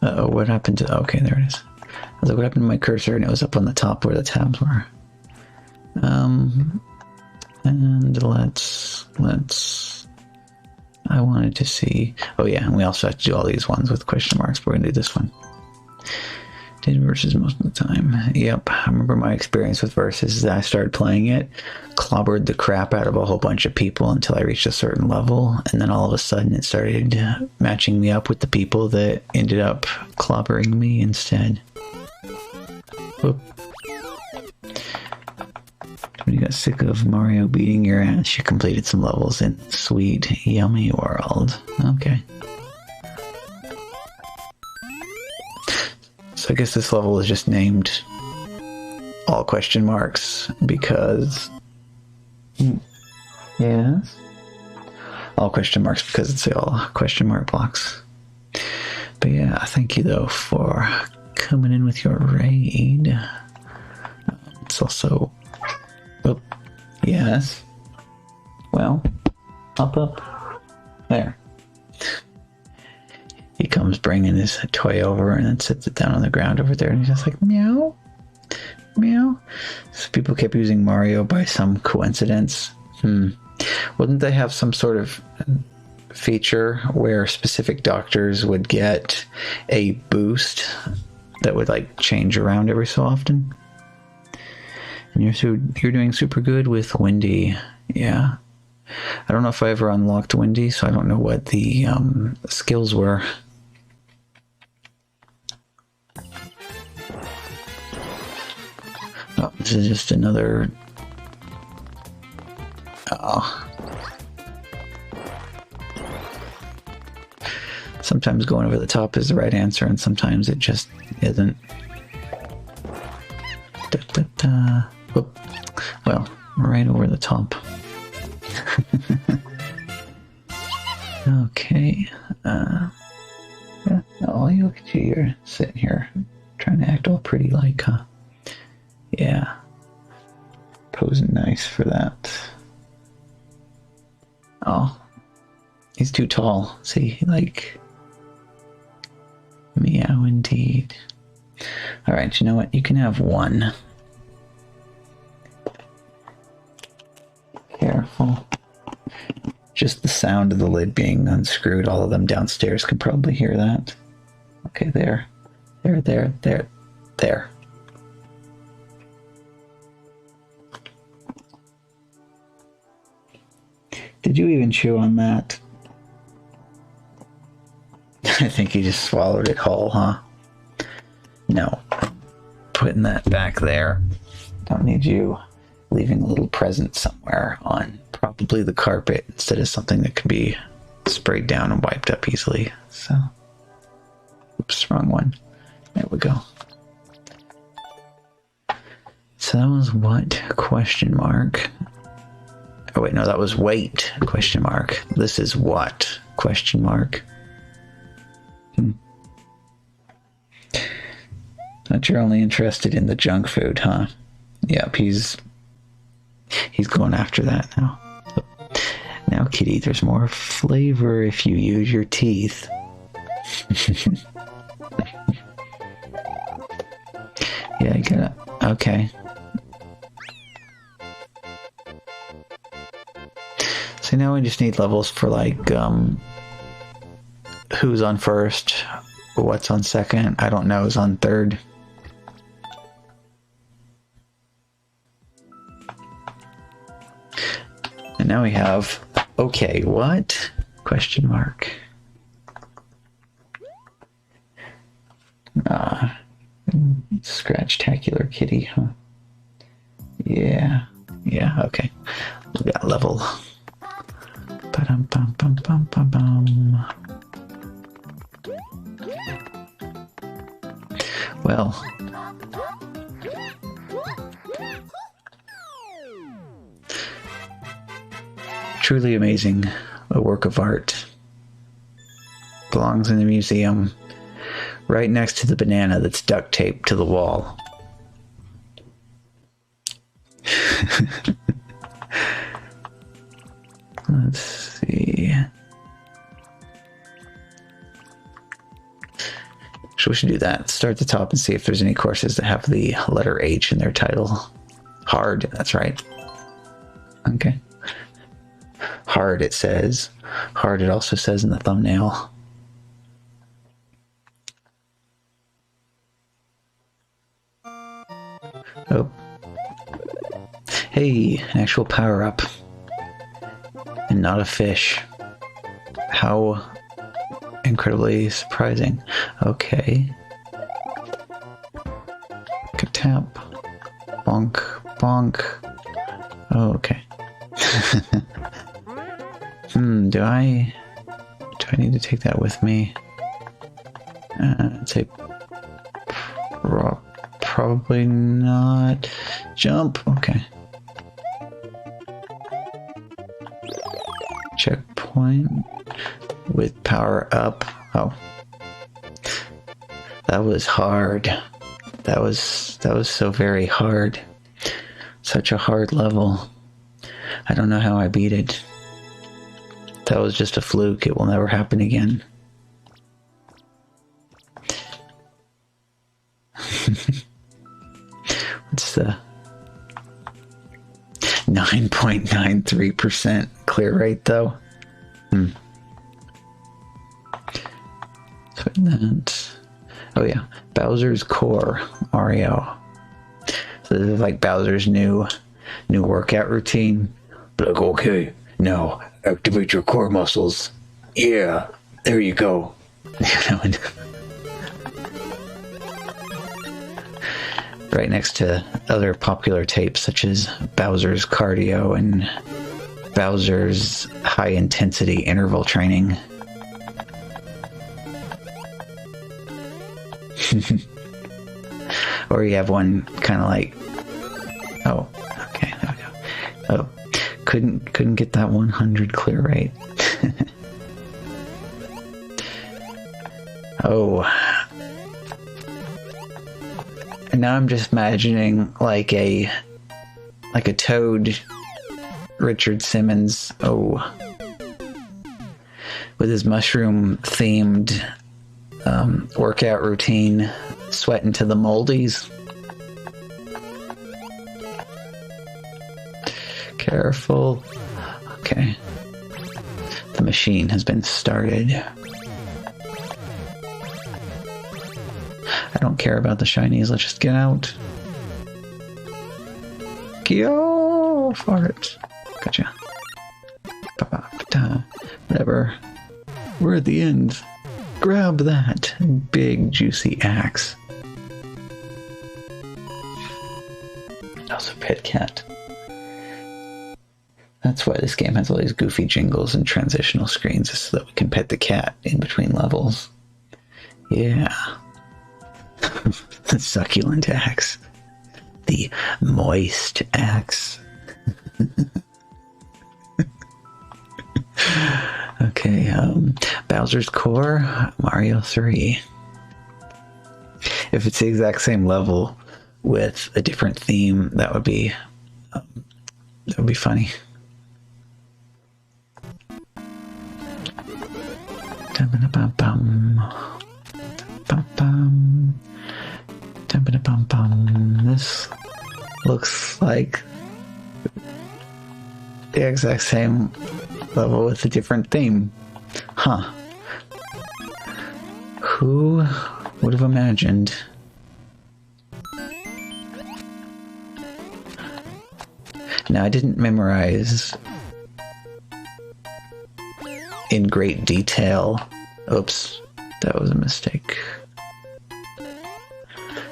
Uh-oh, what happened to... Okay, there it is. I was like, what happened to my cursor? And it was up on the top where the tabs were. And let's... I wanted to see... Oh yeah, and we also have to do all these ones with question marks, but we're going to do this one. Did versus most of the time. Yep, I remember my experience with versus is that I started playing it, clobbered the crap out of a whole bunch of people until I reached a certain level, and then all of a sudden it started matching me up with the people that ended up clobbering me instead. Whoop. When you got sick of Mario beating your ass, you completed some levels in Sweet Yummy World. Okay. So I guess this level is just named all question marks because... Yes? All question marks because it's all question mark blocks. But yeah, thank you though for coming in with your raid. It's also... Oh, yes. Well, up. There. He comes bringing his toy over and then sits it down on the ground over there and he's just like, meow, meow. So people kept using Mario by some coincidence. Wouldn't they have some sort of feature where specific doctors would get a boost that would like change around every so often. And you're doing super good with Wendy. Yeah. I don't know if I ever unlocked Wendy, so I don't know what the skills were. Oh, this is just another... Oh. Sometimes going over the top is the right answer, and sometimes it just isn't. Da, da, da. Whoop. Well, right over the top. Okay. Yeah. Oh, you look at you. You're sitting here trying to act all pretty like, huh? Yeah. Posing nice for that. Oh. He's too tall. See, like... Meow indeed. Alright, you know what? You can have one. Careful. Just the sound of the lid being unscrewed. All of them downstairs can probably hear that. Okay, there. There. Did you even chew on that? I think you just swallowed it whole, huh? No. Putting that back there. Don't need you leaving a little present somewhere on probably the carpet instead of something that could be sprayed down and wiped up easily. So, oops, wrong one. There we go. So that was what? Question mark. Oh wait, no, that was wait? Question mark. This is what? Question mark. But you're only interested in the junk food, huh? Yep, he's going after that now. Now, kitty, there's more flavor if you use your teeth. Yeah, you gotta... Okay. So now we just need levels for, like, who's on first, what's on second, I don't know, who's on third. And now we have, okay, what? Question mark. Scratch-tacular kitty, huh? Yeah, okay. We got level. Ba-dum-bum-bum-bum-bum-bum. Well. Truly amazing. A work of art. Belongs in the museum. Right next to the banana that's duct taped to the wall. Let's see. So we should do that. Start at the top and see if there's any courses that have the letter H in their title. Hard, that's right. Okay. Hard, it says. Hard, it also says in the thumbnail. Oh. Hey, an actual power-up. And not a fish. How incredibly surprising. Okay. Ka-tap. Bonk. Bonk. Oh, okay. Do I need to take that with me? I'd say probably not. Jump. Okay. Checkpoint with power up. Oh, that was hard. That was so very hard. Such a hard level. I don't know how I beat it. That was just a fluke. It will never happen again. What's the 9.93% clear rate though? that. Oh yeah, Bowser's Core Mario. So this is like Bowser's new workout routine. Like, okay, now activate your core muscles. Yeah, there you go. Right next to other popular tapes such as Bowser's Cardio and Bowser's High Intensity Interval Training. Or you have one kind of like, oh, okay, there we go. Oh, couldn't get that 100 clear right. Oh. And now I'm just imagining like a Toad Richard Simmons, with his mushroom themed workout routine, sweating to the moldies. Careful. Okay. The machine has been started. I don't care about the shinies, let's just get out. Kyo! Fart. Gotcha. Whatever. We're at the end. Grab that big juicy axe. Also pet cat. That's why this game has all these goofy jingles and transitional screens, is so that we can pet the cat in between levels. Yeah. The succulent axe. The moist axe. Okay, Bowser's Core, Mario 3. If it's the exact same level with a different theme, that would be funny. This looks like the exact same level with a different theme. Huh. Who would have imagined? Now, I didn't memorize in great detail. Oops, that was a mistake.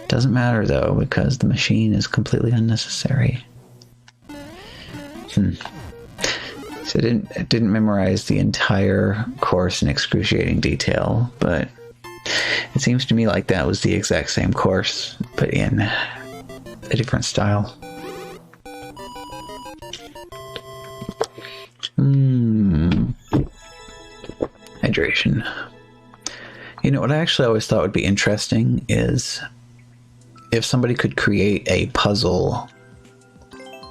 Doesn't matter though, because the machine is completely unnecessary. So I didn't memorize the entire course in excruciating detail, but it seems to me like that was the exact same course, but in a different style. Hydration. You know what I actually always thought would be interesting is if somebody could create a puzzle.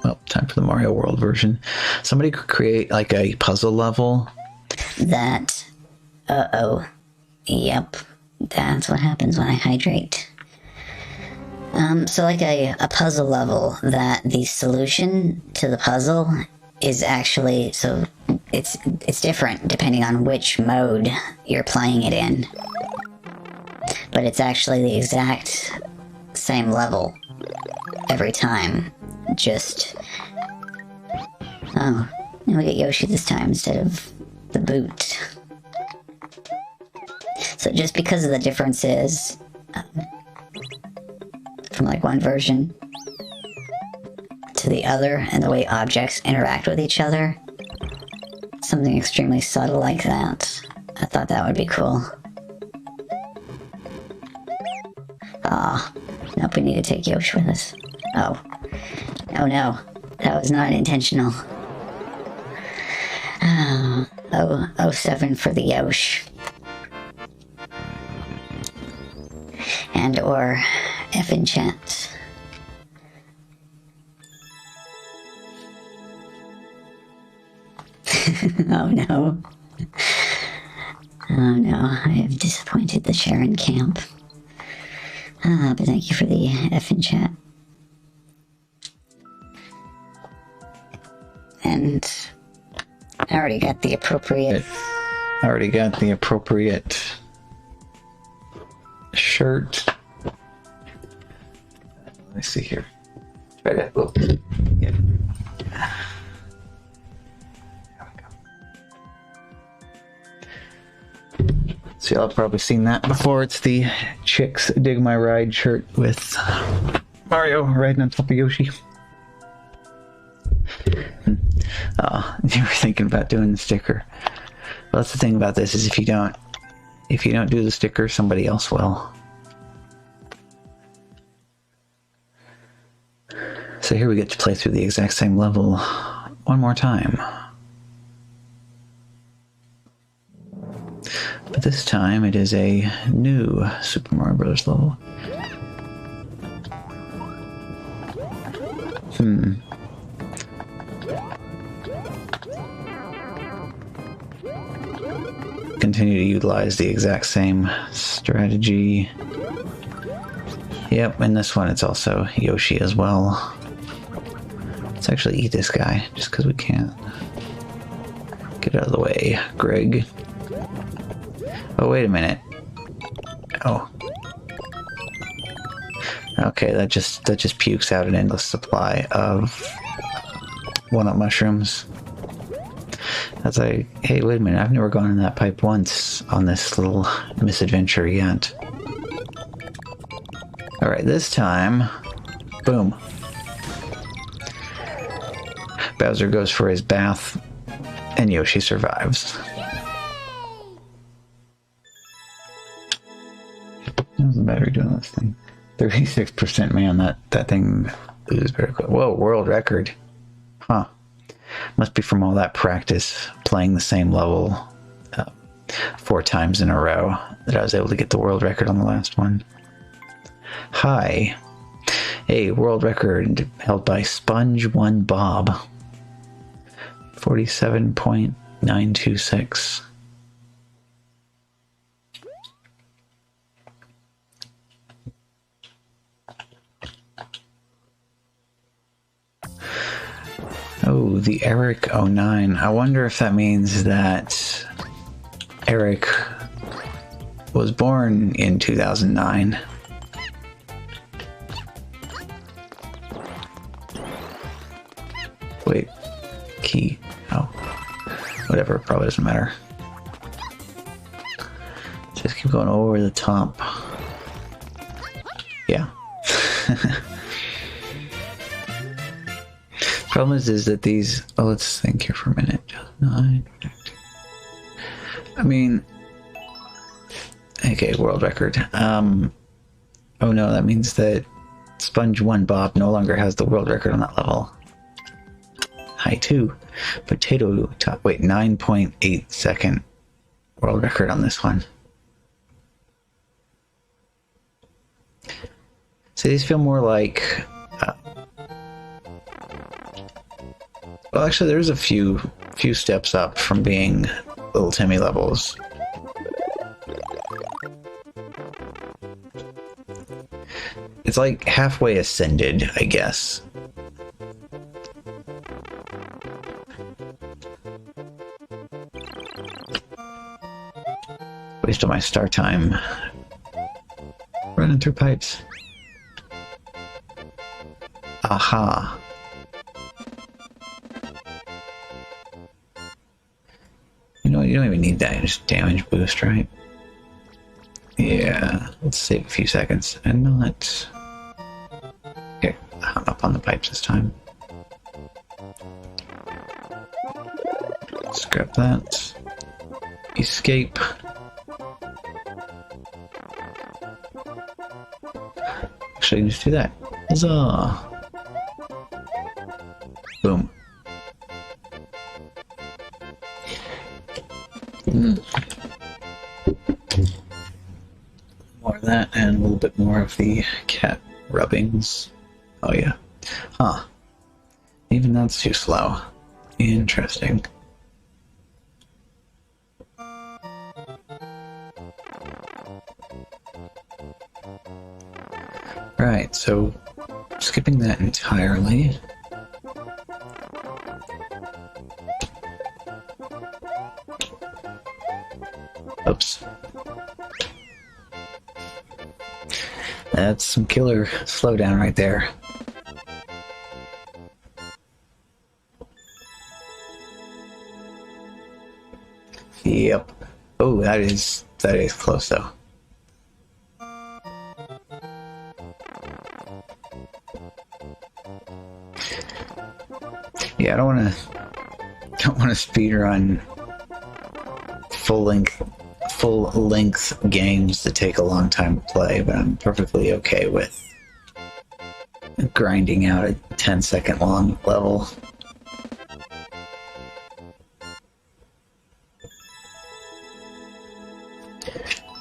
Well, time for the Mario World version. Somebody could create like a puzzle level. Yep. That's what happens when I hydrate. So like a puzzle level that the solution to the puzzle is actually, so it's different depending on which mode you're playing it in. But it's actually the exact same level every time. Just, oh, now we get Yoshi this time instead of the boot. So just because of the differences from like one version to the other and the way objects interact with each other, something extremely subtle like that, I thought that would be cool. Nope, we need to take Yoshi with us. Oh. No, that was not intentional. 07 for the Yosh. And or F in chat. Oh no. Oh no, I have disappointed the Sharon camp. But thank you for the F in chat. And I already got the appropriate shirt. Let me see here. Try to. Oh, yeah. So y'all have probably seen that before. It's the Chicks Dig My Ride shirt with Mario riding on top of Yoshi. You were thinking about doing the sticker. Well, that's the thing about this is if you don't do the sticker, somebody else will. So here we get to play through the exact same level one more time. But this time it is a new Super Mario Bros. Level. Continue to utilize the exact same strategy. Yep, in this one it's also Yoshi as well. Let's actually eat this guy, just because we can. Get out of the way, Greg. Oh, wait a minute. Oh. Okay, that just pukes out an endless supply of one-up mushrooms. That's like, hey, wait a minute, I've never gone in that pipe once on this little misadventure yet. Alright, this time, boom. Bowser goes for his bath, and Yoshi survives. How's the battery doing this thing? 36%, man, that thing is very quick. Whoa, world record. Huh. Must be from all that practice playing the same level 4 times in a row that I was able to get the world record on the last one. Hi. A world record held by Sponge One Bob. 47.926. Oh, the Eric 09. I wonder if that means that Eric was born in 2009. Wait, key. Oh, whatever, probably doesn't matter. Just keep going over the top. Yeah. Problem is that these. Oh, let's think here for a minute. I mean, okay, world record. Oh no, that means that Sponge One Bob no longer has the world record on that level. Hi 2. Potato top. Wait, 9.8 second world record on this one. So these feel more like. Well, actually, there's a few steps up from being Little Timmy levels. It's like halfway ascended, I guess. Waste of my star time running through pipes. Aha. You know, you don't even need that, just damage boost, right? Yeah, let's save a few seconds and not. Okay, I'm up on the pipes this time. Scrap that. Escape. Actually, just do that. Huzzah! Boom. More of that and a little bit more of the cat rubbings. Oh yeah. Huh. Even that's too slow. Interesting. Right, so skipping that entirely. Oops. That's some killer slowdown right there. Yep. Oh, that is close though. Yeah, I don't want to speed run full length games that take a long time to play, but I'm perfectly okay with grinding out a 10-second long level.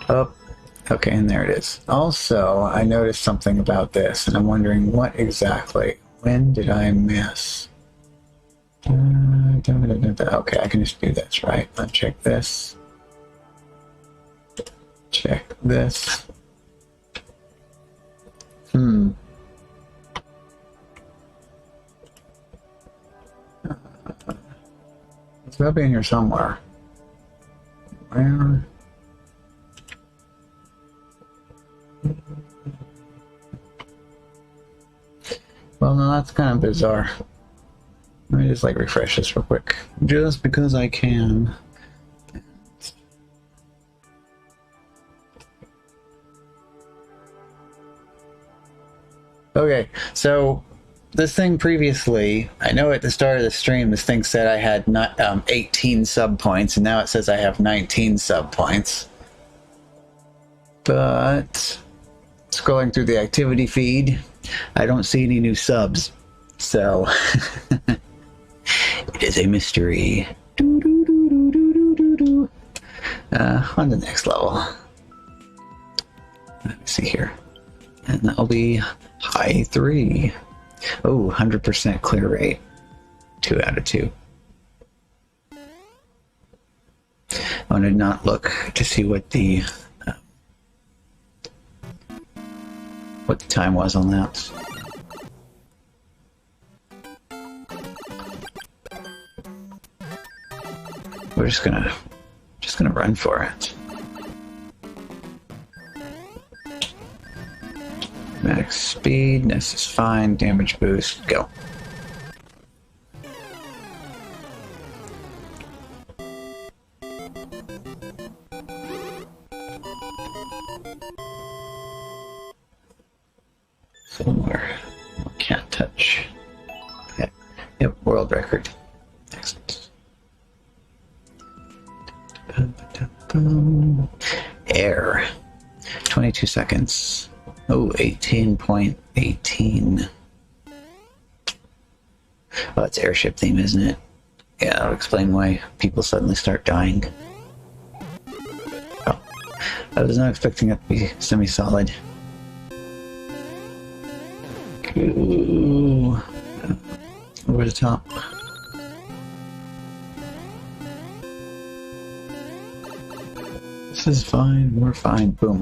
Oh, okay, and there it is. Also, I noticed something about this, and I'm wondering what exactly. When did I miss? Okay, I can just do this, right? Let's check this. Check this. It's gotta be in here somewhere. Where? Well, no, that's kind of bizarre. Let me just like refresh this real quick. Just because I can. Okay, so this thing previously, I know at the start of the stream this thing said I had 18 sub points, and now it says I have 19 sub points. But scrolling through the activity feed, I don't see any new subs. So it is a mystery. On the next level. Let me see here. And that'll be high 3. Oh, 100% clear rate. 2 out of 2. I want to not look to see what the time was on that. We're just gonna run for it. Max speed, this is fine. Damage boost, go. Somewhere. Can't touch. Okay. Yep, world record. Excellent. Air. 22 seconds. Oh, 18.18. Well, it's airship theme, isn't it? Yeah, that'll explain why people suddenly start dying. Oh, I was not expecting it to be semi-solid. Ooh. Over the top. This is fine, we're fine. Boom.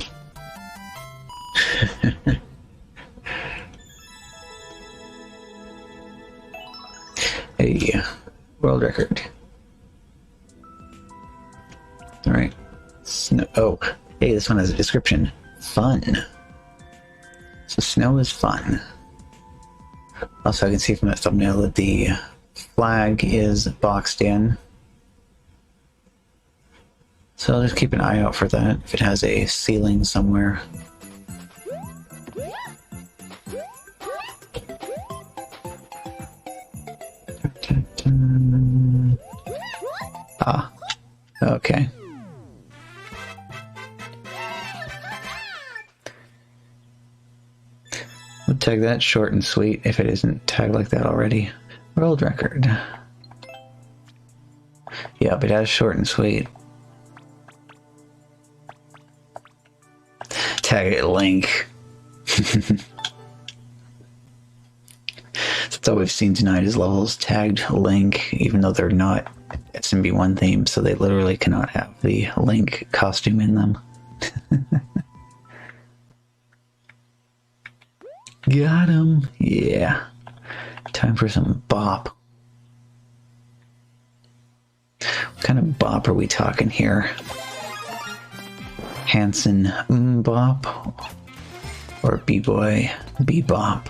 Hey, world record. Alright. Oh, hey, this one has a description. Fun. So snow is fun. Also, I can see from that thumbnail that the flag is boxed in. So I'll just keep an eye out for that, if it has a ceiling somewhere. Ah, okay. We'll tag that short and sweet if it isn't tagged like that already. World record. Yep, it has short and sweet. Tag it link. That's all we've seen tonight is levels tagged Link, even though they're not SMB1 themed, so they literally cannot have the Link costume in them. Got him! Yeah. Time for some bop. What kind of bop are we talking here? Hanson bop? Or B-boy, bebop.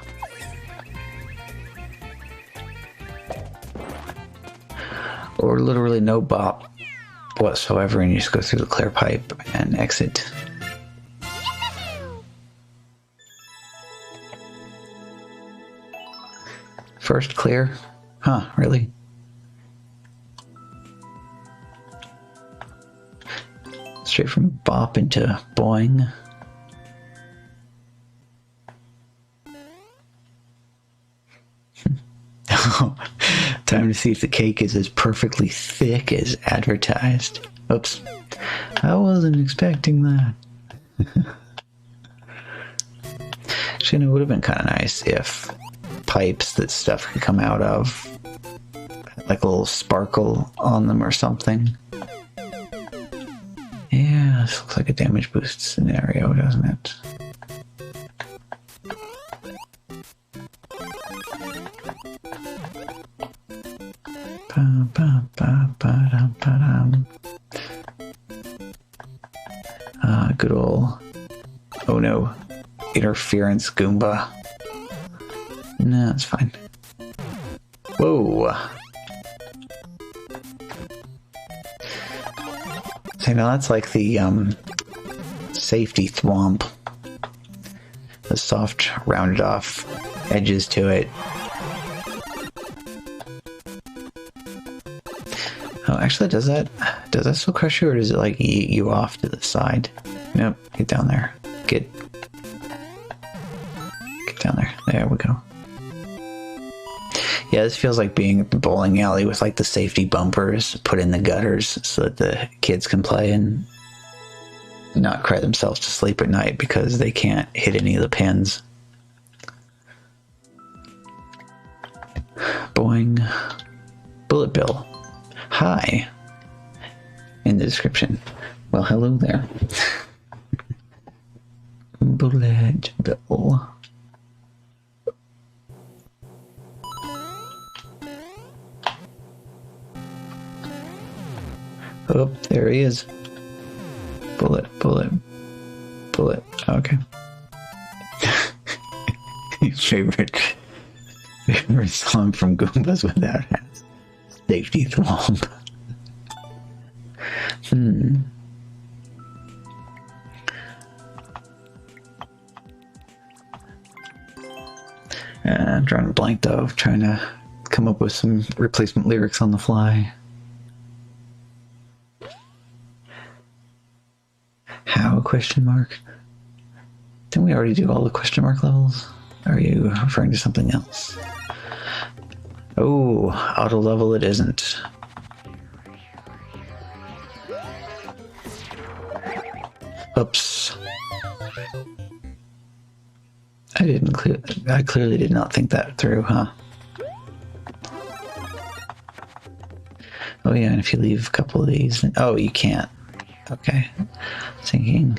Or literally no bop whatsoever, and you just go through the clear pipe and exit. First clear? Huh, really? Straight from bop into boing. Time to see if the cake is as perfectly thick as advertised. Oops. I wasn't expecting that. Actually, it would have been kind of nice if pipes that stuff could come out of had like a little sparkle on them or something. Yeah, this looks like a damage boost scenario, doesn't it? Good old, oh no, interference Goomba. No, it's fine. Whoa. So now that's like the safety thwomp. The soft, rounded off edges to it. Oh, actually, does that still crush you, or does it like eat you off to the side? Nope, get down there. Get down there. There we go. Yeah, this feels like being at the bowling alley with like the safety bumpers put in the gutters so that the kids can play and not cry themselves to sleep at night because they can't hit any of the pins. Boing. Bullet Bill. Hi. In the description. Well, hello there. Bullet Bill. Oh, there he is. Bullet. Okay. favorite song from Goombas Without Hats. Safety Thwomp. I'm drawing a blank though, trying to come up with some replacement lyrics on the fly. How, question mark? Didn't we already do all the question mark levels? Are you referring to something else? Oh, auto level it isn't. Oops. I clearly did not think that through, huh? Oh yeah, and if you leave a couple of these, then, oh, you can't. Okay. Thinking,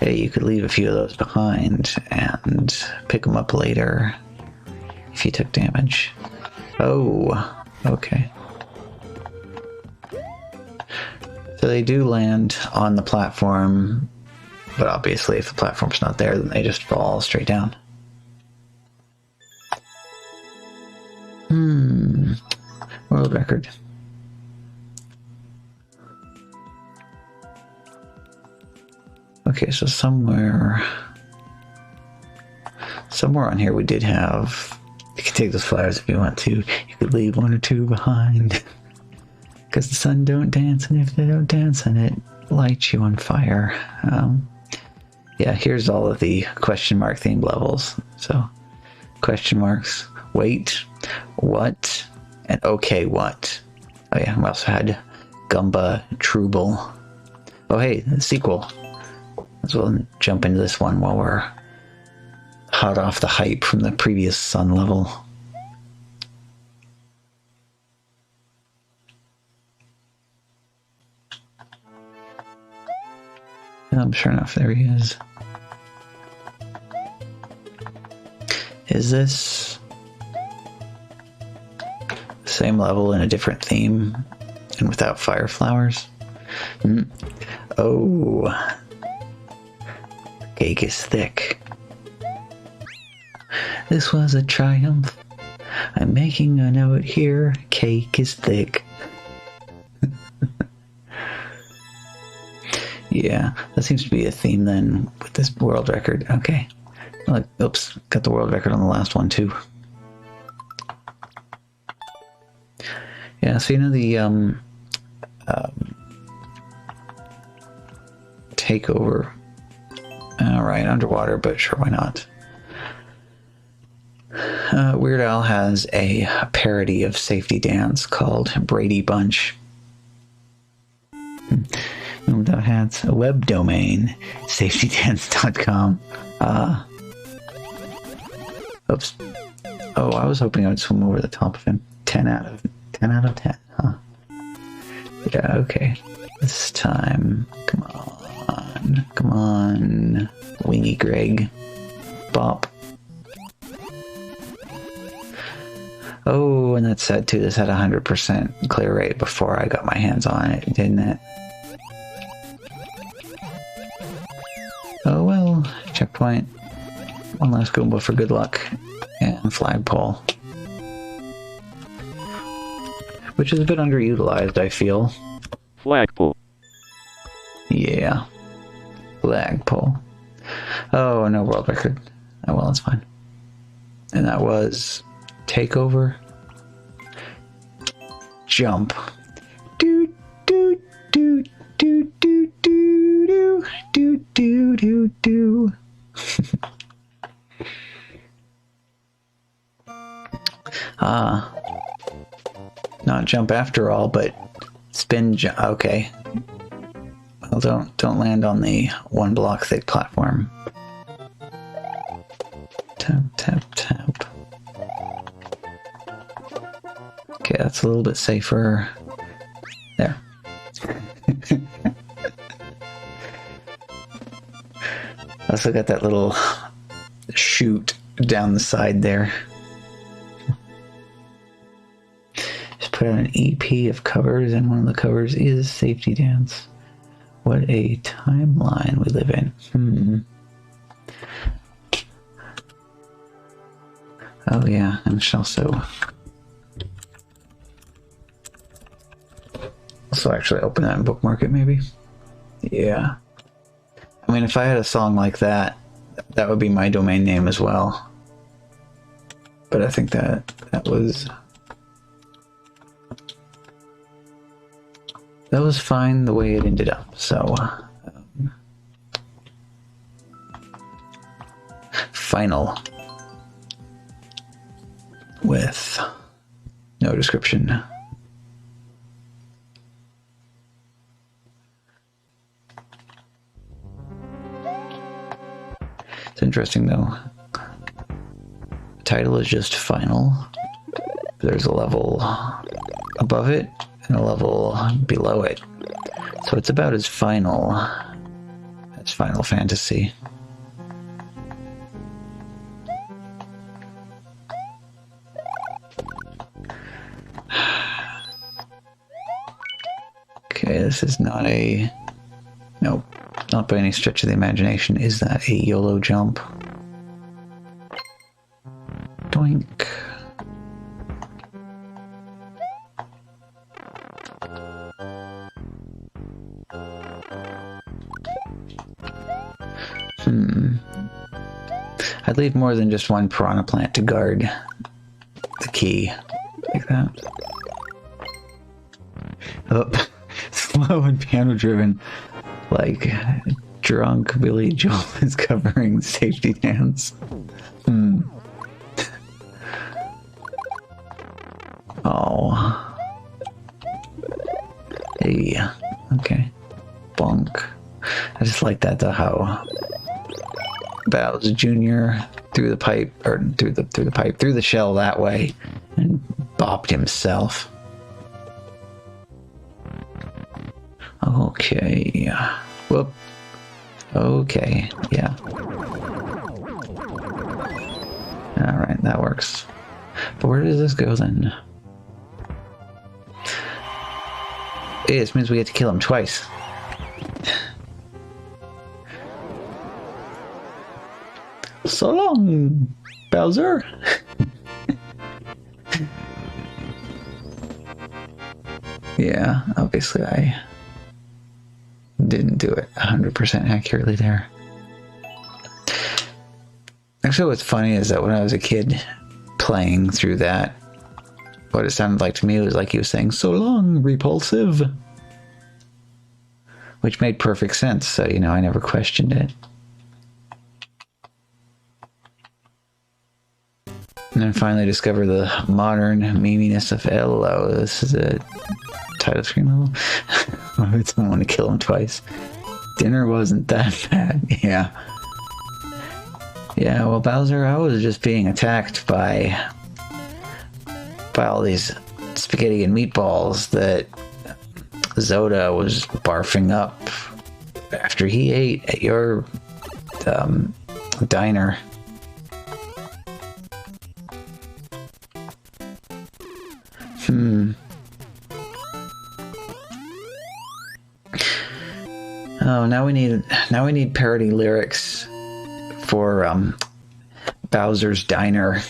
hey, you could leave a few of those behind and pick them up later if you took damage. Oh, okay. So they do land on the platform, but obviously if the platform's not there, then they just fall straight down. World record. Okay, so somewhere on here we did have, you can take those flowers if you want to. You could leave one or two behind. Because the sun don't dance, and if they don't dance and it lights you on fire. Yeah, here's all of the question mark themed levels. So, question marks, wait, what, and okay, what. Oh yeah, we also had Gumba Trouble. Oh hey, the sequel. As well jump into this one while we're hot off the hype from the previous Sun level. Sure enough, there he is. Is this the same level in a different theme and without fire flowers? Oh. Cake is thick. This was a triumph. I'm making a note here. Cake is thick. Yeah, that seems to be a theme then with this world record. Okay. Look, oops, got the world record on the last one too. Yeah, so you know the takeover. Alright, underwater, but sure, why not? Weird Al has a parody of Safety Dance called Brady Bunch. Without hats, a web domain, safetydance.com. Oops. Oh, I was hoping I would swim over the top of him. 10 out of 10, huh? Yeah, okay. This time, come on, Wingy Greg. Bop. Oh, and that's sad too. This had 100% clear rate before I got my hands on it, didn't it? Oh well, checkpoint. One last Goomba for good luck. And flagpole. Which is a bit underutilized, I feel. Flagpole. Yeah. Flagpole. Oh, no world record. Oh well, that's fine. And that was takeover. Jump. Do do do do do do do do do do. Not jump after all, but spin jump. Okay. Well, don't land on the one block thick platform. Tap, tap, tap. Okay, that's a little bit safer. There. Also got that little chute down the side there. Just put out an EP of covers, and one of the covers is Safety Dance. What a timeline we live in. Oh yeah, and also actually open that and bookmark it maybe. Yeah. I mean, if I had a song like that, that would be my domain name as well. But I think that was fine the way it ended up. So final with no description. It's interesting though. The title is just final. There's a level above it and a level below it. So it's about as final as Final Fantasy. Okay, this is not a... Nope. Not by any stretch of the imagination. Is that a YOLO jump? Doink. I'd leave more than just one piranha plant to guard the key. Like that. Oh, slow and piano driven. Like drunk Billy Joel is covering Safety Dance. Oh. Hey. Okay. Bonk. I just like that though, how Bowser Jr. threw the pipe, or through the shell that way and bopped himself. Okay. Whoop. Okay. Yeah. Alright, that works. But where does this go then? Hey, this means we get to kill him twice. So long, Bowser. Yeah, obviously I didn't do it 100% accurately there. Actually, what's funny is that when I was a kid playing through that, what it sounded like to me was like he was saying, "So long, Repulsive." Which made perfect sense, so, you know, I never questioned it. And then finally discover the modern meminess of Elo. This is a title screen level. I don't want to kill him twice. Dinner wasn't that bad. Yeah. Yeah, well, Bowser, I was just being attacked by all these spaghetti and meatballs that Zoda was barfing up after he ate at your diner. Oh, now we need parody lyrics for Bowser's Diner.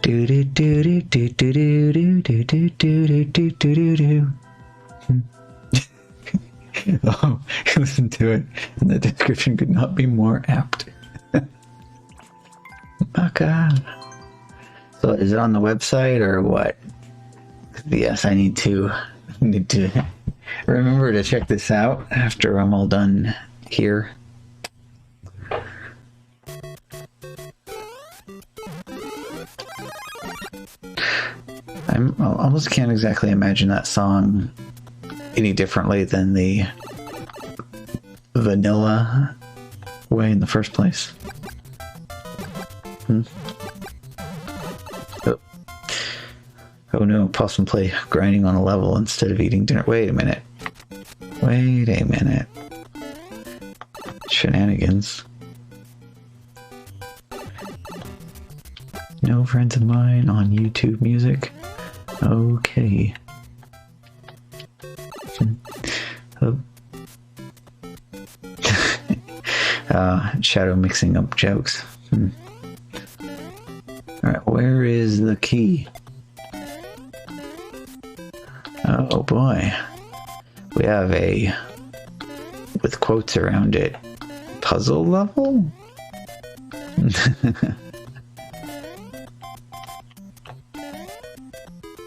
Do do do do do do do do do do do do do. Oh, listen to it, and the description could not be more apt. Okay. So is it on the website or what? Yes, I need to remember to check this out after I'm all done here. I almost can't exactly imagine that song any differently than the vanilla way in the first place. Oh no, Possum Play grinding on a level instead of eating dinner. Wait a minute. Shenanigans. No friends of mine on YouTube Music. Okay. Shadow mixing up jokes. Alright, where is the key? Oh boy. We have a, with quotes around it, puzzle level?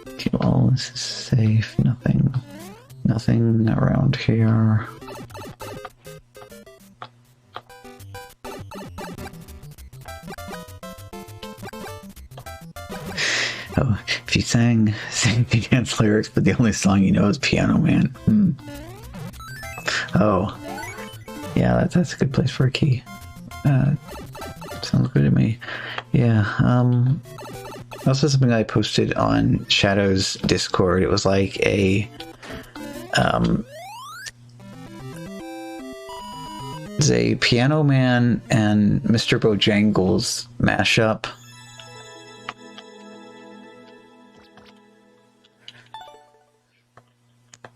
Okay, well, this is safe. Nothing around here. Oh, if you sang the dance lyrics, but the only song you know is Piano Man. Oh, yeah, that's a good place for a key. Sounds good to me. Yeah. Also something I posted on Shadow's Discord. It was like a it's a Piano Man and Mr. Bojangles mashup.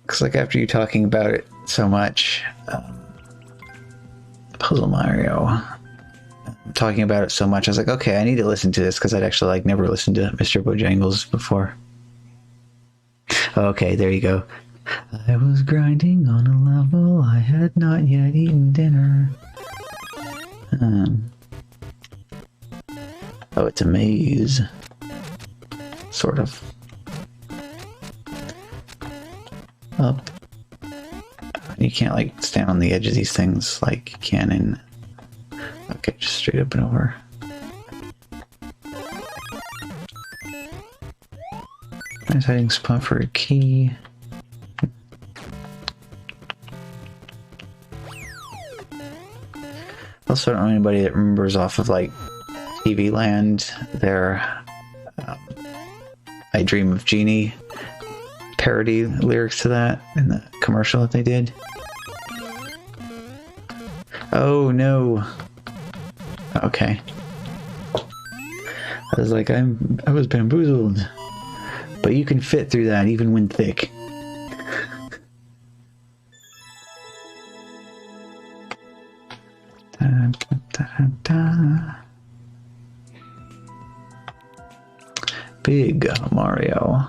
Because like after you talking about it so much, Puzzle Mario, talking about it so much, I was like, okay, I need to listen to this because I'd actually like never listened to Mr. Bojangles before. Okay, there you go. I was grinding on a level, I had not yet eaten dinner. Oh, it's a maze. Sort of. Up. You can't like stand on the edge of these things like you can in... Okay, just straight up and over. Nice hiding spot for a key. Also, I don't know anybody that remembers off of like TV Land their I Dream of Jeannie parody lyrics to that in the commercial that they did. Oh no. Okay. I was like, I was bamboozled. But you can fit through that even when thick. Da-da-da. Big Mario.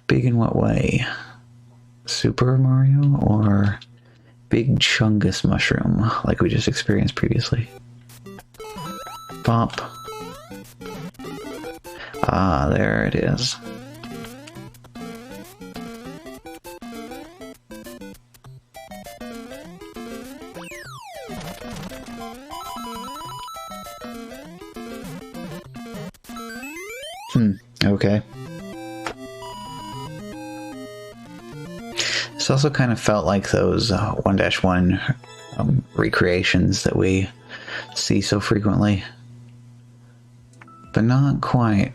Big in what way? Super Mario or Big Chungus Mushroom, like we just experienced previously? Bop. Ah, there it is. Okay. This also kind of felt like those 1-1 recreations that we see so frequently. But not quite.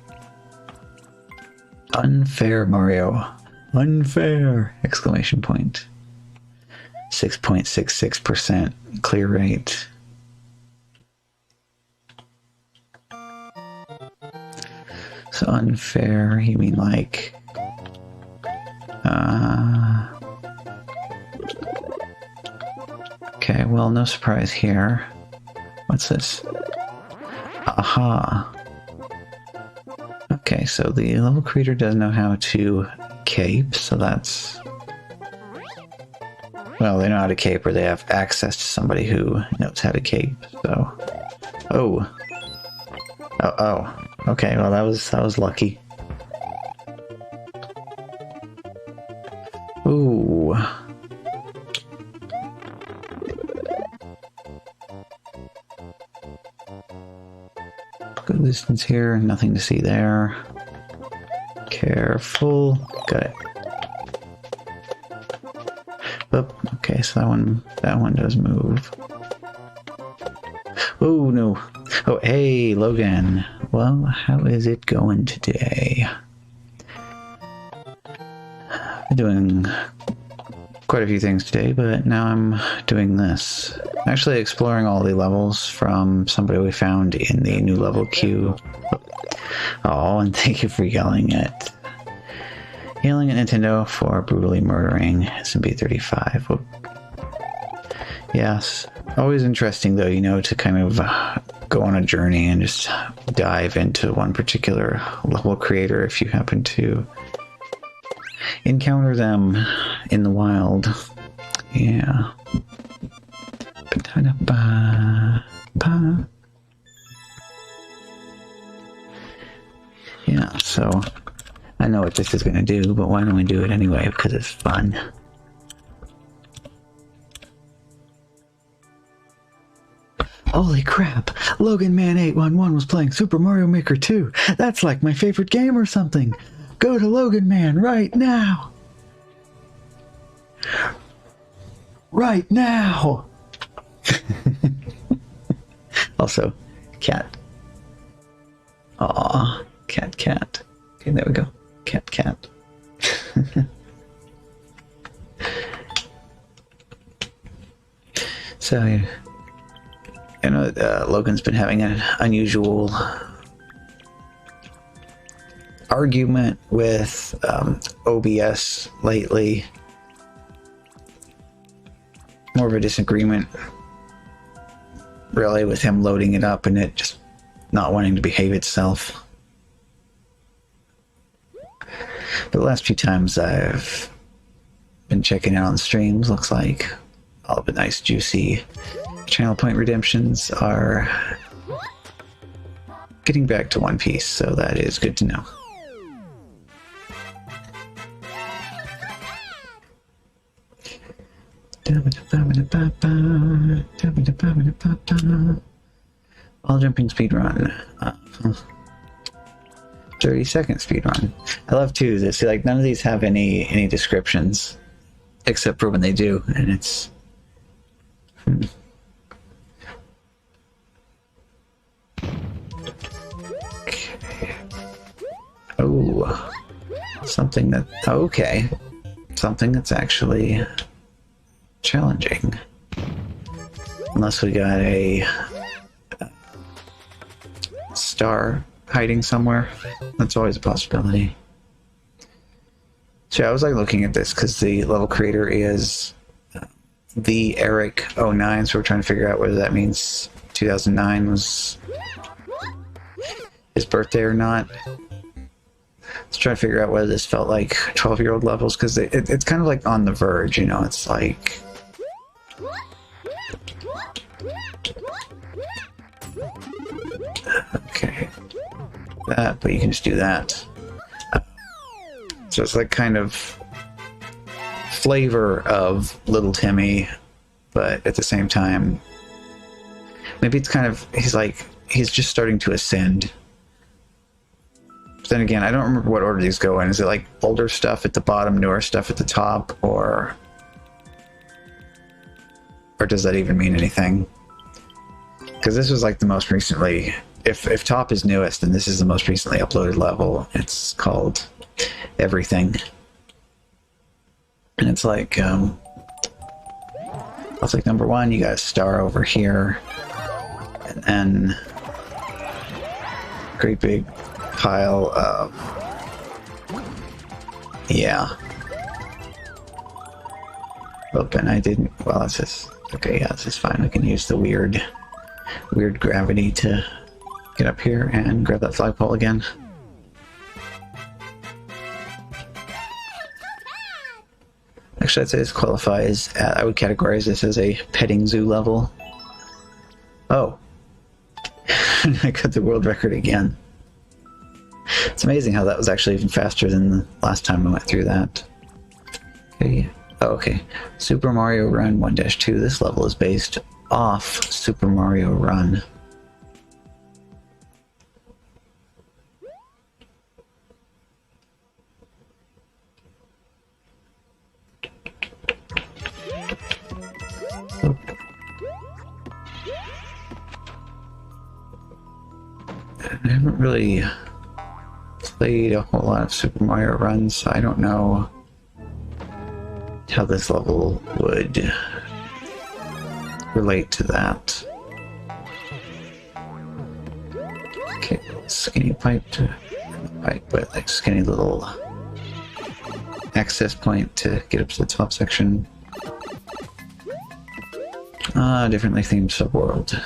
Unfair, Mario. Unfair! Exclamation point. 6.66% clear rate. So unfair, you mean like... Okay, well, no surprise here. What's this? Aha! Okay, so the level creator does know how to cape, so that's... Well, they know how to cape, or they have access to somebody who knows how to cape, so... Oh! Oh. Okay, well that was lucky. Ooh. Good distance here, nothing to see there. Careful. Got it. Oop, okay, so that one does move. Oh no. Oh, hey, Logan. Well, how is it going today? I've been doing quite a few things today, but now I'm doing this. Actually exploring all the levels from somebody we found in the new level queue. Oh, and thank you for yelling at Nintendo for brutally murdering SMB35. Whoop. Yes. Always interesting, though, you know, to kind of go on a journey and just dive into one particular level creator if you happen to encounter them in the wild. Yeah. Yeah, so I know what this is going to do, but why don't we do it anyway? Because it's fun. Holy crap! Logan Man 811 was playing Super Mario Maker 2. That's like my favorite game or something. Go to Logan Man right now. Right now. Also, cat. Aw, cat. Okay, there we go. Cat. So, you know, Logan's been having an unusual argument with OBS lately. More of a disagreement, really, with him loading it up and it just not wanting to behave itself. But the last few times I've been checking out on streams, looks like all the nice juicy channel point redemptions are getting back to one piece, so that is good to know. All jumping speedrun. 30-second speedrun. I love too that, see, like, none of these have any descriptions except for when they do, and it's okay. Oh, something that, okay, something that's actually challenging. Unless we got a star hiding somewhere. That's always a possibility. So yeah, I was like looking at this because the level creator is the Eric 09, so we're trying to figure out whether that means 2009 was his birthday or not. Let's try to figure out whether this felt like 12-year-old levels, because it's kind of like on the verge, you know, it's like... Okay. That, but you can just do that. So it's like kind of flavor of Little Timmy, but at the same time, maybe it's kind of, he's just starting to ascend. But then again, I don't remember what order these go in. Is it like older stuff at the bottom, newer stuff at the top, or does that even mean anything? Because this was like the most recently, if top is newest, then this is the most recently uploaded level. It's called Everything. And it's like, I'll take number 1, you got a star over here, and then great big pile of, yeah. Oh, and I didn't, well, this is, okay, yeah, this is fine. We can use the weird gravity to get up here and grab that flagpole again. Actually, I'd say this qualifies, I would categorize this as a petting zoo level. Oh. I got the world record again. It's amazing how that was actually even faster than the last time I went through that. Okay. Oh, okay. Super Mario Run 1-2. This level is based off Super Mario Run. I haven't really played a whole lot of Super Mario Run, so I don't know how this level would relate to that. Okay, skinny pipe to pipe, but like skinny little access point to get up to the top section. Differently themed subworld.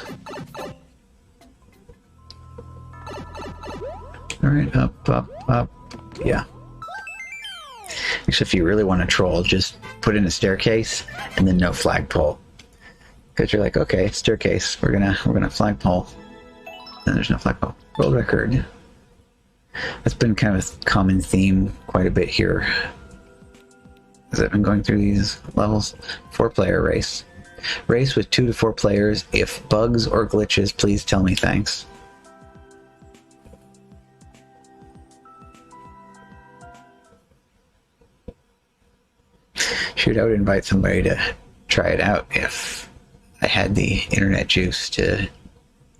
Alright, up, yeah. Actually, if you really want to troll, just put in a staircase and then no flagpole. Because you're like, okay, staircase, we're gonna flagpole. Then there's no flagpole. World record. That's been kind of a common theme quite a bit here as I've been going through these levels. 4-player race. Race with 2 to 4 players. If bugs or glitches, please tell me thanks. Shoot, I would invite somebody to try it out if I had the internet juice to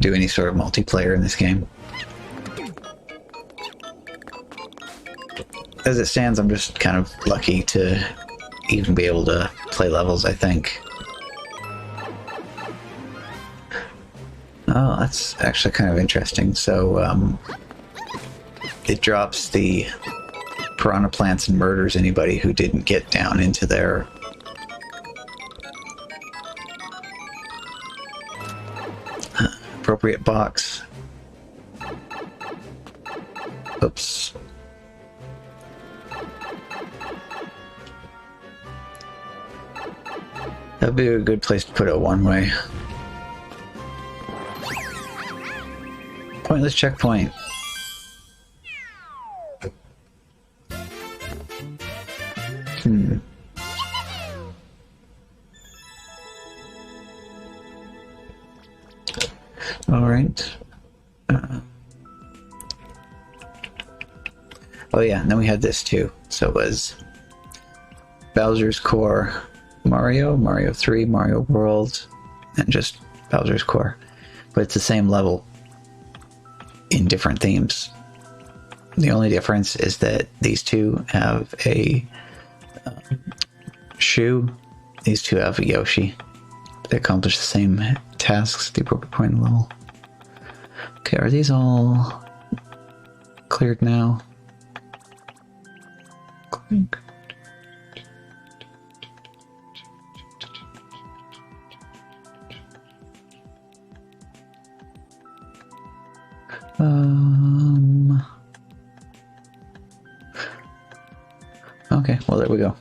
do any sort of multiplayer in this game. As it stands, I'm just kind of lucky to even be able to play levels, I think. Oh, that's actually kind of interesting. So, it drops the piranha plants and murders anybody who didn't get down into their appropriate box. Oops. That'd be a good place to put a one-way. Pointless checkpoint. All right. Oh yeah, and then we had this too. So it was Bowser's Core Mario, Mario 3, Mario World, and just Bowser's Core. But it's the same level in different themes. The only difference is that these two have a shoe, these two have a Yoshi. They accomplish the same tasks at the appropriate point in the level. Okay, are these all cleared now? Okay, well there we go.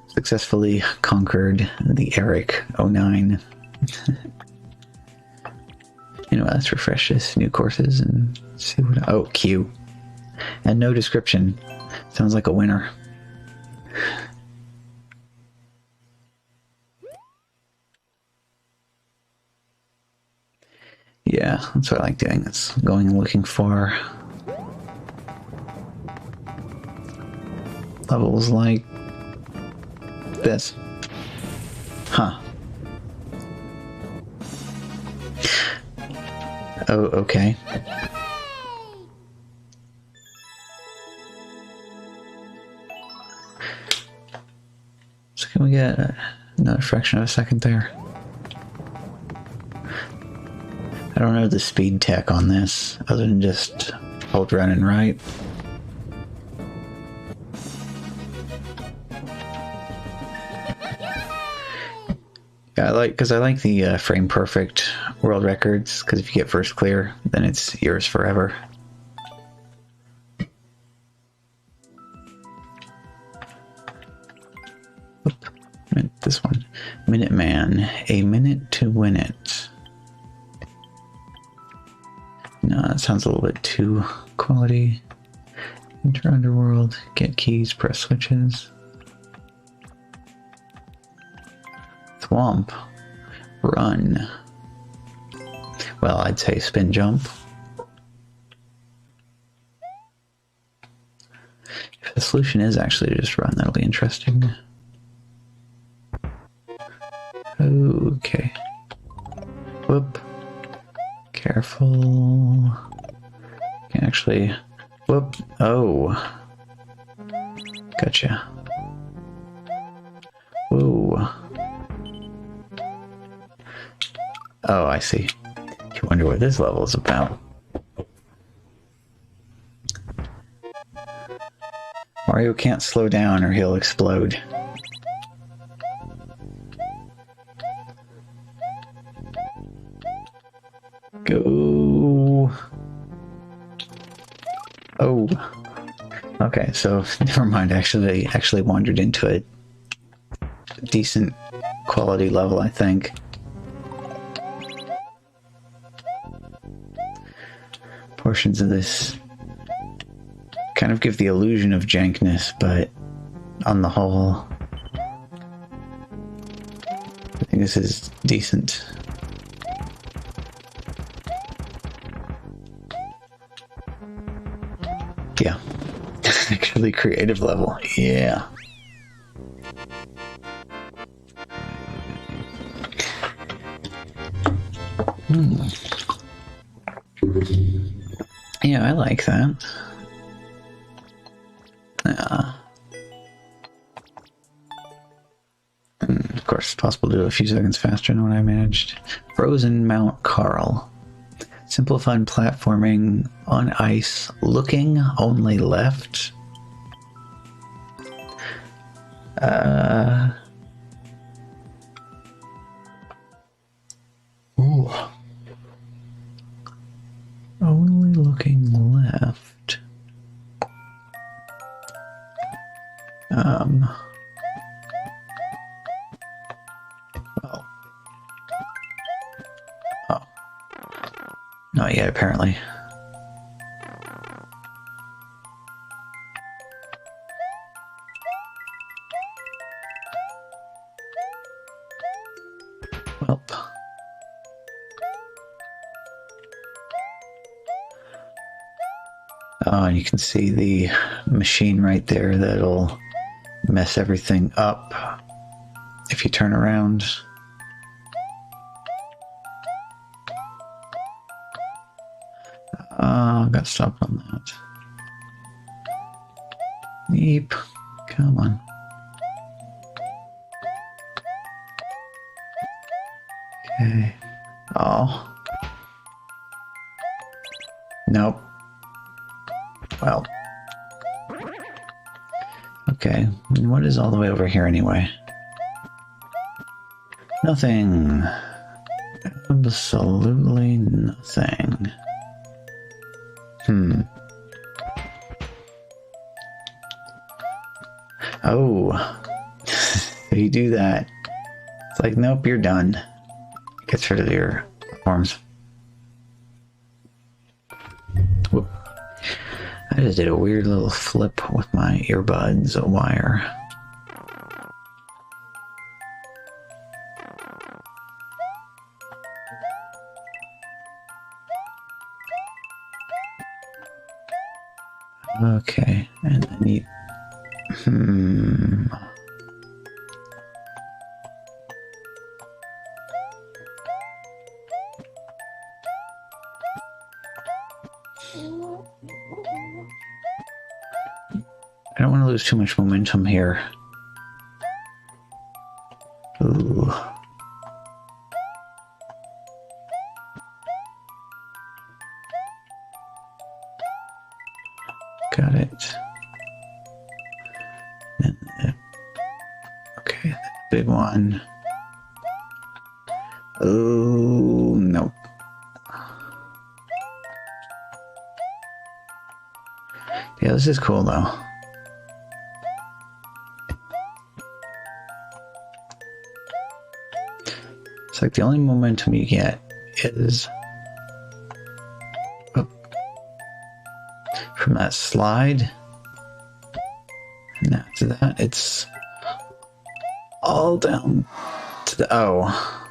Successfully conquered the Eric 09. Anyway, let's refresh this. New courses and see what... Oh, Q. And no description. Sounds like a winner. Yeah, that's what I like doing. It's going and looking for levels like this. Huh. Oh, okay. So can we get another fraction of a second there? I don't know the speed tech on this, other than just hold run and right. Yeah, I like the frame perfect world records, because if you get first clear, then it's yours forever. Oop, this one. Minuteman, a minute to win it. No, that sounds a little bit too quality. Enter Underworld, get keys, press switches. Thwomp. Run. Well, I'd say spin jump. If the solution is actually to just run, that'll be interesting. Okay. Whoop. Careful. Can actually... Whoop. Oh. Gotcha. Whoa. Oh, I see. You wonder what this level is about. Mario can't slow down or he'll explode. Go. Oh. Okay, so never mind. Actually wandered into a decent quality level, I think. Portions of this kind of give the illusion of jankness, but on the whole, I think this is decent. Yeah. Actually creative level. Yeah. Yeah, I like that. Of course, it's possible to do it a few seconds faster than what I managed. Frozen Mount Carl. Simple fun platforming on ice, looking only left. Ooh. Only looking left. Well. Oh. Not yet, apparently. Well. Oh, and you can see the machine right there that'll mess everything up if you turn around. Got stopped on that. Yeep. Come on. Okay. Oh. Nope. Well. Okay. And what is all the way over here anyway? Nothing. Absolutely nothing. Oh. You do that. It's like, nope, you're done. Gets rid of your arms. Whoop. I just did a weird little flip with my earbuds wire. Okay, and I need... I don't want to lose too much momentum here. Ooh. Got it. Okay, the big one. Oh, nope. Yeah, this is cool though. It's like the only momentum you get is from that slide. And after that, it's all down to the O.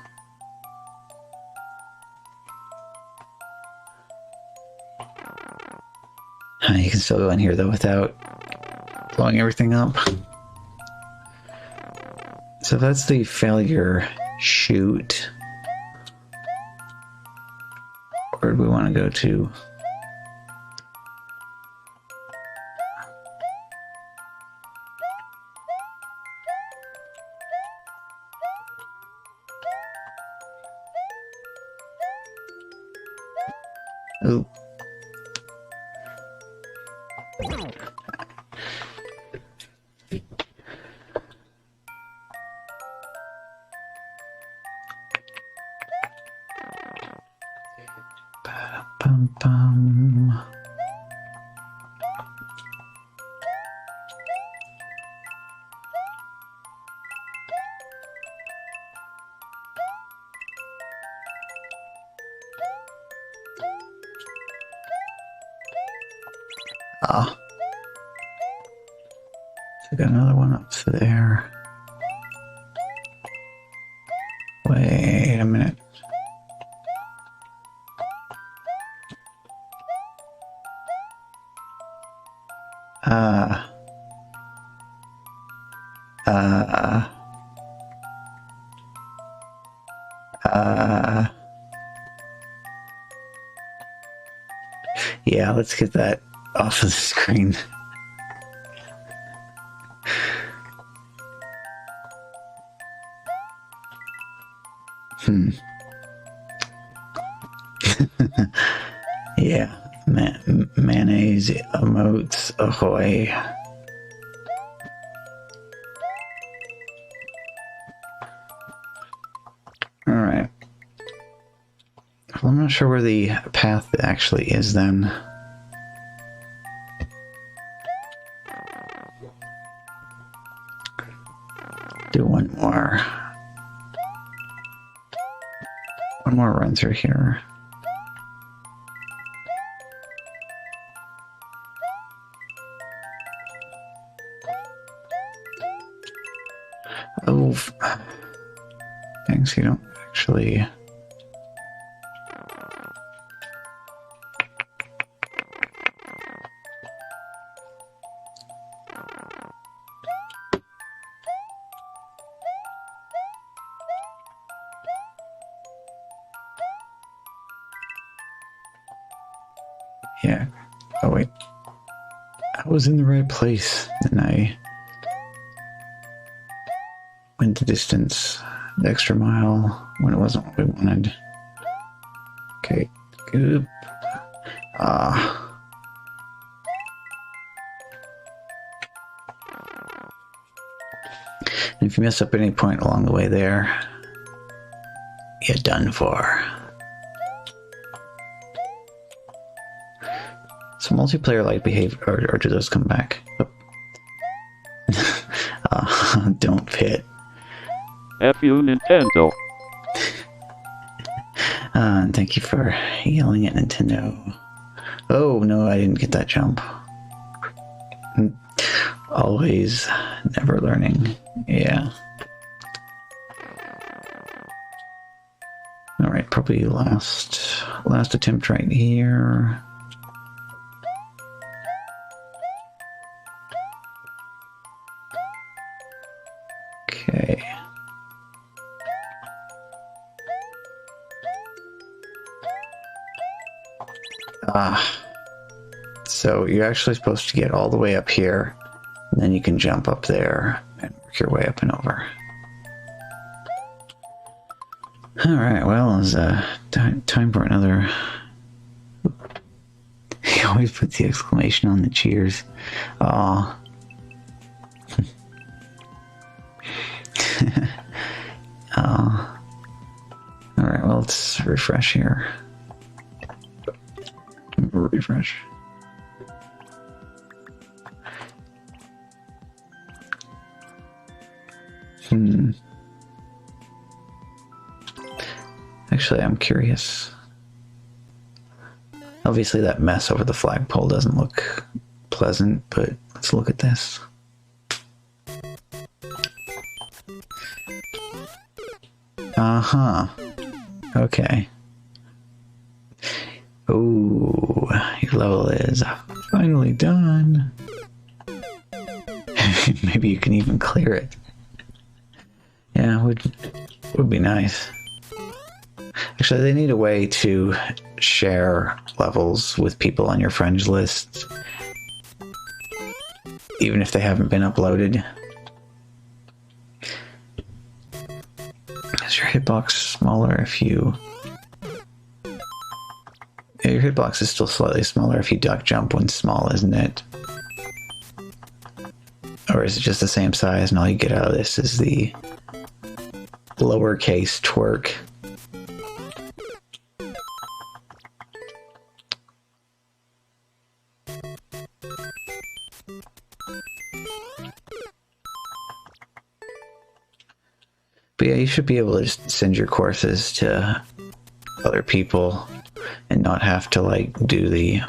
You can still go in here though without blowing everything up. So that's the failure chute. Where do we want to go to? Oh. Ba-dum-bum. Ah. So got another one up there. Wait a minute. Yeah, let's get that off of the screen. Yeah, mayonnaise emotes ahoy. All right. Well, I'm not sure where the path actually is then. Do one more run through here. Oh, thanks, you don't actually... Yeah. Oh, wait. I was in the right place, and I went the distance, the extra mile, when it wasn't what we wanted. Okay. Goop. And if you mess up at any point along the way there, you're done for. So multiplayer like behavior, or do those come back? Oh. Don't pit. F you, Nintendo. Thank you for yelling at Nintendo. Oh, no, I didn't get that jump. Always, never learning. Yeah. Alright, probably last attempt right here. Okay. So you're actually supposed to get all the way up here, and then you can jump up there and work your way up and over. Alright, well, it's time for another... He always puts the exclamation on the cheers. Aw. Alright, well, let's refresh here. Refresh. Actually, I'm curious. Obviously, that mess over the flagpole doesn't look pleasant, but let's look at this. Uh-huh. Okay. Ooh, your level is finally done. Maybe you can even clear it. Yeah, would be nice. Actually, they need a way to share levels with people on your friends list, even if they haven't been uploaded. Is your hitbox smaller if you... Yeah, your hitbox is still slightly smaller if you duck jump when small, isn't it? Or is it just the same size and all you get out of this is the lowercase twerk? But yeah, you should be able to just send your courses to other people and not have to like do the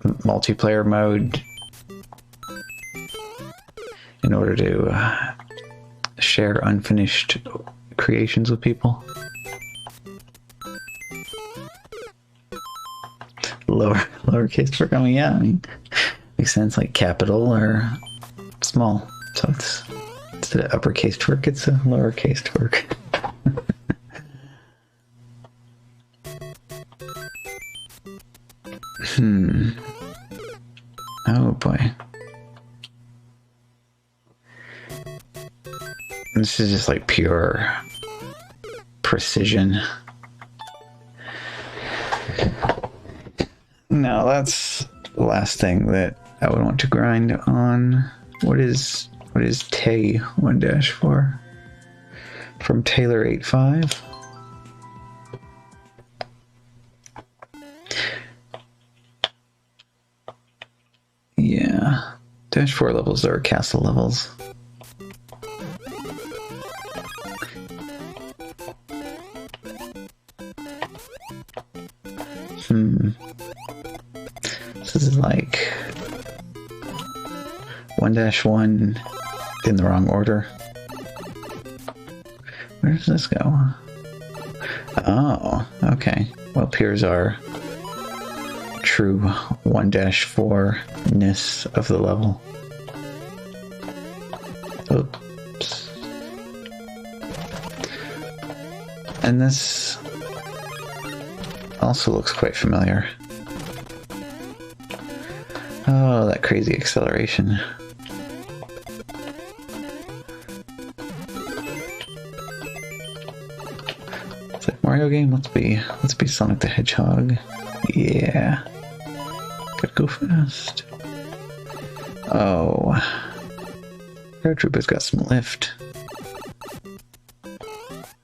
multiplayer mode in order to share unfinished creations with people. Lowercase twerk. I mean, yeah, I mean, makes sense. Like capital or small. So it's instead of uppercase twerk, it's a lowercase twerk. Oh boy. This is just like pure precision. No, that's the last thing that I would want to grind on. What is Tay 1-4? From Taylor85. Yeah. -4 levels are castle levels. This is like 1-1 in the wrong order. Where does this go? Oh, okay. Well, here's our true 1-4-ness of the level. Oops. And this also looks quite familiar. Oh, that crazy acceleration. It's like Mario game. Let's be Sonic the Hedgehog. Yeah. Gotta go fast. Oh. Paratrooper's got some lift.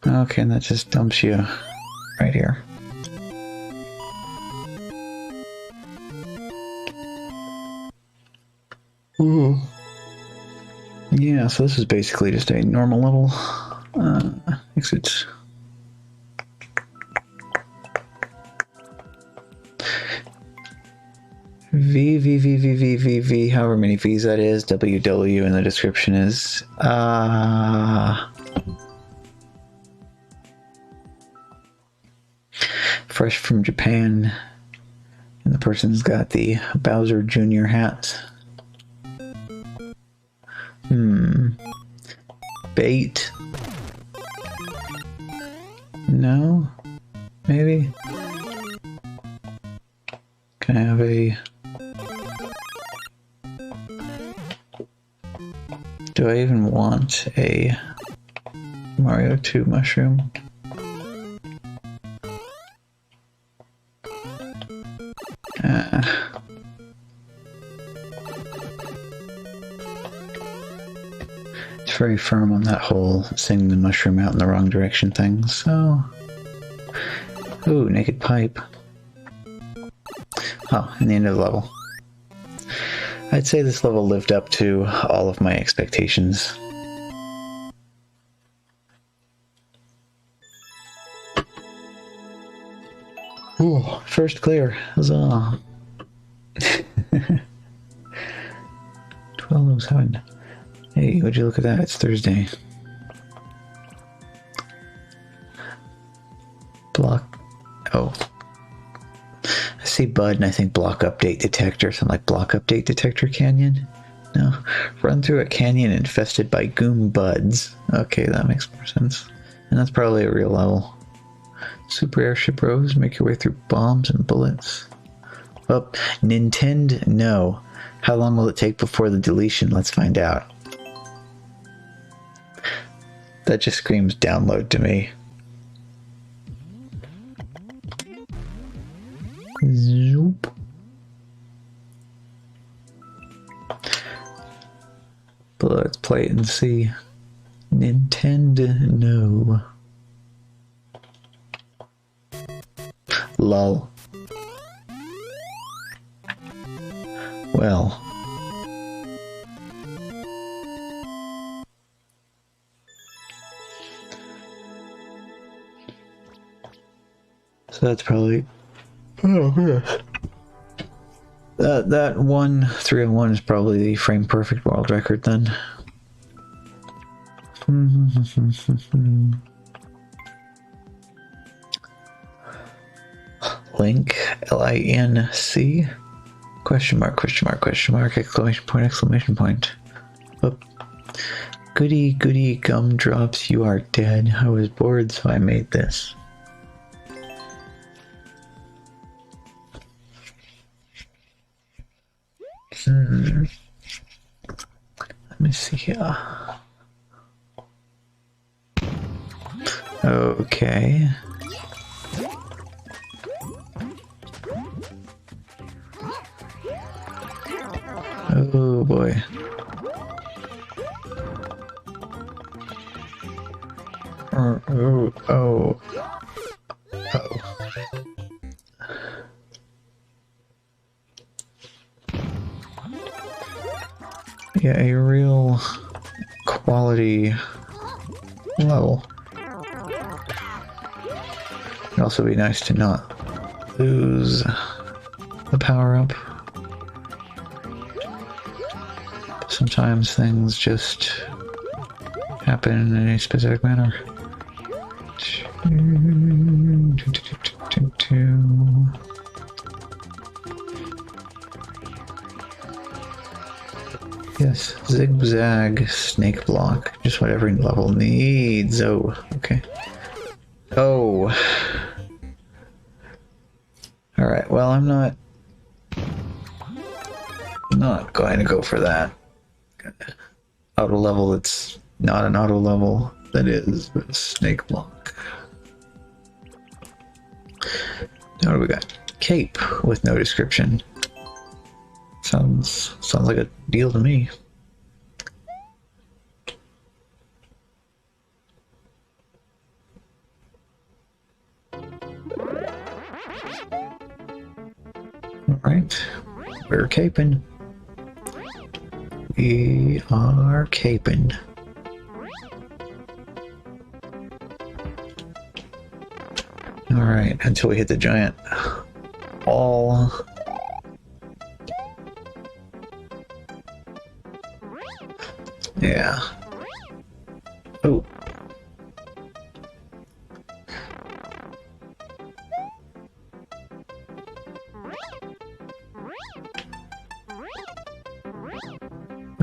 Okay, and that just dumps you right here. Yeah, so this is basically just a normal level. Exit. V, however many V's that is, WW in the description is, fresh from Japan, and the person's got the Bowser Jr. hat. Bait? No? Maybe? Can I have a... Do I even want a Mario 2 mushroom? It's very firm on that whole sending the mushroom out in the wrong direction thing, so... Ooh, naked pipe. Oh, and the end of the level. I'd say this level lived up to all of my expectations. Ooh, first clear. Huzzah. 12:07. Hey, would you look at that? It's Thursday. Block. Oh. I see Bud and I think block update detector. Something like block update detector canyon? No. Run through a canyon infested by goom buds. Okay, that makes more sense. And that's probably a real level. Super Airship Rose, make your way through bombs and bullets. Oh, Nintendo? No. How long will it take before the deletion? Let's find out. That just screams download to me. Zoop. But let's play it and see. Nintendo, no. Lol. Well. So that's probably... Oh, yes. That 1:3:01 is probably the frame perfect world record then. Link, L-I-N-C, question mark, exclamation point. Oh. Goody, goody gumdrops, you are dead. I was bored, so I made this. Let me see here. Okay. Oh boy. Oh. Yeah, a real quality level. It'd also be nice to not lose the power-up. Sometimes things just happen in a specific manner. Yes, zigzag, snake block, just what every level needs. Oh, okay. Oh. Alright, well, I'm not going to go for that. Auto level that's not an auto level that is a snake block. Now what do we got? Cape with no description. Sounds like a deal to me. Alright, we're caping. We are caping. Alright, until we hit the giant wall. Yeah. Oh.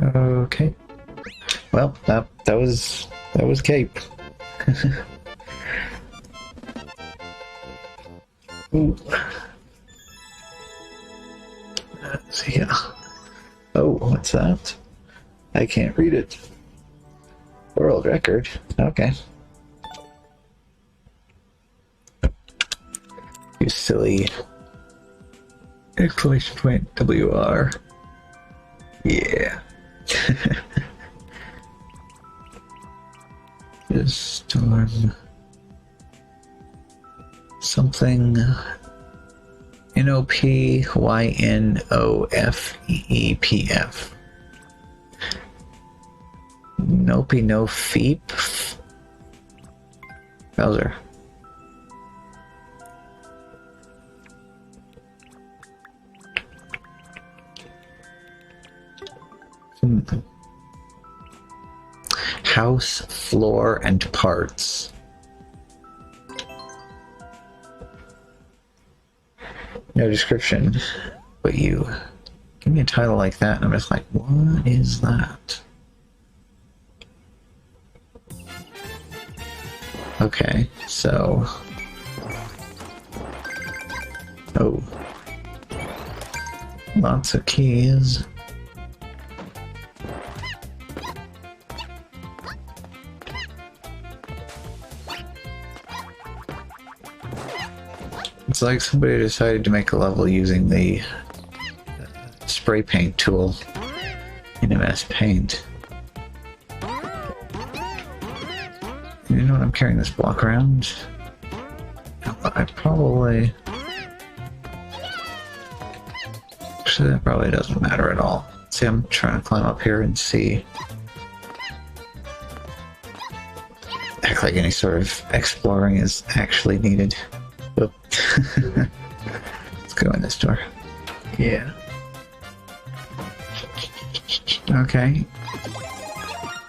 Okay. Well, that was Cape. Ooh. Let's see. Oh, what's that? I can't read it. World record. Okay. You silly exclamation point WR. Yeah. This storm. Something. NOPYNOFEEPF. Nope, no feep. Bowser. House, floor, and parts. No description, but you give me a title like that, and I'm just like, what is that? Okay, so... Oh. Lots of keys. It's like somebody decided to make a level using the spray paint tool in MS Paint. You know what, I'm carrying this block around. I probably... Actually, that probably doesn't matter at all. See, I'm trying to climb up here and see... Act like any sort of exploring is actually needed. Oh. Let's go in this door. Yeah. Okay.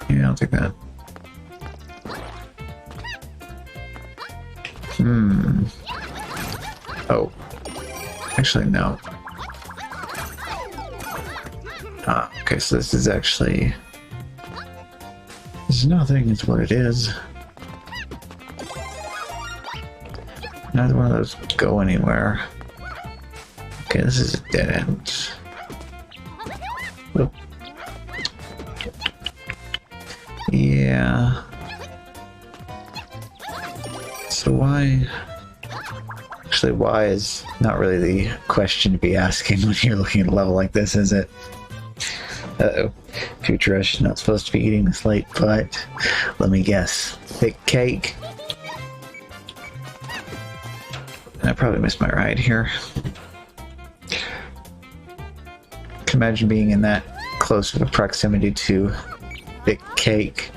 Yeah, I'll take that. Oh. Actually, no. Okay, so this is actually... This is nothing, it's what it is. Neither one of those go anywhere. Okay, this is a dead end. Oop. Yeah. So why... Actually, why is not really the question to be asking when you're looking at a level like this, is it? Uh-oh. Futurist is not supposed to be eating this late, but let me guess. Thick cake. I probably missed my ride here. Can imagine being in that close of a proximity to thick cake.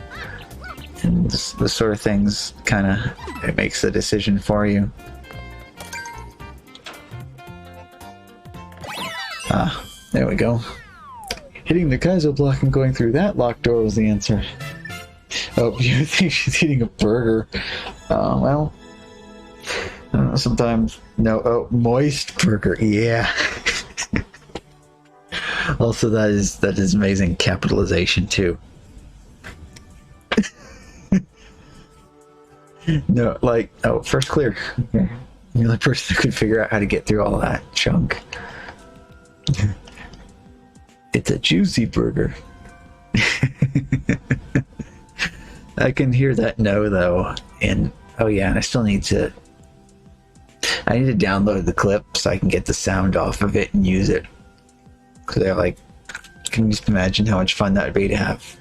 And the sort of things kind of, it makes the decision for you. Ah, there we go. Hitting the Kaizo block and going through that locked door was the answer. Oh, you think she's eating a burger? Well, I don't know, sometimes... No, oh, moist burger, yeah. Also, that is amazing capitalization, too. No, like, oh, first clear. Okay. You're the only person who could figure out how to get through all that junk. It's a juicy burger. I can hear that no, though. And, oh yeah, and I still need to... I need to download the clip so I can get the sound off of it and use it. Because they're like... Can you just imagine how much fun that would be to have?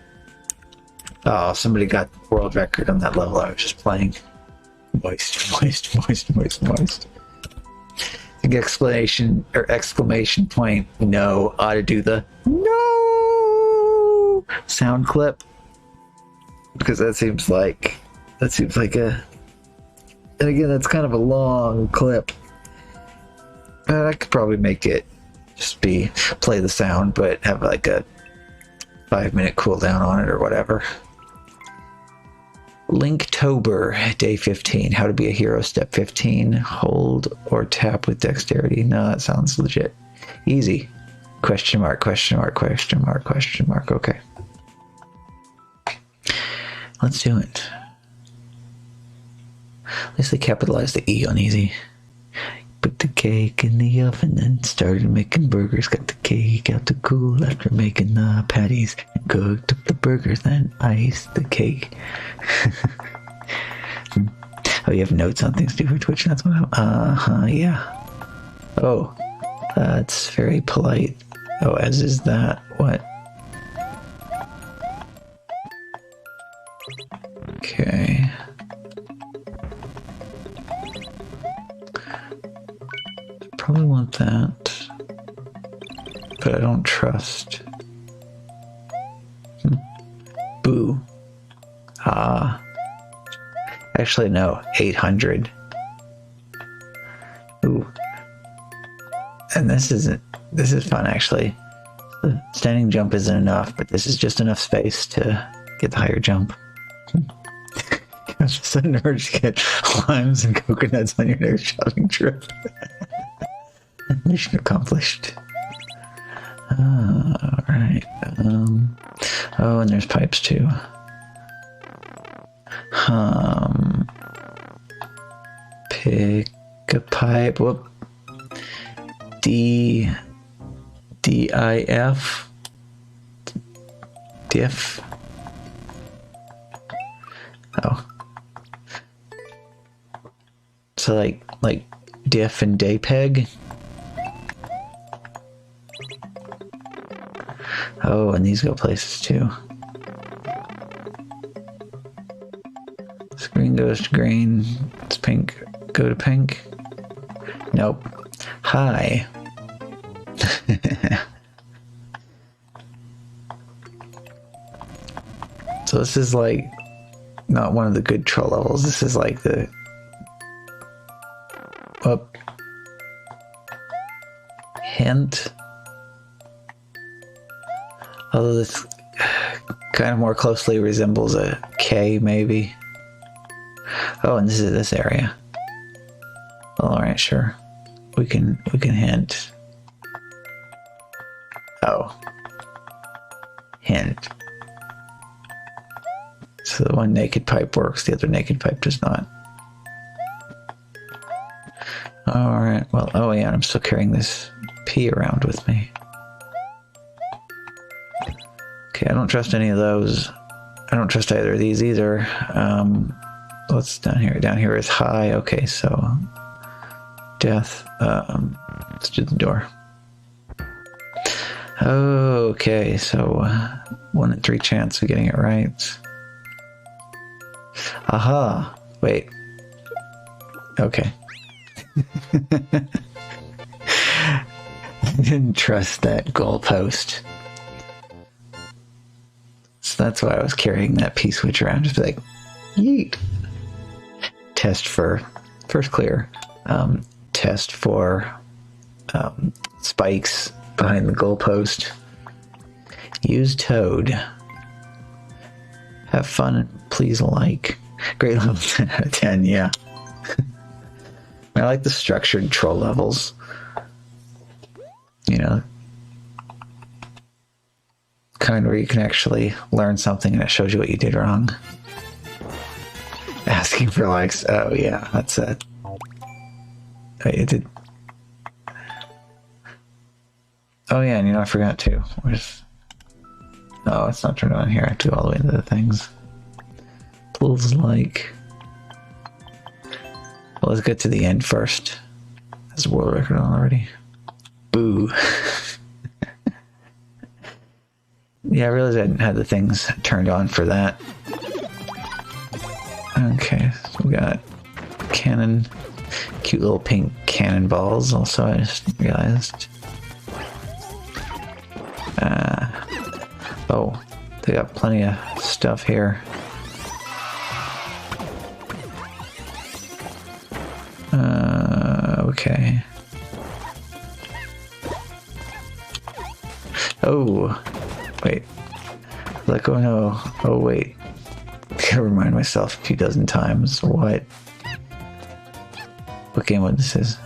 Oh, somebody got the world record on that level I was just playing. Moist, moist, moist, moist, moist. I think exclamation point no ought to do the no. sound clip, because that seems like a, and again, that's kind of a long clip. I could probably make it just play the sound, but have like a 5-minute cooldown on it or whatever. Linktober, day 15. How to be a hero, step 15. Hold or tap with dexterity. No, that sounds legit. Easy. Question mark, question mark, question mark, question mark. Okay. Let's do it. At least they capitalized the E on easy. Put the cake in the oven and started making burgers. Got the cake out to cool after making the patties. And cooked up the burgers, then iced the cake. Oh, you have notes on things to do for Twitch? That's what yeah. Oh, that's very polite. Oh, as is that. What? Okay. Probably want that, but I don't trust. Boo. Actually, no. 800. Ooh. And this is fun, actually. The standing jump isn't enough, but this is just enough space to get the higher jump. It's just an urge to get limes and coconuts on your next shopping trip. Mission accomplished. Alright. Oh, and there's pipes too. Pick a pipe. Whoop. D-I-F. Diff. Oh. So like diff and daypeg. Oh, and these go places too. This green goes to green. It's pink. Go to pink. Nope. Hi. So this is like not one of the good troll levels. This is like the hint. Although this kind of more closely resembles a K, maybe. Oh, and this is this area. All right, sure. We can hint. Oh, hint. So the one naked pipe works, the other naked pipe does not. All right. Well, oh yeah, I'm still carrying this P around with me. Okay, I don't trust any of those. I don't trust either of these either. What's down here? Down here is high. Okay, so death. Let's do the door. Okay, so 1 in 3 chance of getting it right. Aha! Wait. Okay. I didn't trust that goalpost. So that's why I was carrying that P-switch around. Just be like, yeet. Test for first clear. Test for spikes behind the goalpost. Use Toad. Have fun and please like. Great level 10 out of 10, yeah. I like the structured troll levels. You know, kind where you can actually learn something and it shows you what you did wrong. Asking for likes. Oh yeah, that's it. Wait, it did. Oh yeah, and you know I forgot too. No, it's not turned on here. I have to go all the way into the things. Pulls like. Well, let's get to the end first. That's a world record already. Boo. Yeah, I realized I hadn't had the things turned on for that. Okay, so we got cannon, cute little pink cannonballs. Also, I just realized. Oh, They got plenty of stuff here. Okay. Oh, wait. Let go, no. Oh, wait. Gotta remind myself a few dozen times what game what this is.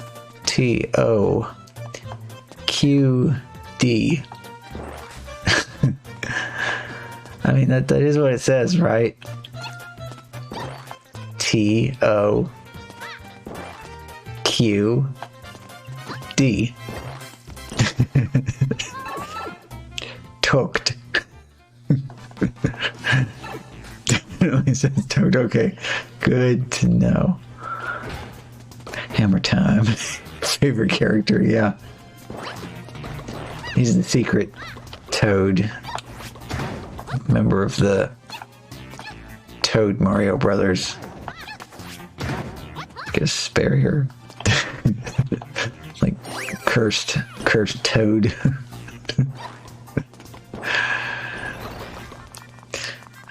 TOQD. I mean, that is what it says, right? TOQD. Toked. Definitely says toked. Okay, good to know. Hammer time. Favorite character, yeah. He's the secret Toad. Member of the Toad Mario Brothers. Get a spare here. Like cursed Toad.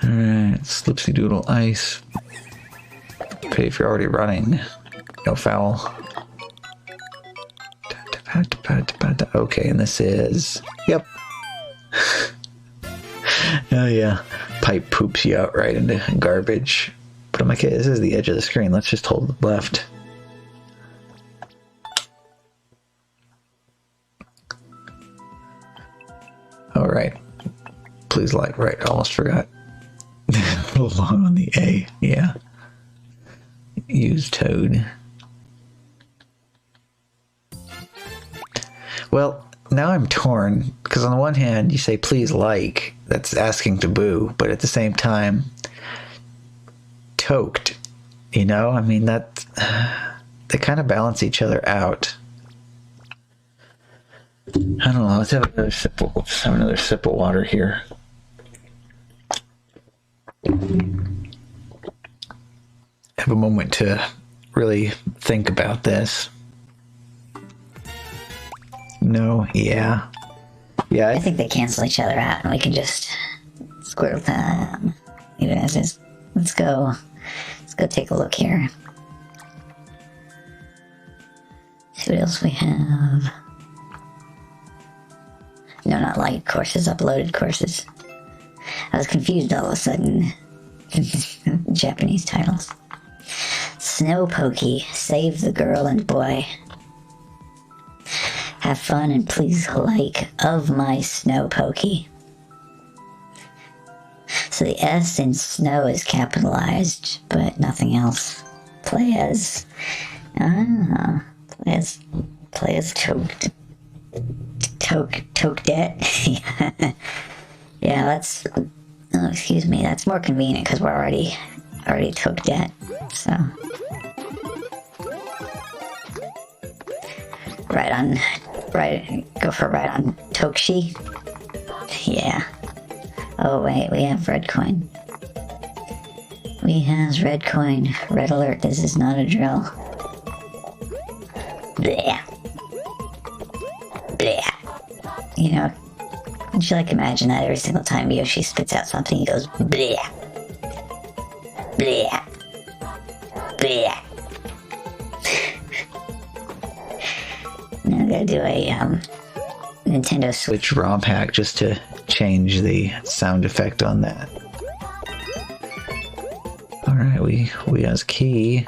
Alright, Slipsy Doodle Ice. Pay if you're already running. No foul. Okay, and this is... Yep. Oh yeah. Pipe poops you out right into garbage. But I'm like, okay, this is the edge of the screen. Let's just hold it left. Alright. Please like, right, I almost forgot. A little long on the A, yeah. Use Toad. Well, now I'm torn, because on the one hand, you say, please like, that's asking to boo, but at the same time, toked, you know? I mean, they kind of balance each other out. I don't know, let's have another sip of water here. Have a moment to really think about this. No, yeah. Yeah, I think they cancel each other out and we can just square them. Even as is. Let's go take a look here. See what else we have. No, not light courses, uploaded courses. I was confused all of a sudden. Japanese titles. Snow Pokey, save the girl and boy. Have fun and please like of my Snow Pokey. So the S in snow is capitalized, but nothing else. Play as Toadette. Yeah, that's. Oh, excuse me. That's more convenient because we're already Toadette. So go for right on Tokshi. Yeah. Oh wait, we have red coin. We have red coin. Red alert. This is not a drill. Bleh. Bleh. You know, would you like imagine that every single time Yoshi spits out something, he goes bleh, bleh, bleh. Now I gotta do a Nintendo Switch ROM hack just to change the sound effect on that. All right, we has key.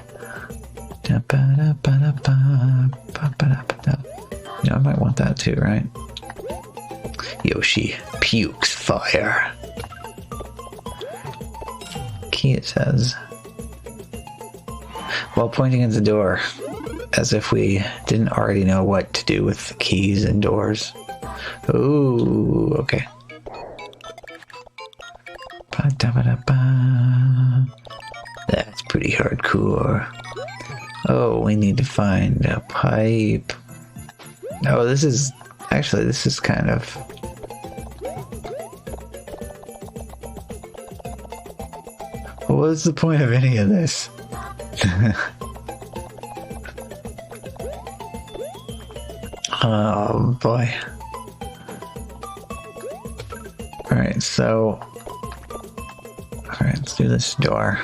You know, I might want that too, right? Yoshi pukes fire. Key, it says. While pointing at the door, as if we didn't already know what to do with the keys and doors. Ooh, okay. That's pretty hardcore. Oh, we need to find a pipe. Oh, this is kind of... What's the point of any of this? Oh boy. Alright, so let's do this door.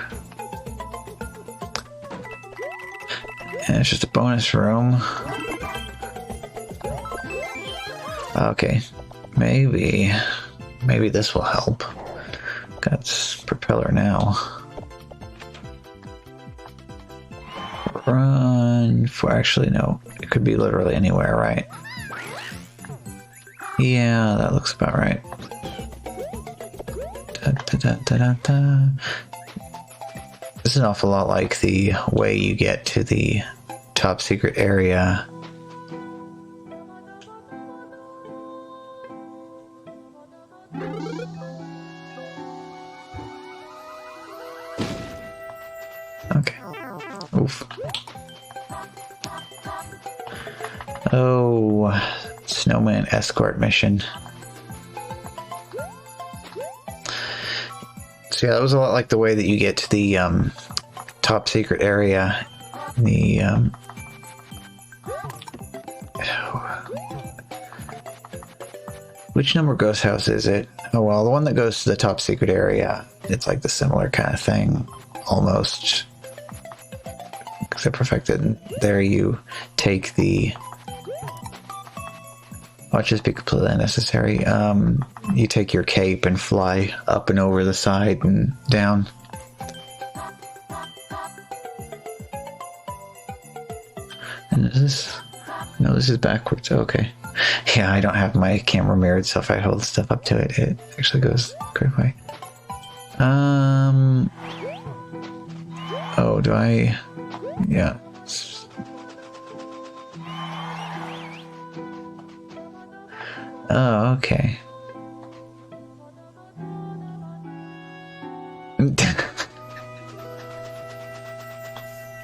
And it's just a bonus room. Okay, maybe this will help. Got propeller now. Run for, actually no, it could be literally anywhere, right? Yeah, that looks about right. This is an awful lot like the way you get to the top secret area. Okay. Oof. Oh, snowman escort mission. So yeah, that was a lot like the way that you get to the top secret area. The which number ghost house is it? Oh well, the one that goes to the top secret area. It's like the similar kind of thing, almost. Except perfected. There you take the. Watch this be completely unnecessary. You take your cape and fly up and over the side and down. And is this? No, this is backwards. Okay. Yeah, I don't have my camera mirrored, so if I hold stuff up to it, it actually goes correct way. Oh, do I? Yeah. Oh, okay.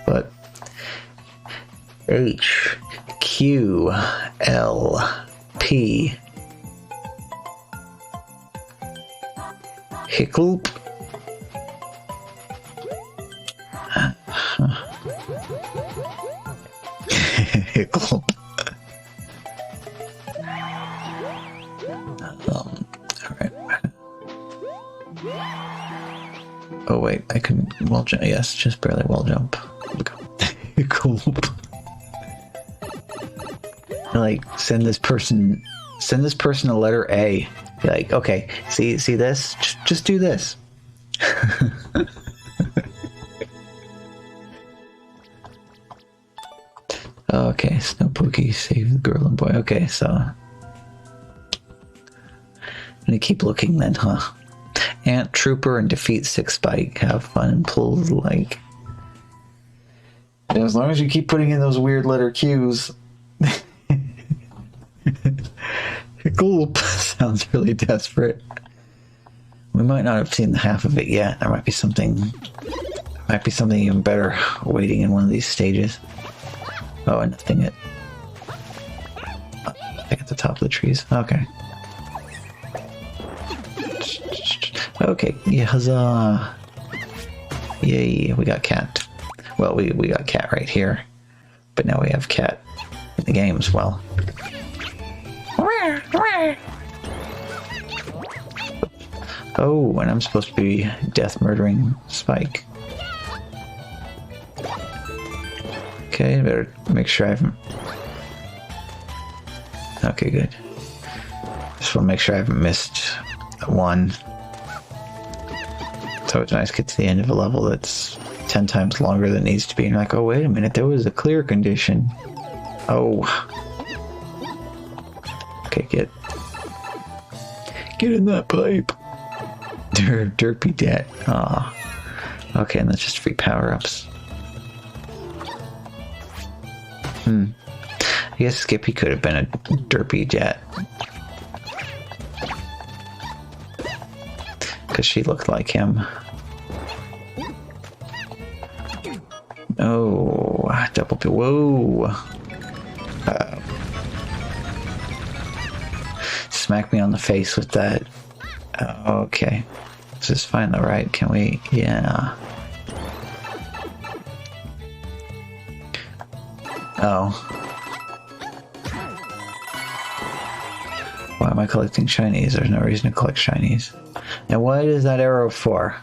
But H Q L P Hickle. Hickle. Alright. Oh wait, I can wall jump. Yes, just barely wall jump. Cool. Like send this person a letter A. Be like, okay, see this? Just do this. Okay, Snow Pookie save the girl and boy. Okay, so I'm gonna keep looking then, huh? Ant Trooper and defeat Six Spike. Have fun and pull the like. As long as you keep putting in those weird letter Q's. Gulp sounds really desperate. We might not have seen the half of it yet. There might be something even better waiting in one of these stages. Oh, and nothing at the top of the trees. Okay. Okay, yeah, huzzah. Yay, we got cat. Well, we got cat right here. But now we have cat in the game as well. Oh, and I'm supposed to be death murdering Spike. Okay, better make sure I haven't. Okay, good. Just want to make sure I haven't missed one. So it's nice to get to the end of a level that's 10 times longer than it needs to be. And you're like, oh, wait a minute, there was a clear condition. Oh. Okay, get in that pipe. Derpy debt. Aw. Okay, and that's just free power-ups. I guess Skippy could have been a derpy jet. Because she looked like him. Oh, double pill. Whoa. Smack me on the face with that. Okay. This is fine though, right? Can we? Yeah. Oh. Why am I collecting shinies? There's no reason to collect shinies. And what is that arrow for?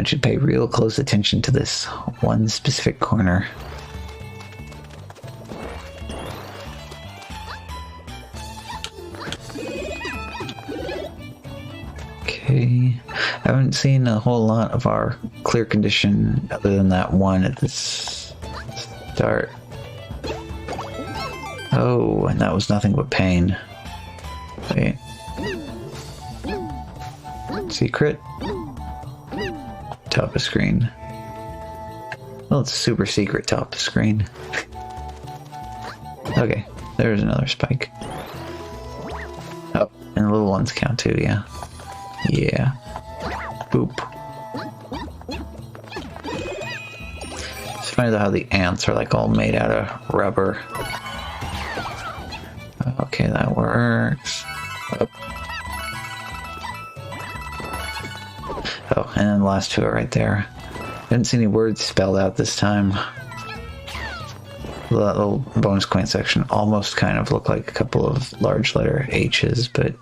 Everyone should pay real close attention to this one specific corner. Okay, I haven't seen a whole lot of our clear condition other than that one at this start. Oh, and that was nothing but pain. Wait. Secret? Top of screen. Well, it's a super secret top of screen. Okay, there's another spike. Oh, and the little ones count too, yeah. Yeah. Boop. It's funny though how the ants are like all made out of rubber. Okay, that works. Oh, and then the last two are right there. Didn't see any words spelled out this time. That little bonus coin section almost kind of looked like a couple of large letter H's, but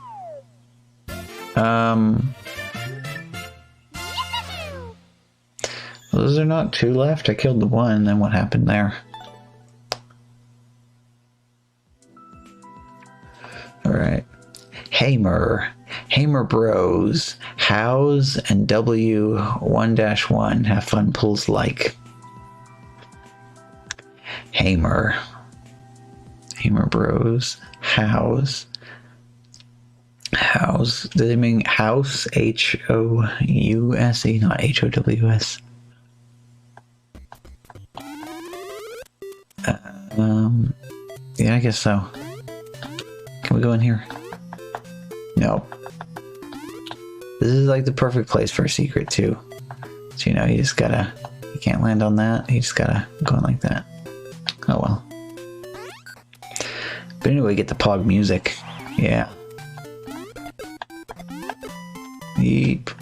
those are not two left. I killed the one, then what happened there? Alright. Hamer Bros. House and W1-1 have fun pulls like. Hamer Bros. House. Do they mean house? H-O-U-S-E, not H-O-W-S. Yeah, I guess so. Can we go in here? No. This is like the perfect place for a secret too. So you know, you can't land on that. You just gotta go in like that. Oh well. But anyway, get the Pog music. Yeah. Yeep.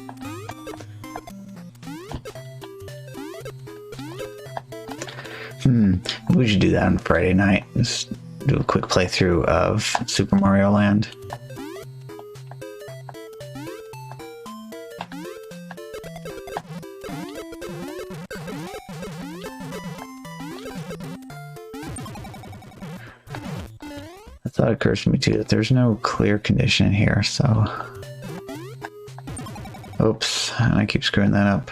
We should do that on Friday night. Just do a quick playthrough of Super Mario Land. The thought occurs to me too that there's no clear condition here, so... Oops, and I keep screwing that up.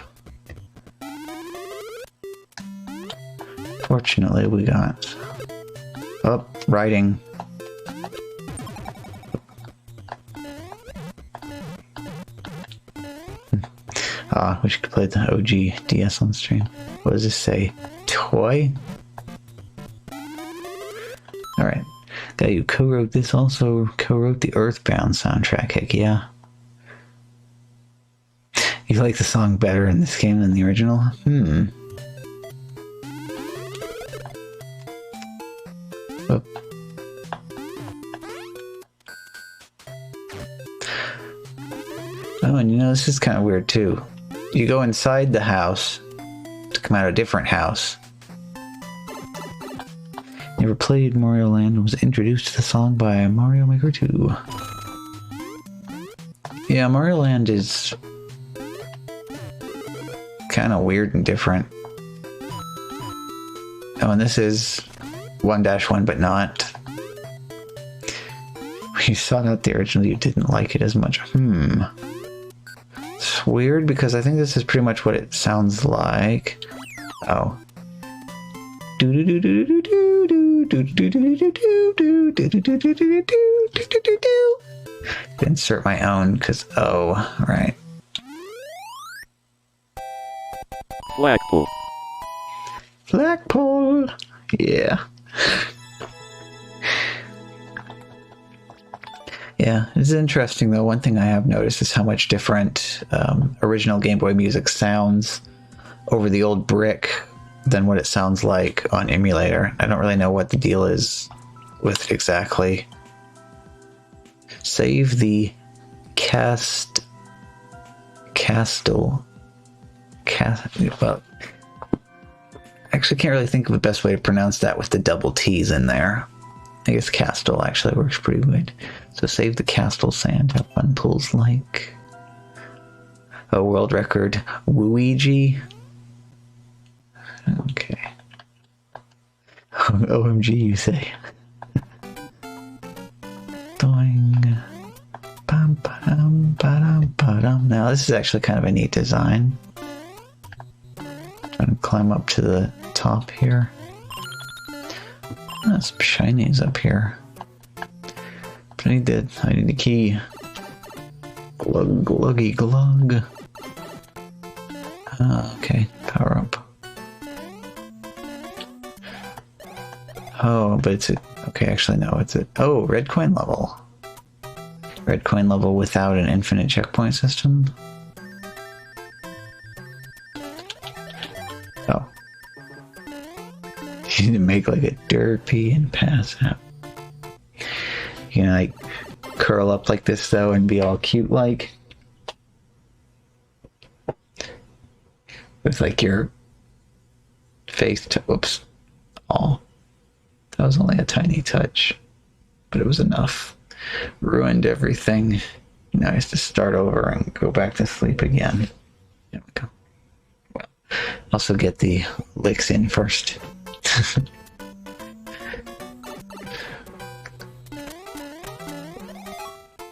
Fortunately, we got... Oh, writing. We should play the OG DS on stream. What does this say? Toy? Alright. Guy who co-wrote this also co-wrote the Earthbound soundtrack. Heck yeah. You like the song better in this game than the original? Oh. Oh, and you know, this is kind of weird too. You go inside the house to come out of a different house. Never played Mario Land and was introduced to the song by Mario Maker 2. Yeah, Mario Land is kind of weird and different. Oh, and this is 1-1, but not. You saw that the original, you didn't like it as much. It's weird because I think this is pretty much what it sounds like. Oh. Insert my own, because, oh, right. Flagpole. Flagpole! Yeah. Yeah, it's interesting though. One thing I have noticed is how much different original Game Boy music sounds over the old brick than what it sounds like on emulator. I don't really know what the deal is with it exactly. Save the well, actually can't really think of the best way to pronounce that with the double T's in there. I guess Castle actually works pretty good. So save the Castle sand, have fun pulls like. Oh, world record. Luigi. Okay. OMG, you say. Doing. Bum, ba-dum, ba-dum, ba-dum. Now, this is actually kind of a neat design. Trying to climb up to the top here. Oh, some shinies up here. But I need the key. Glug, gluggy, glug. Okay, power up. Oh, but it's a... Okay, actually, no, it's a... Oh, red coin level. Red coin level without an infinite checkpoint system. Oh. You need to make like a derpy and pass out. You know, like curl up like this though and be all cute like. With like your face to... Oops. Oh. That was only a tiny touch. But it was enough. Ruined everything. Now I have to start over and go back to sleep again. There we go. Well, also get the licks in first.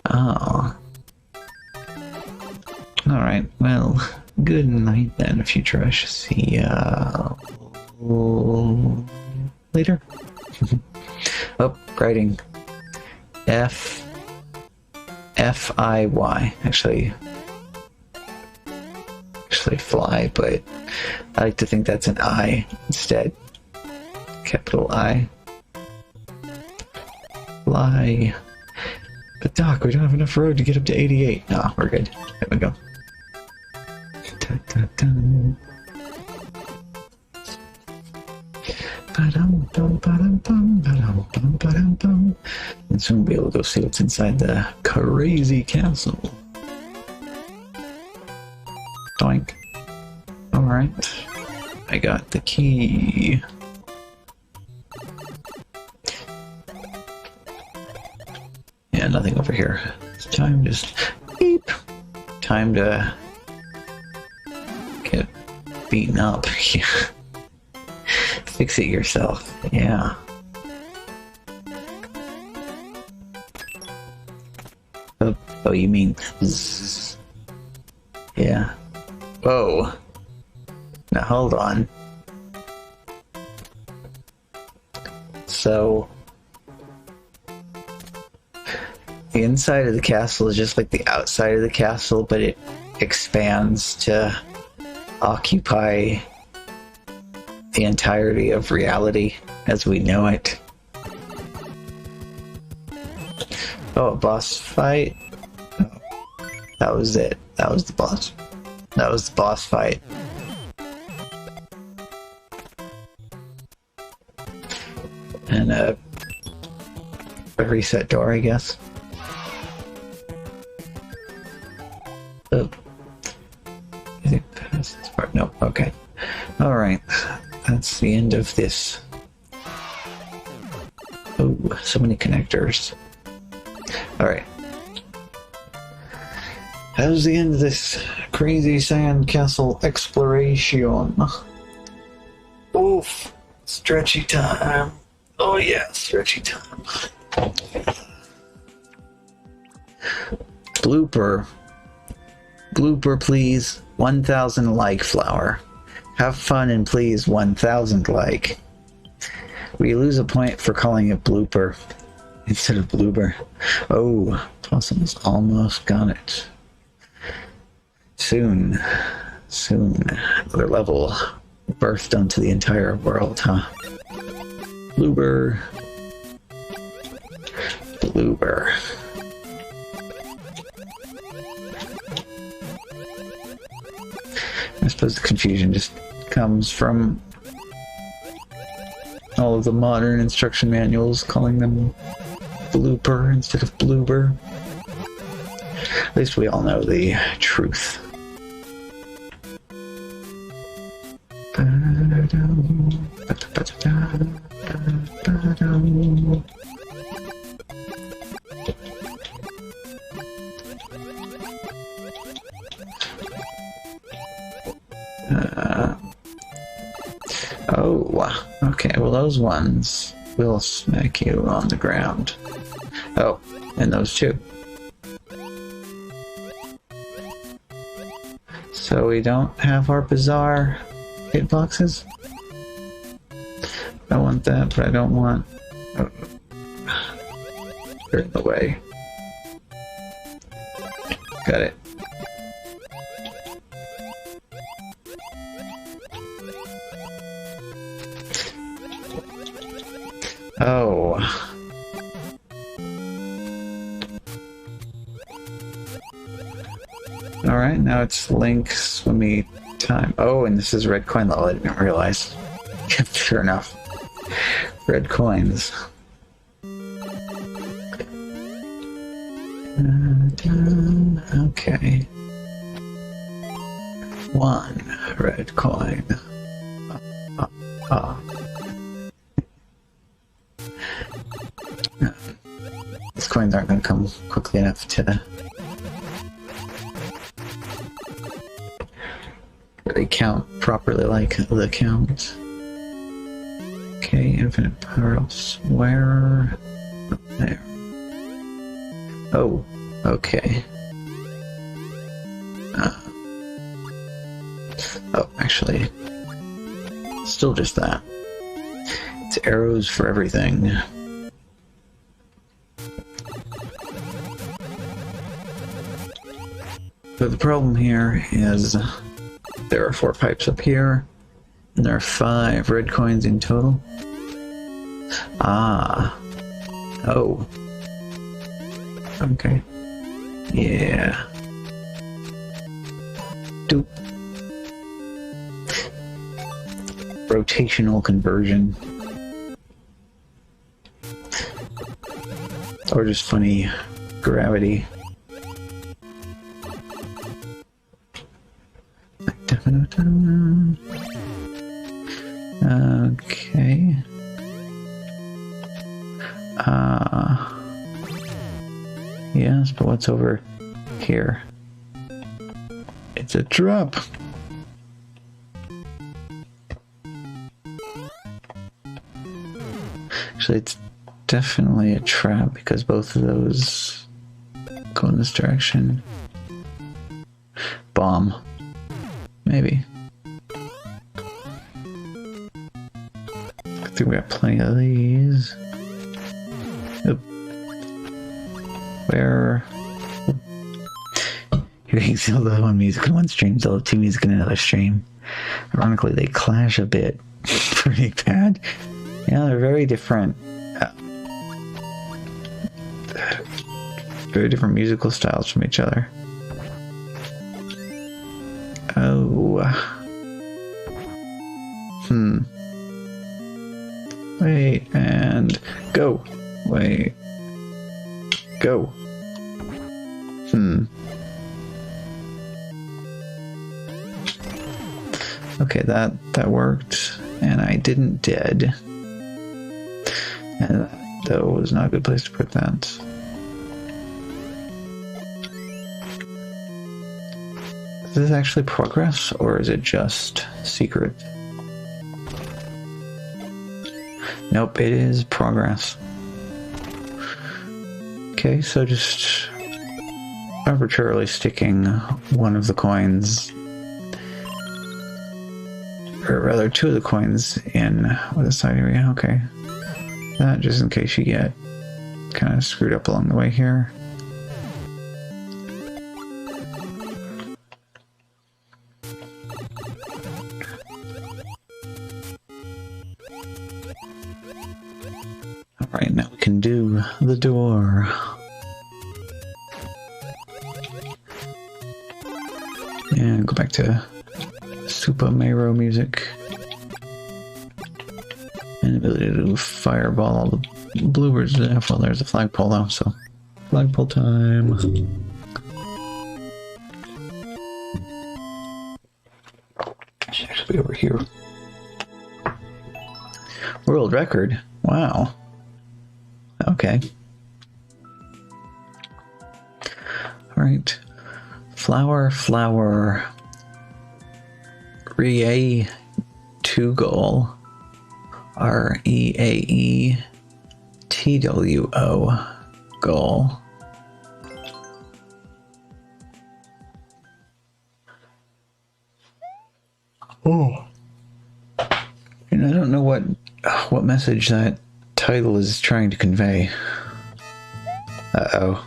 Oh. Alright, well, good night then, future. I shall see ya later. Oh, writing. F-I-Y. Actually fly, but I like to think that's an I instead. Capital I. Fly. But Doc, we don't have enough road to get up to 88. No, we're good. There we go. Dun. And soon we'll be able to go see what's inside the crazy castle. Doink. Alright. I got the key. Yeah, nothing over here. It's time just... Beep! Time to... get beaten up. Fix it yourself. Yeah. Oh, you mean... Zzz. Yeah. Whoa. Now hold on. So... the inside of the castle is just like the outside of the castle, but it expands to occupy the entirety of reality as we know it. Oh, a boss fight? Oh, that was it. That was the boss. That was the boss fight. And a reset door, I guess. Oh. Is it past this part? No, okay. Alright. That's the end of this. Oh, so many connectors. Alright. That was the end of this crazy sandcastle exploration. Oof. Stretchy time. Oh yeah, stretchy time. Blooper. Blooper, please. 1,000 like flower. Have fun and please 1,000 like. We lose a point for calling it blooper instead of blooper. Oh, Possum's almost got it. Soon, another level birthed onto the entire world, huh? Blooper. Blooper. I suppose the confusion just comes from all of the modern instruction manuals calling them blooper instead of bloober. At least we all know the truth. Oh, okay, well those ones will smack you on the ground. Oh, and those two. So we don't have our bizarre hitboxes? I want that, but I don't want... Oh. They're in the way. Got it. Oh. Alright, now it's Link swimmy time. Oh, and this is red coin level, I didn't realize. Sure enough. Red coins. Okay. 1 red coin. These coins aren't going to come quickly enough to really count properly like the count. Okay, infinite power elsewhere. There. Oh, okay. Oh, actually, still just that. It's arrows for everything. But the problem here is there are 4 pipes up here, and there are 5 red coins in total. Ah. Oh. Okay. Yeah. Doop. Rotational conversion. Or just funny gravity. Okay. Yes, but what's over here? It's a trap. Actually, it's definitely a trap because both of those go in this direction. Bomb. Maybe. I think we got plenty of these. Oop. Where? You're getting Zelda 1 music in one stream, Zelda 2 music in another stream. Ironically, they clash a bit. Pretty bad. Yeah, they're very different. Very different musical styles from each other. Oh. Wait, and go. Wait. Go. Okay, that worked, and I didn't dead. And that was not a good place to put that. Is this actually progress, or is it just secret? Nope, it is progress. Okay, so just arbitrarily sticking one of the coins, or rather 2 of the coins in with a side area. Okay, that just in case you get kind of screwed up along the way here. Alright, now we can do the door. And go back to Super Mario music. And ability to fireball all the bluebirds to death. Well, there's a flagpole though, so flagpole time. Should actually be over here. World record? Wow. Okay. Alright. Flower, flower. Reae Twogo. REAETWO. Goal. Oh. And I don't know what message that title is trying to convey. Uh-oh.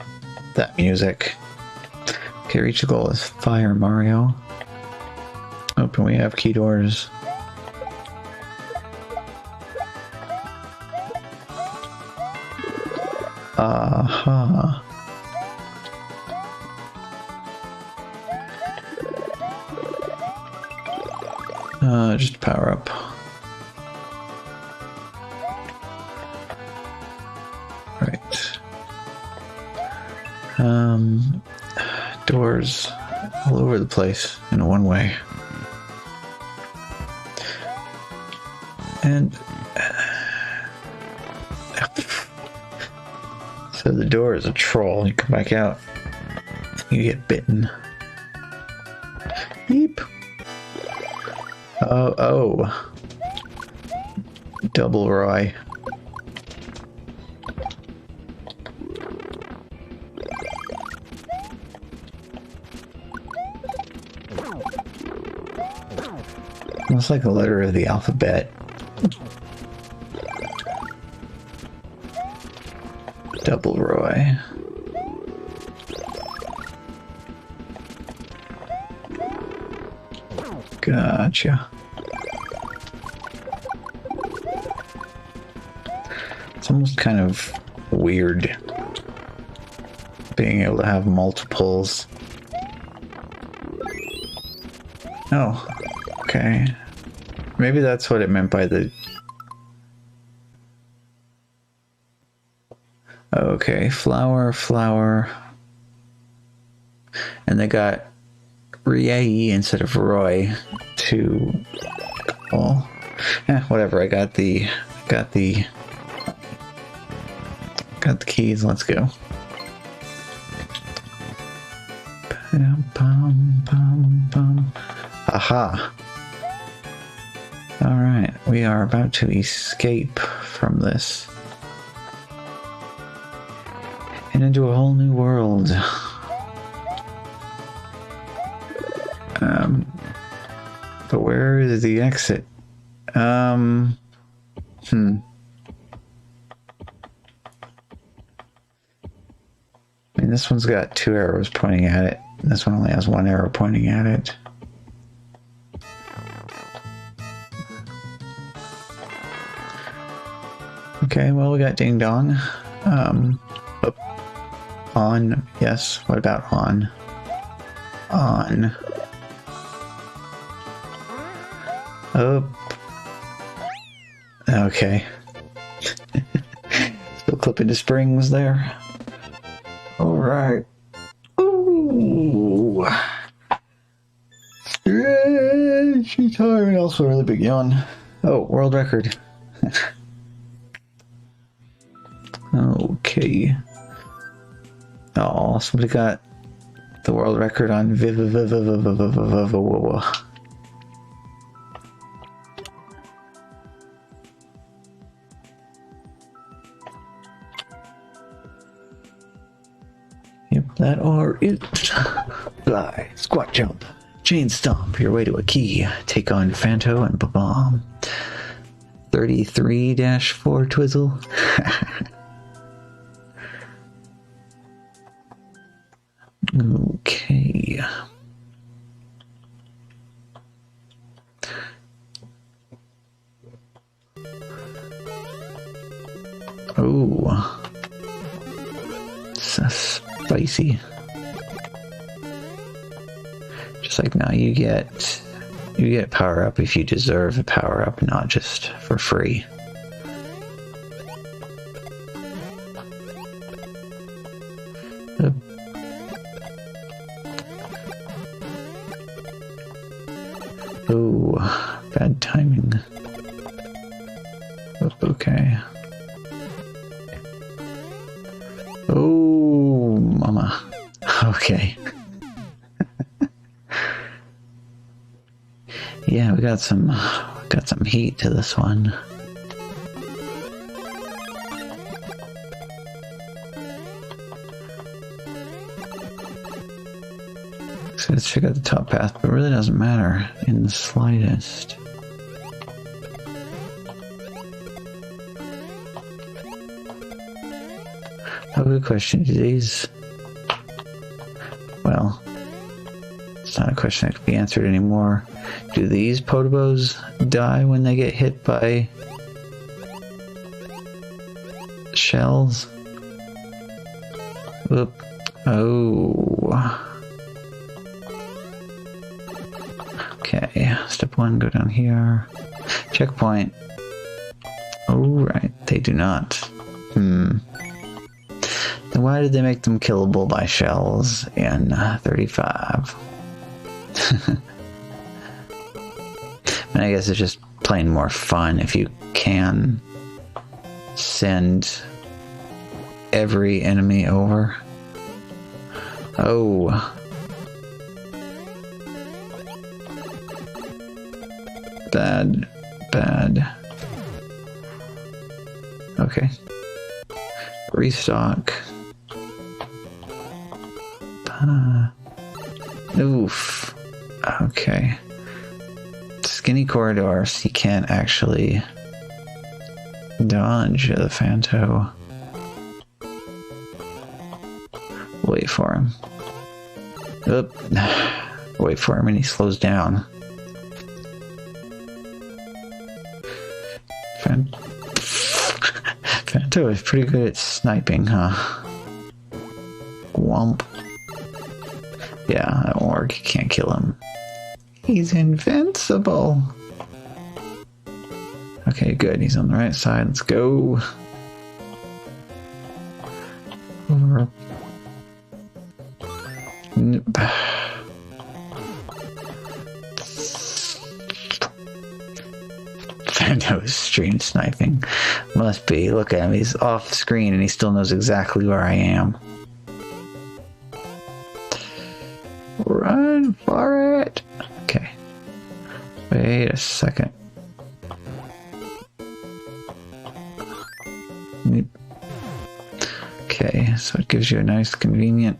That music. Okay, reach the goal with fire, Mario. Open, we have key doors. Aha. Just power up. Right. Doors all over the place in a one way. And so the door is a troll. You come back out, you get bitten. Beep. Oh. Double Roy. It's like a letter of the alphabet. Double Roy. Gotcha. It's almost kind of weird being able to have multiples. Oh, okay. Maybe that's what it meant by the... Okay, flower. And they got Riei instead of Roy to... Well, whatever, I got the keys, let's go. Aha. Alright, we are about to escape from this. And into a whole new world. But where is the exit? I mean, this one's got 2 arrows pointing at it. This one only has 1 arrow pointing at it. Okay, well, we got Ding Dong. On. Yes, what about on? On. Up. Okay. Still clipping the springs there. Alright. Ooh. Yeah, she's tired. Also a really big yawn. Oh, world record. Okay. Oh, somebody got the world record on Yep, that or it. Fly, squat jump, chain stomp, your way to a key. Take on Phanto and Babam. 33-4 Twizzle. Okay. Oh. So spicy. Just like now you get power up if you deserve a power up, not just for free. Oh, bad timing. Okay. Oh, mama. Yeah, we got some heat to this one. So let's check out the top path, but it really doesn't matter in the slightest. Oh, good question. Do these... Well, it's not a question that can be answered anymore. Do these Potobos die when they get hit by shells? Oop. Oh. Okay, step 1, go down here. Checkpoint. Oh, right, they do not. Then why did they make them killable by shells in 35? And I guess it's just plain more fun if you can send every enemy over. Oh. Bad. Okay. Restock. Oof. Okay. Skinny corridors, you can't actually dodge the Phanto. Wait for him. Oop. Wait for him and he slows down. Phanto is pretty good at sniping, huh? Womp. Yeah, that won't work. You can't kill him. He's invincible. Okay, good. He's on the right side. Let's go. Over. Nope. Phanto's stream sniping. Must be. Look at him. He's off screen and he still knows exactly where I am. Run for it. Okay. Wait a second. Okay, so it gives you a nice convenient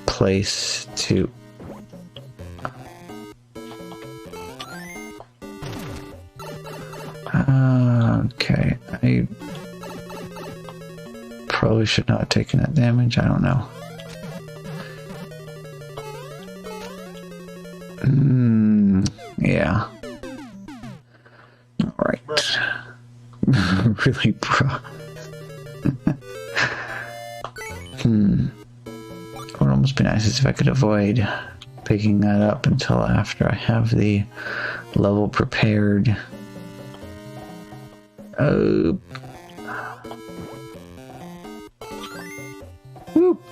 place to okay, I probably should not have taken that damage. I don't know. Yeah. Alright. Really, bro. What would almost be nice is if I could avoid picking that up until after I have the level prepared. Oh. Whoop.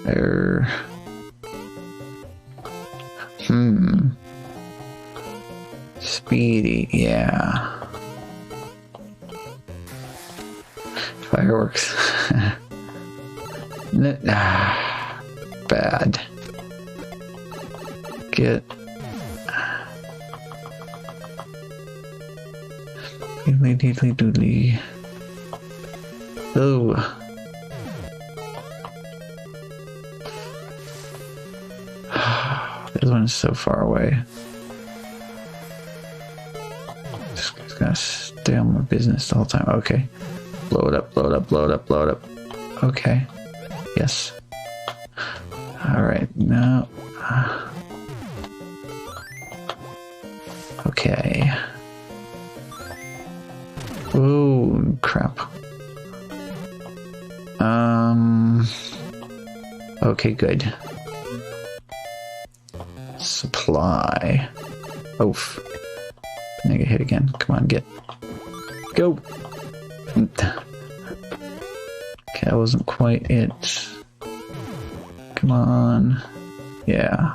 There. Speedy, yeah. Fireworks. Bad. Get. Diddly diddly doodly. Oh. This one is so far away. Just gotta stay on my business the whole time. Okay. Blow it up, blow it up, blow it up, blow it up. Okay. Yes. Alright, now. Okay. Ooh, crap. Okay, good. Supply. Oof. I'm gonna get hit again. Come on, get. Go! Okay, that wasn't quite it. Come on. Yeah.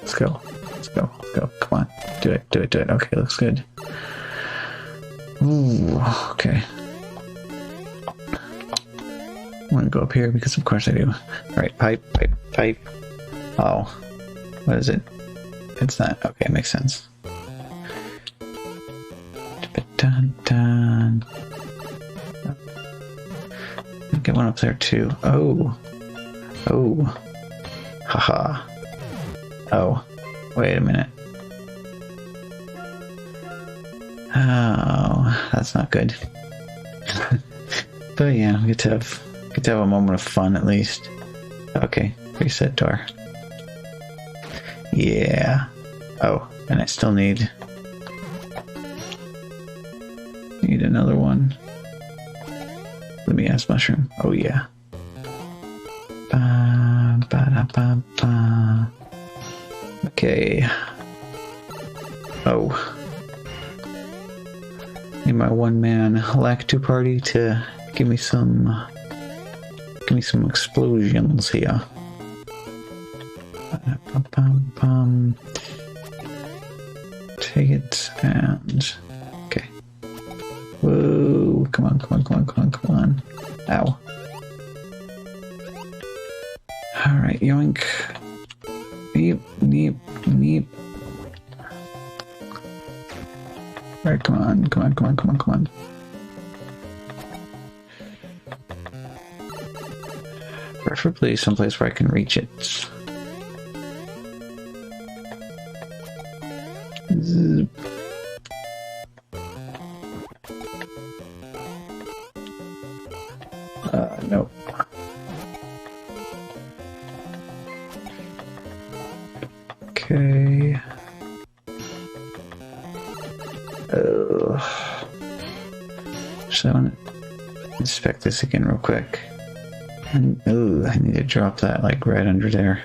Let's go. Let's go. Let's go. Come on. Do it. Do it. Do it. Okay, looks good. Ooh, okay. I'm gonna go up here because of course I do. Alright, pipe, pipe, pipe. Oh. What is it? It's not. Okay, makes sense. Dun, dun. Get one up there too. Oh. Oh. Haha. Oh. Wait a minute. Oh, that's not good. But yeah, we get to have a moment of fun at least. Okay, reset door. Yeah. Oh, and I still need another one. Let me ask mushroom. Oh yeah. Ba, ba, da, ba, ba. Okay. Oh. Need my one-man Lactu party to give me some explosions here. Take it and okay. Whoa! Come on! Come on! Come on! Come on! Come on! Ow! All right, yoink. Neep, neep, neep. All right, come on! Come on! Come on! Come on! Come on! Preferably someplace where I can reach it. Zip. Nope. Okay. So I want to inspect this again real quick. And ooh, I need to drop that like right under there.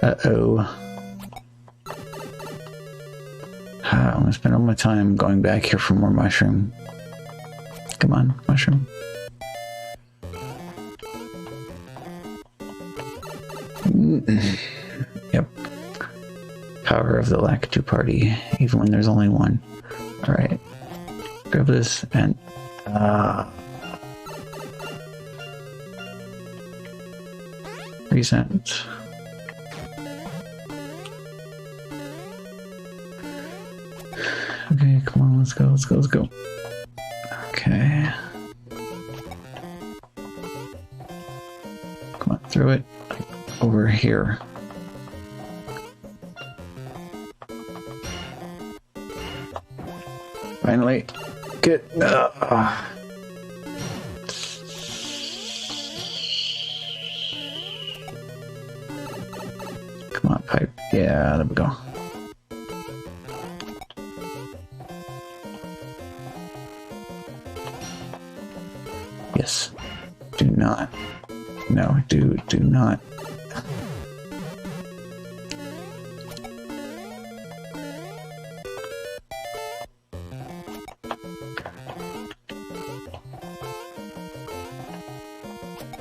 Uh-oh. I'm gonna spend all my time going back here for more mushroom. Come on, mushroom. Yep. Power of the Lactu party, even when there's only one. Alright. Grab this and reset. Okay, come on, let's go, let's go, let's go. Okay. Come on, throw it over here. Finally, get. Come on, pipe. Yeah, there we go. Yes. Do not. No, do not.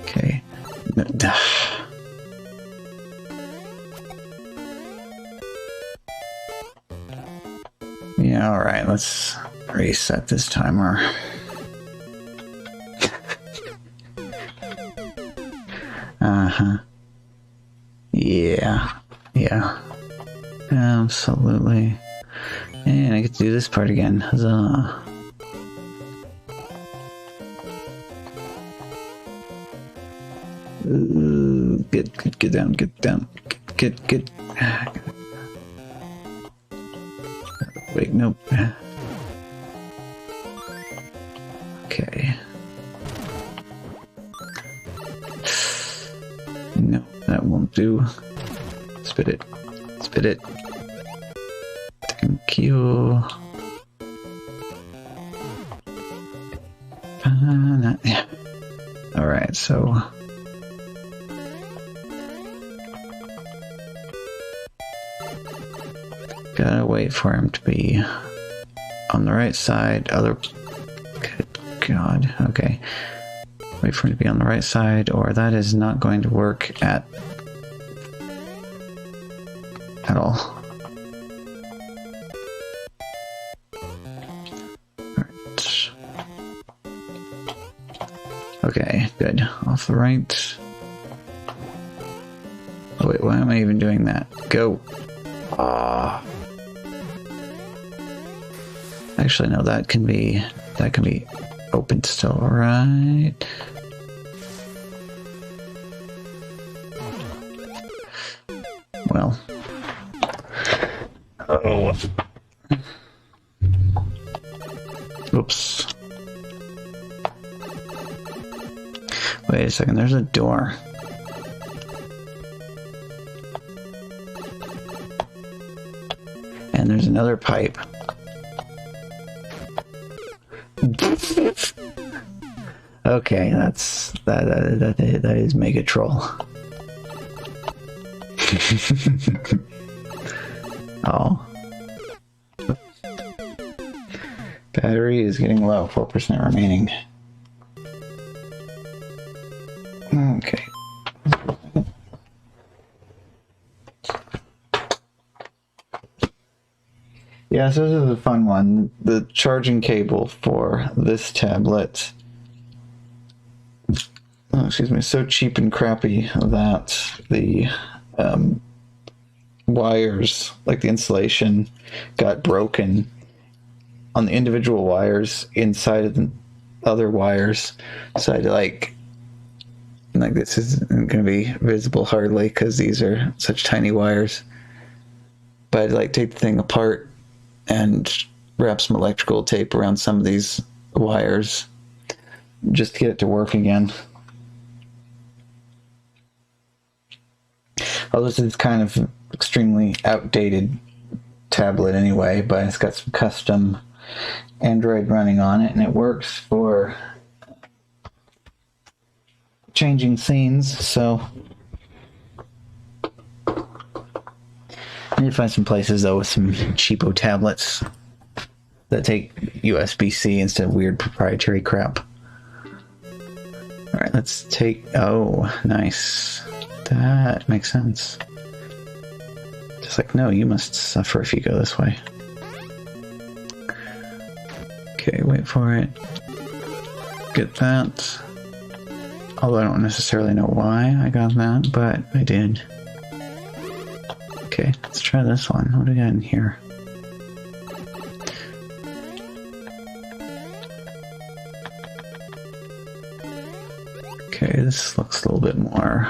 Okay. No. Yeah, alright, let's reset this timer. Uh-huh. Yeah. Yeah. Absolutely. And I get to do this part again. Huzzah. Ooh, get down, get down. Get. Wait, nope. Okay. No, that won't do. Spit it. Spit it. Thank you. Yeah. Alright, so... Gotta wait for him to be on the right side. Good God. Okay. Wait for him to be on the right side, or that is not going to work at at all. Alright. Okay, good. Off the right. Oh wait, why am I even doing that? Go! Ah. Actually, no, that can be opened still, right? Well. Oh. Oops. Wait a second, there's a door. And there's another pipe. Okay, that is Megatroll. Oh. Battery is getting low, 4% remaining. Okay. Yeah, so this is a fun one. The charging cable for this tablet, oh, excuse me, so cheap and crappy that the wires, like the insulation, got broken on the individual wires inside of the other wires. So I had to like this isn't going to be visible hardly because these are such tiny wires. But I'd like take the thing apart and wrap some electrical tape around some of these wires just to get it to work again. Well, this is kind of extremely outdated tablet anyway, but it's got some custom Android running on it, and it works for changing scenes, so I need to find some places though with some cheapo tablets that take USB-C instead of weird proprietary crap. Alright, let's take... oh, nice. That makes sense. Just like, no, you must suffer if you go this way. Okay, wait for it. Get that. Although I don't necessarily know why I got that, but I did. Okay, let's try this one. What do we got in here? Okay, this looks a little bit more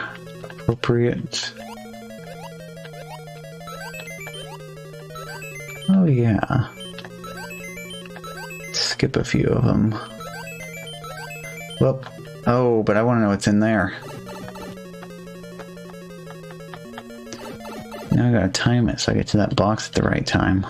appropriate. Oh yeah. Skip a few of them. Well, oh, but I want to know what's in there. Now I gotta time it so I get to that box at the right time.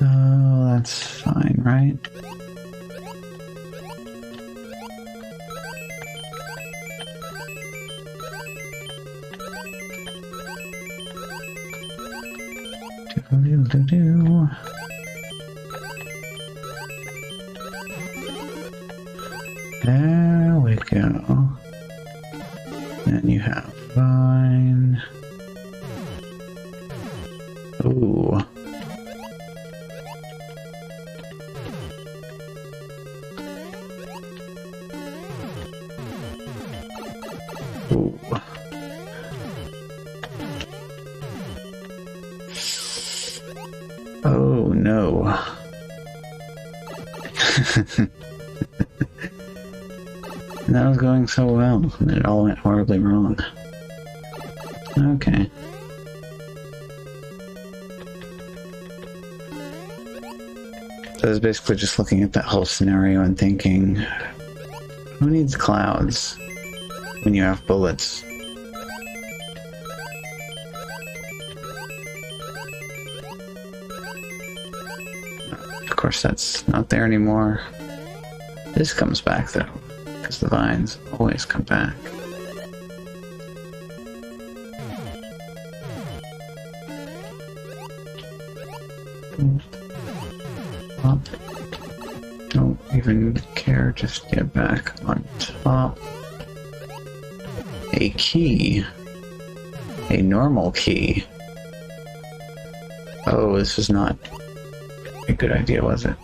Oh, that's fine, right? Do-do-do-do. There we go. And you have fine. Ooh. Ooh. Oh no. That was going so well, and it all went horribly wrong. Okay. So I was basically just looking at that whole scenario and thinking, who needs clouds when you have bullets? Of course, that's not there anymore. This comes back though, because the vines always come back. Up. Oh, even care. Just get back on top. A key. A normal key. Oh, this was not a good idea, was it?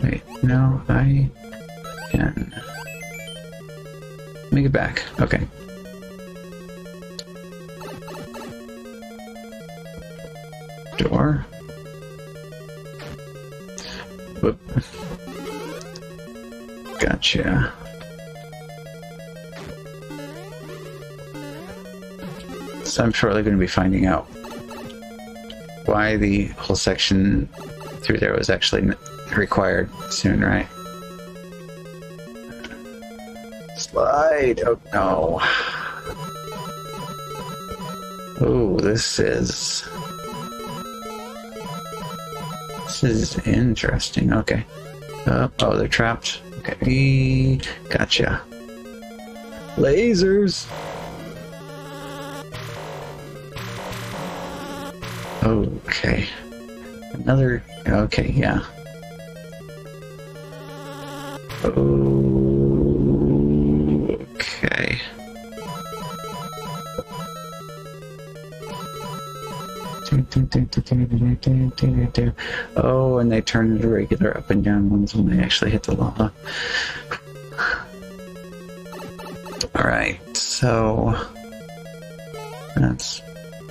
Wait, no, I can make it back. Okay. Door. Whoop. Gotcha. So I'm shortly going to be finding out why the whole section through there was actually required soon, right? Slide! Oh no. Oh, this is interesting. Okay. Oh, they're trapped. Okay. Gotcha. Lasers! Okay. Another... Okay, yeah. Okay. Oh, and they turn into regular up and down ones when they actually hit the lava. Alright, so... That's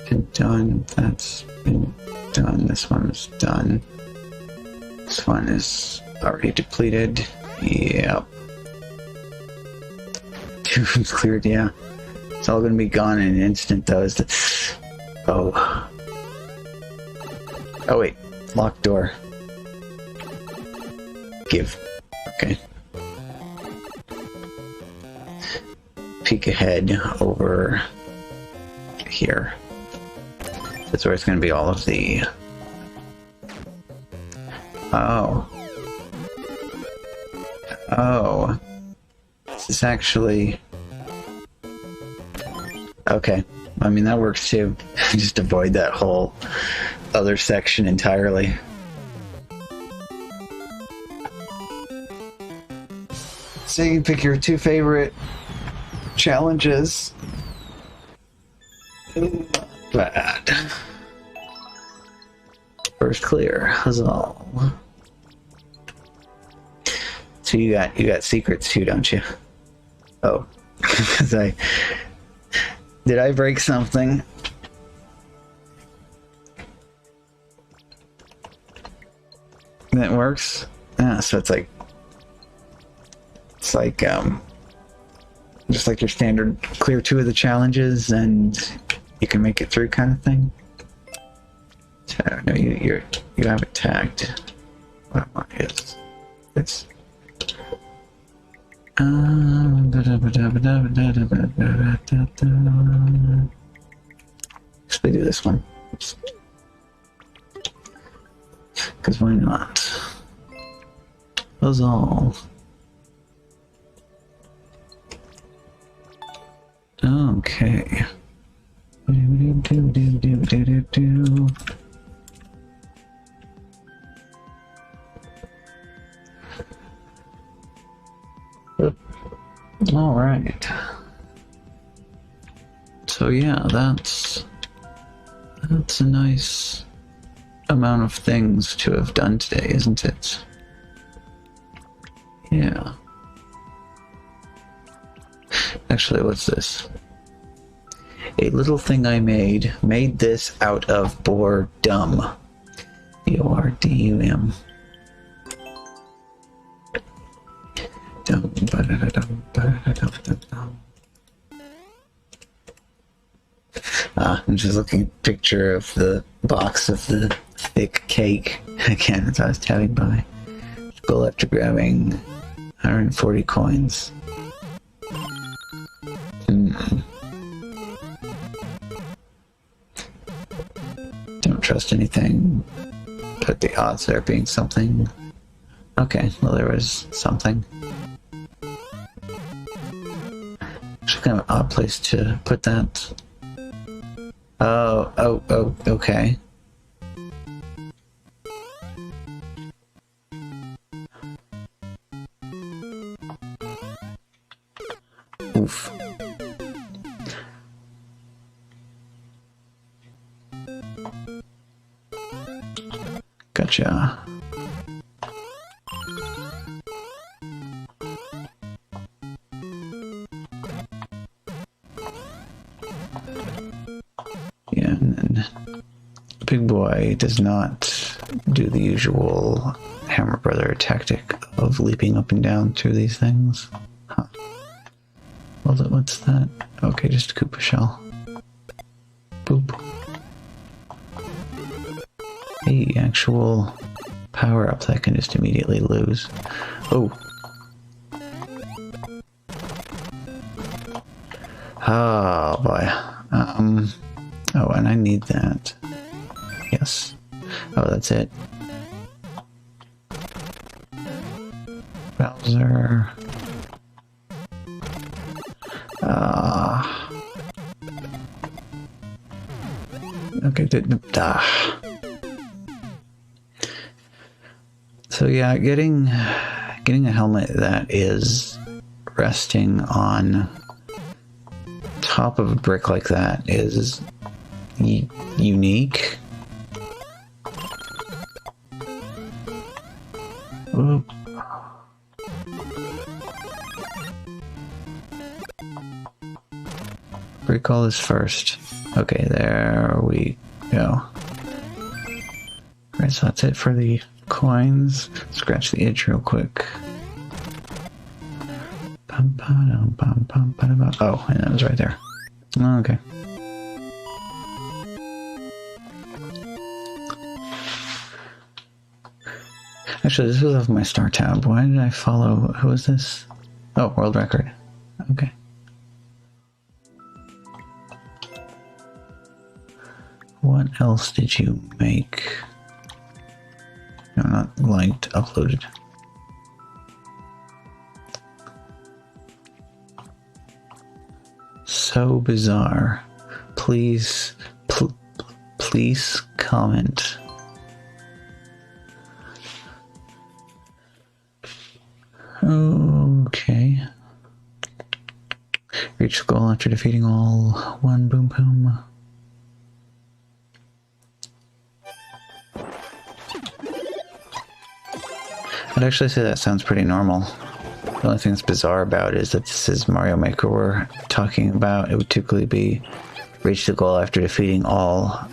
been done. That's been done. This one's done. This one is already depleted. Yep. Two cleared, yeah. It's all gonna be gone in an instant, though. Is the... Oh. Oh, wait. Locked door. Give. Okay. Peek ahead over here. That's where it's going to be all of the... Oh. Oh. This is actually... Okay. I mean, that works too. Just avoid that whole other section entirely. So you can pick your two favorite challenges. Bad. First clear, huzzah. So you got secrets too, don't you? Oh, because did I break something? That works? Yeah, so it's like just like your standard clear 2 of the challenges and you can make it through kind of thing. So no, you have it tagged. What is it's Let's do this one. Because why not? That's all. Okay. All right. So yeah, that's a nice amount of things to have done today, isn't it? Yeah. Actually, what's this? A little thing I made this out of boredom. B-O-R-D-U-M. I'm just looking at a picture of the box of the thick cake. Again, as I was tabbing by. Go after grabbing 140 coins. Don't trust anything, but the odds there being something. Okay, well there was something. Actually kind of an odd place to put that. Oh, okay. Oof. Gotcha. Yeah, and then Big Boy does not do the usual Hammer Brother tactic of leaping up and down through these things. Huh. Well, what's that? Okay, just a Koopa shell. Boop. Hey, actual power-up that I can just immediately lose. Oh. Oh, boy. Oh, and I need that. Yes. Oh, that's it. Bowser. Okay, So yeah, getting a helmet that is resting on top of a brick like that is unique. Oop. Break all this first. Okay, there we go. Right, so that's it for the coins. Scratch the itch real quick. Oh, and that was right there. Oh, okay. Actually, this was off my star tab. Why did I follow? Who is this? Oh, world record. Okay. What else did you make? No, not liked, uploaded. So bizarre. Please comment. Okay. Reach the goal after defeating all one Boom Boom. I'd actually say that sounds pretty normal. The only thing that's bizarre about it is that this is Mario Maker we're talking about. It would typically be reach the goal after defeating all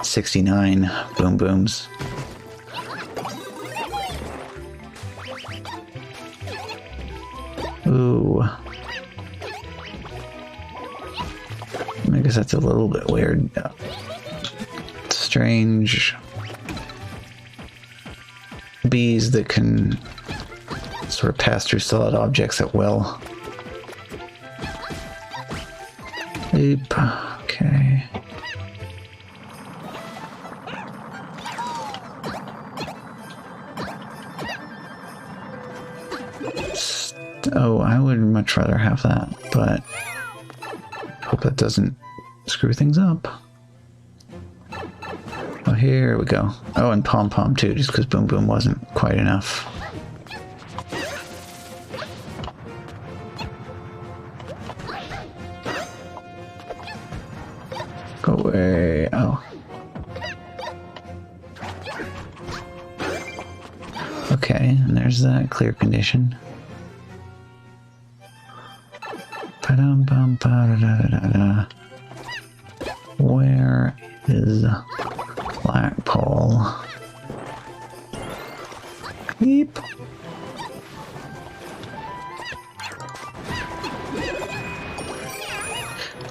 69 Boom Booms. Ooh. I guess that's a little bit weird. Strange bees that can sort of pass through solid objects at will. Leap. Okay. Oh, I would much rather have that, but hope that doesn't screw things up. Oh, here we go. Oh, and Pom Pom too, just because Boom Boom wasn't quite enough. Go away. Oh. Okay, and there's that clear condition. Where is Blackpool? Beep.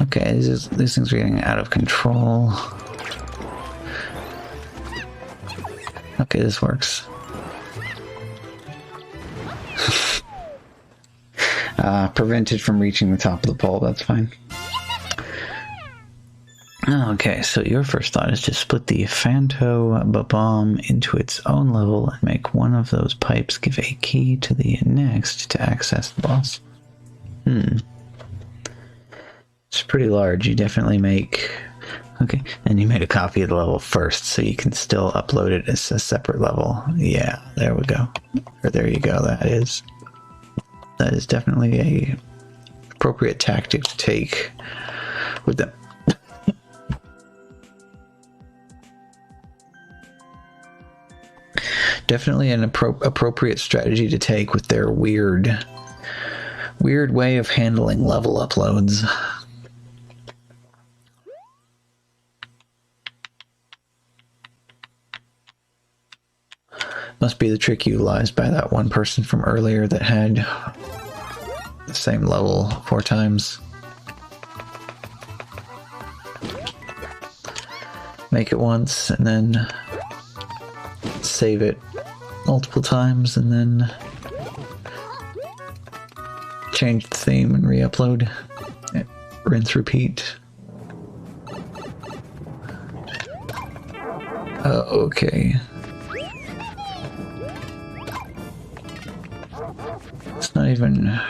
Okay, these things are getting out of control. Okay, this works. Prevented from reaching the top of the pole, that's fine. Okay, so your first thought is to split the Phanto Bomb into its own level and make one of those pipes give a key to the next to access the boss. It's pretty large. You definitely make... Okay, and you made a copy of the level first, so you can still upload it as a separate level. Yeah, there we go. Or there you go, that is definitely appropriate tactic to take with them. Definitely an appropriate strategy to take with their weird way of handling level uploads. Must be the trick utilized by that one person from earlier that had the same level 4 times. Make it once and then save it multiple times and then change the theme and re-upload. Rinse, repeat. Okay. It's not even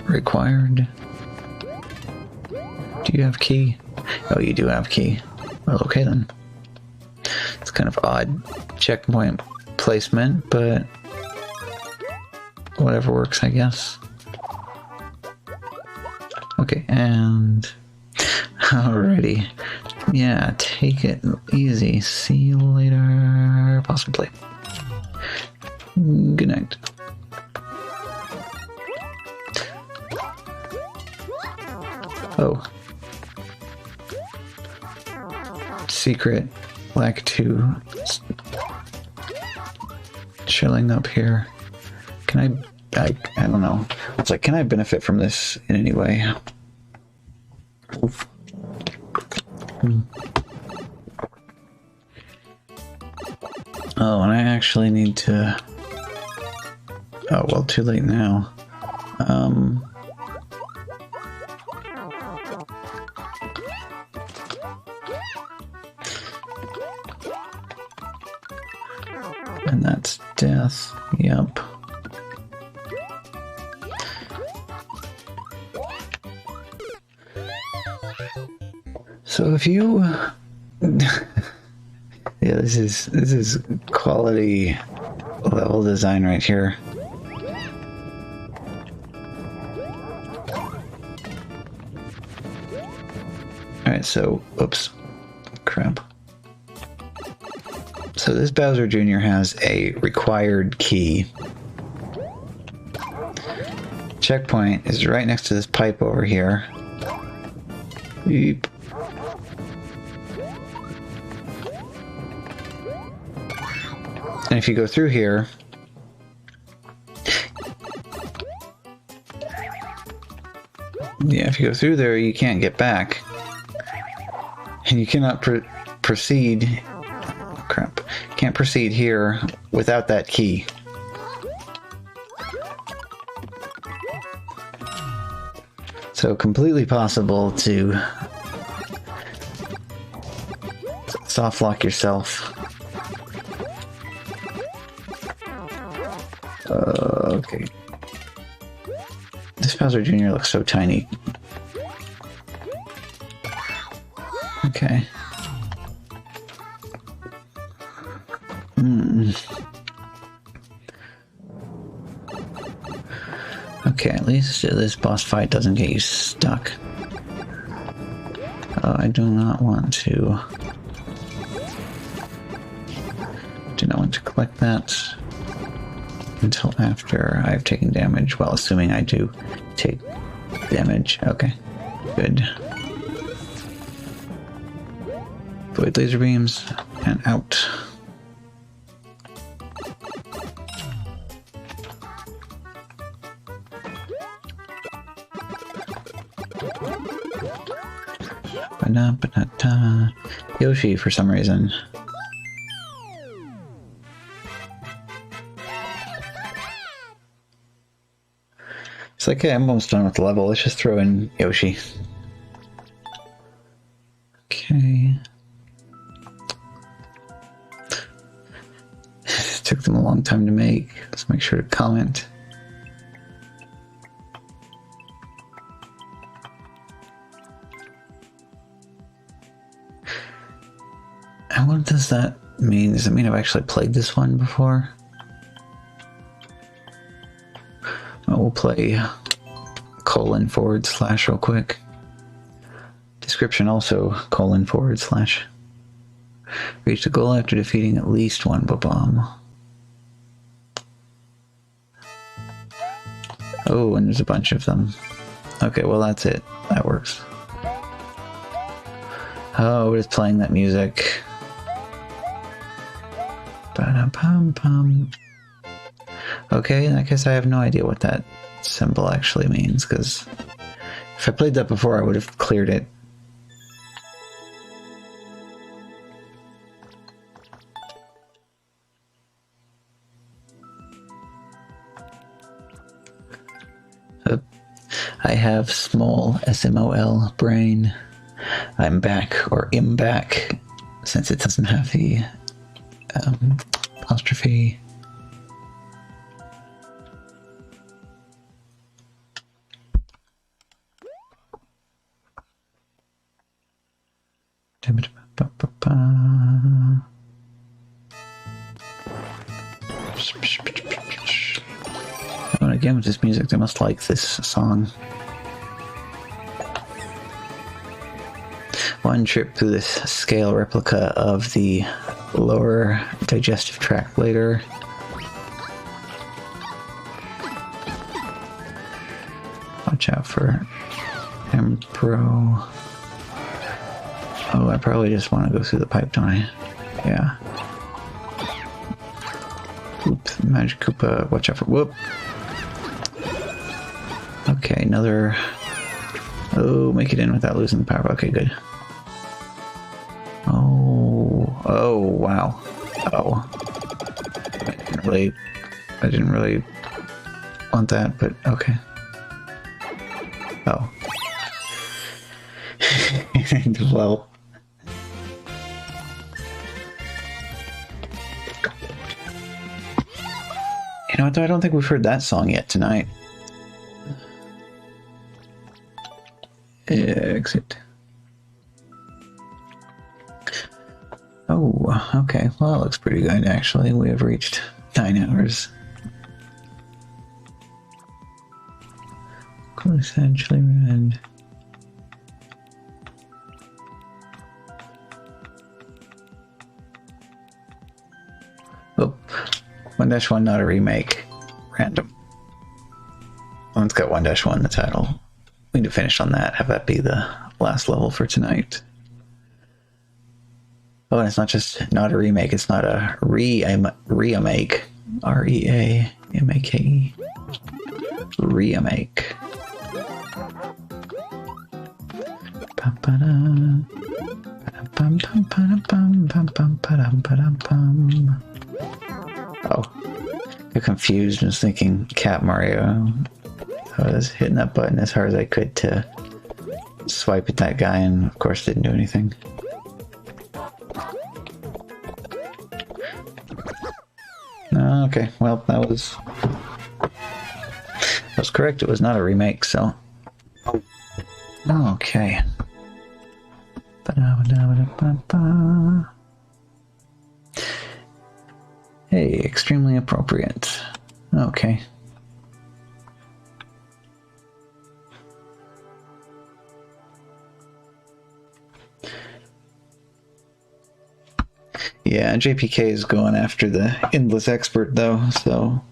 required. Do you have key? Oh, you do have key. Well, okay then. It's kind of odd checkpoint placement, but whatever works, I guess. Okay, and alrighty. Yeah, take it easy. See you later. Possibly. Good night. Oh. Secret Lack 2 chilling up here. Can I don't know. It's like, can I benefit from this in any way? Oof. Oh, and I actually need to... Oh, well, too late now. And that's death. Yep. So if you... Yeah, this is quality level design right here. Alright, so, oops. Crap. So this Bowser Jr. has a required key. Checkpoint is right next to this pipe over here. Beep. And if you go through here, yeah, if you go through there, you can't get back. And you cannot proceed. Crap. Can't proceed here without that key. So completely possible to soft lock yourself. Okay. This Bowser Jr. looks so tiny. Okay. Okay, at least this boss fight doesn't get you stuck. I do not want to... Do not want to collect that until after I've taken damage, well, assuming I do take damage. Okay, good. Void laser beams, and out. Ba-da-ba-da-da. Yoshi, for some reason. It's like, okay, I'm almost done with the level. Let's just throw in Yoshi. Okay. It took them a long time to make. Let's make sure to comment. And what does that mean? Does it mean I've actually played this one before? Well, we'll play :/ real quick. Description also : :/ reach the goal after defeating at least one bomb. Oh, and there's a bunch of them. Okay, well that's it. That works. Oh, it's playing that music. Ba-dum-pum-pum. Okay, I guess I have no idea what that symbol actually means, because if I played that before, I would have cleared it. I have small SMOL brain. I'm back, or am back, since it doesn't have the apostrophe. And again, with this music, they must like this song. One trip through this scale replica of the lower digestive tract later. Watch out for Empro. Oh, I probably just want to go through the pipe, don't I? Yeah. Oops, Magic Koopa, watch out for, whoop. Okay, another, oh, make it in without losing the power, okay, good. Oh, wow. Oh. I didn't really want that, but okay. Oh. Well. You know what, though? I don't think we've heard that song yet tonight. Exit. Oh, okay. Well, that looks pretty good, actually. We have reached 9 hours. Essentially, and oh, 1-1, not a remake. Random. One's got 1-1 the title. We need to finish on that. Have that be the last level for tonight. Oh, and it's not just not a remake. It's not a remake. R-E-A-M-A-K-E. Remake. Oh, got confused. I was thinking Cat Mario. I was hitting that button as hard as I could to swipe at that guy, and of course didn't do anything. Okay, well, that was correct. It was not a remake, so okay. Hey, extremely appropriate. Okay. Yeah, JPK is going after the Endless Expert, though, so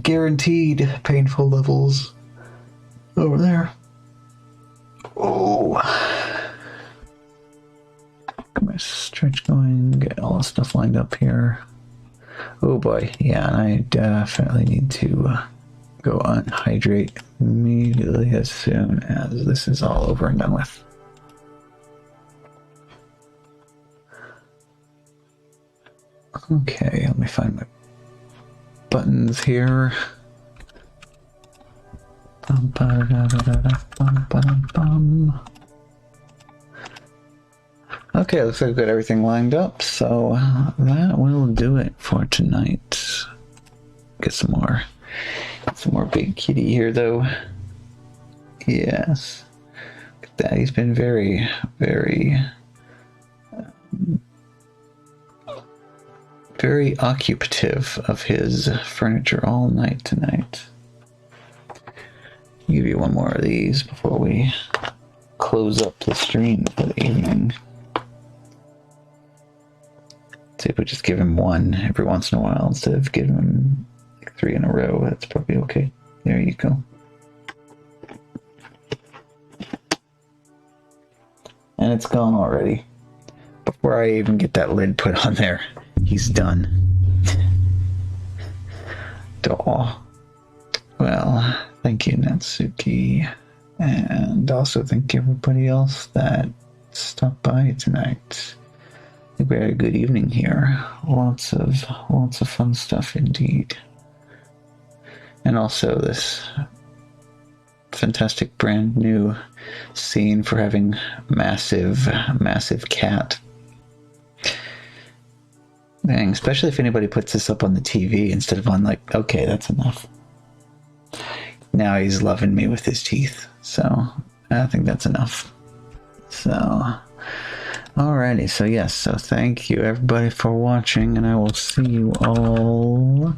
guaranteed painful levels over there. Oh. Get my stretch going, get all the stuff lined up here. Oh boy, yeah, and I definitely need to go on hydrate immediately as soon as this is all over and done with. Okay, let me find my buttons here. Okay, looks like we've got everything lined up, so that will do it for tonight. Get some more big kitty here, though. Yes, look at that. He's been very, very very occupative of his furniture all night tonight. I'll give you one more of these before we close up the stream for the evening. See if we just give him one every once in a while instead of giving him like 3 in a row. That's probably okay. There you go. And it's gone already. Before I even get that lid put on there, he's done. Daw. Well, thank you, Natsuki. And also thank everybody else that stopped by tonight. I think we had a good evening here. Lots of fun stuff indeed. And also this fantastic brand new scene for having massive cat. Dang, especially if anybody puts this up on the TV instead of on like, okay, that's enough. Now he's loving me with his teeth. So I think that's enough. So alrighty, so yes, so thank you everybody for watching, and I will see you all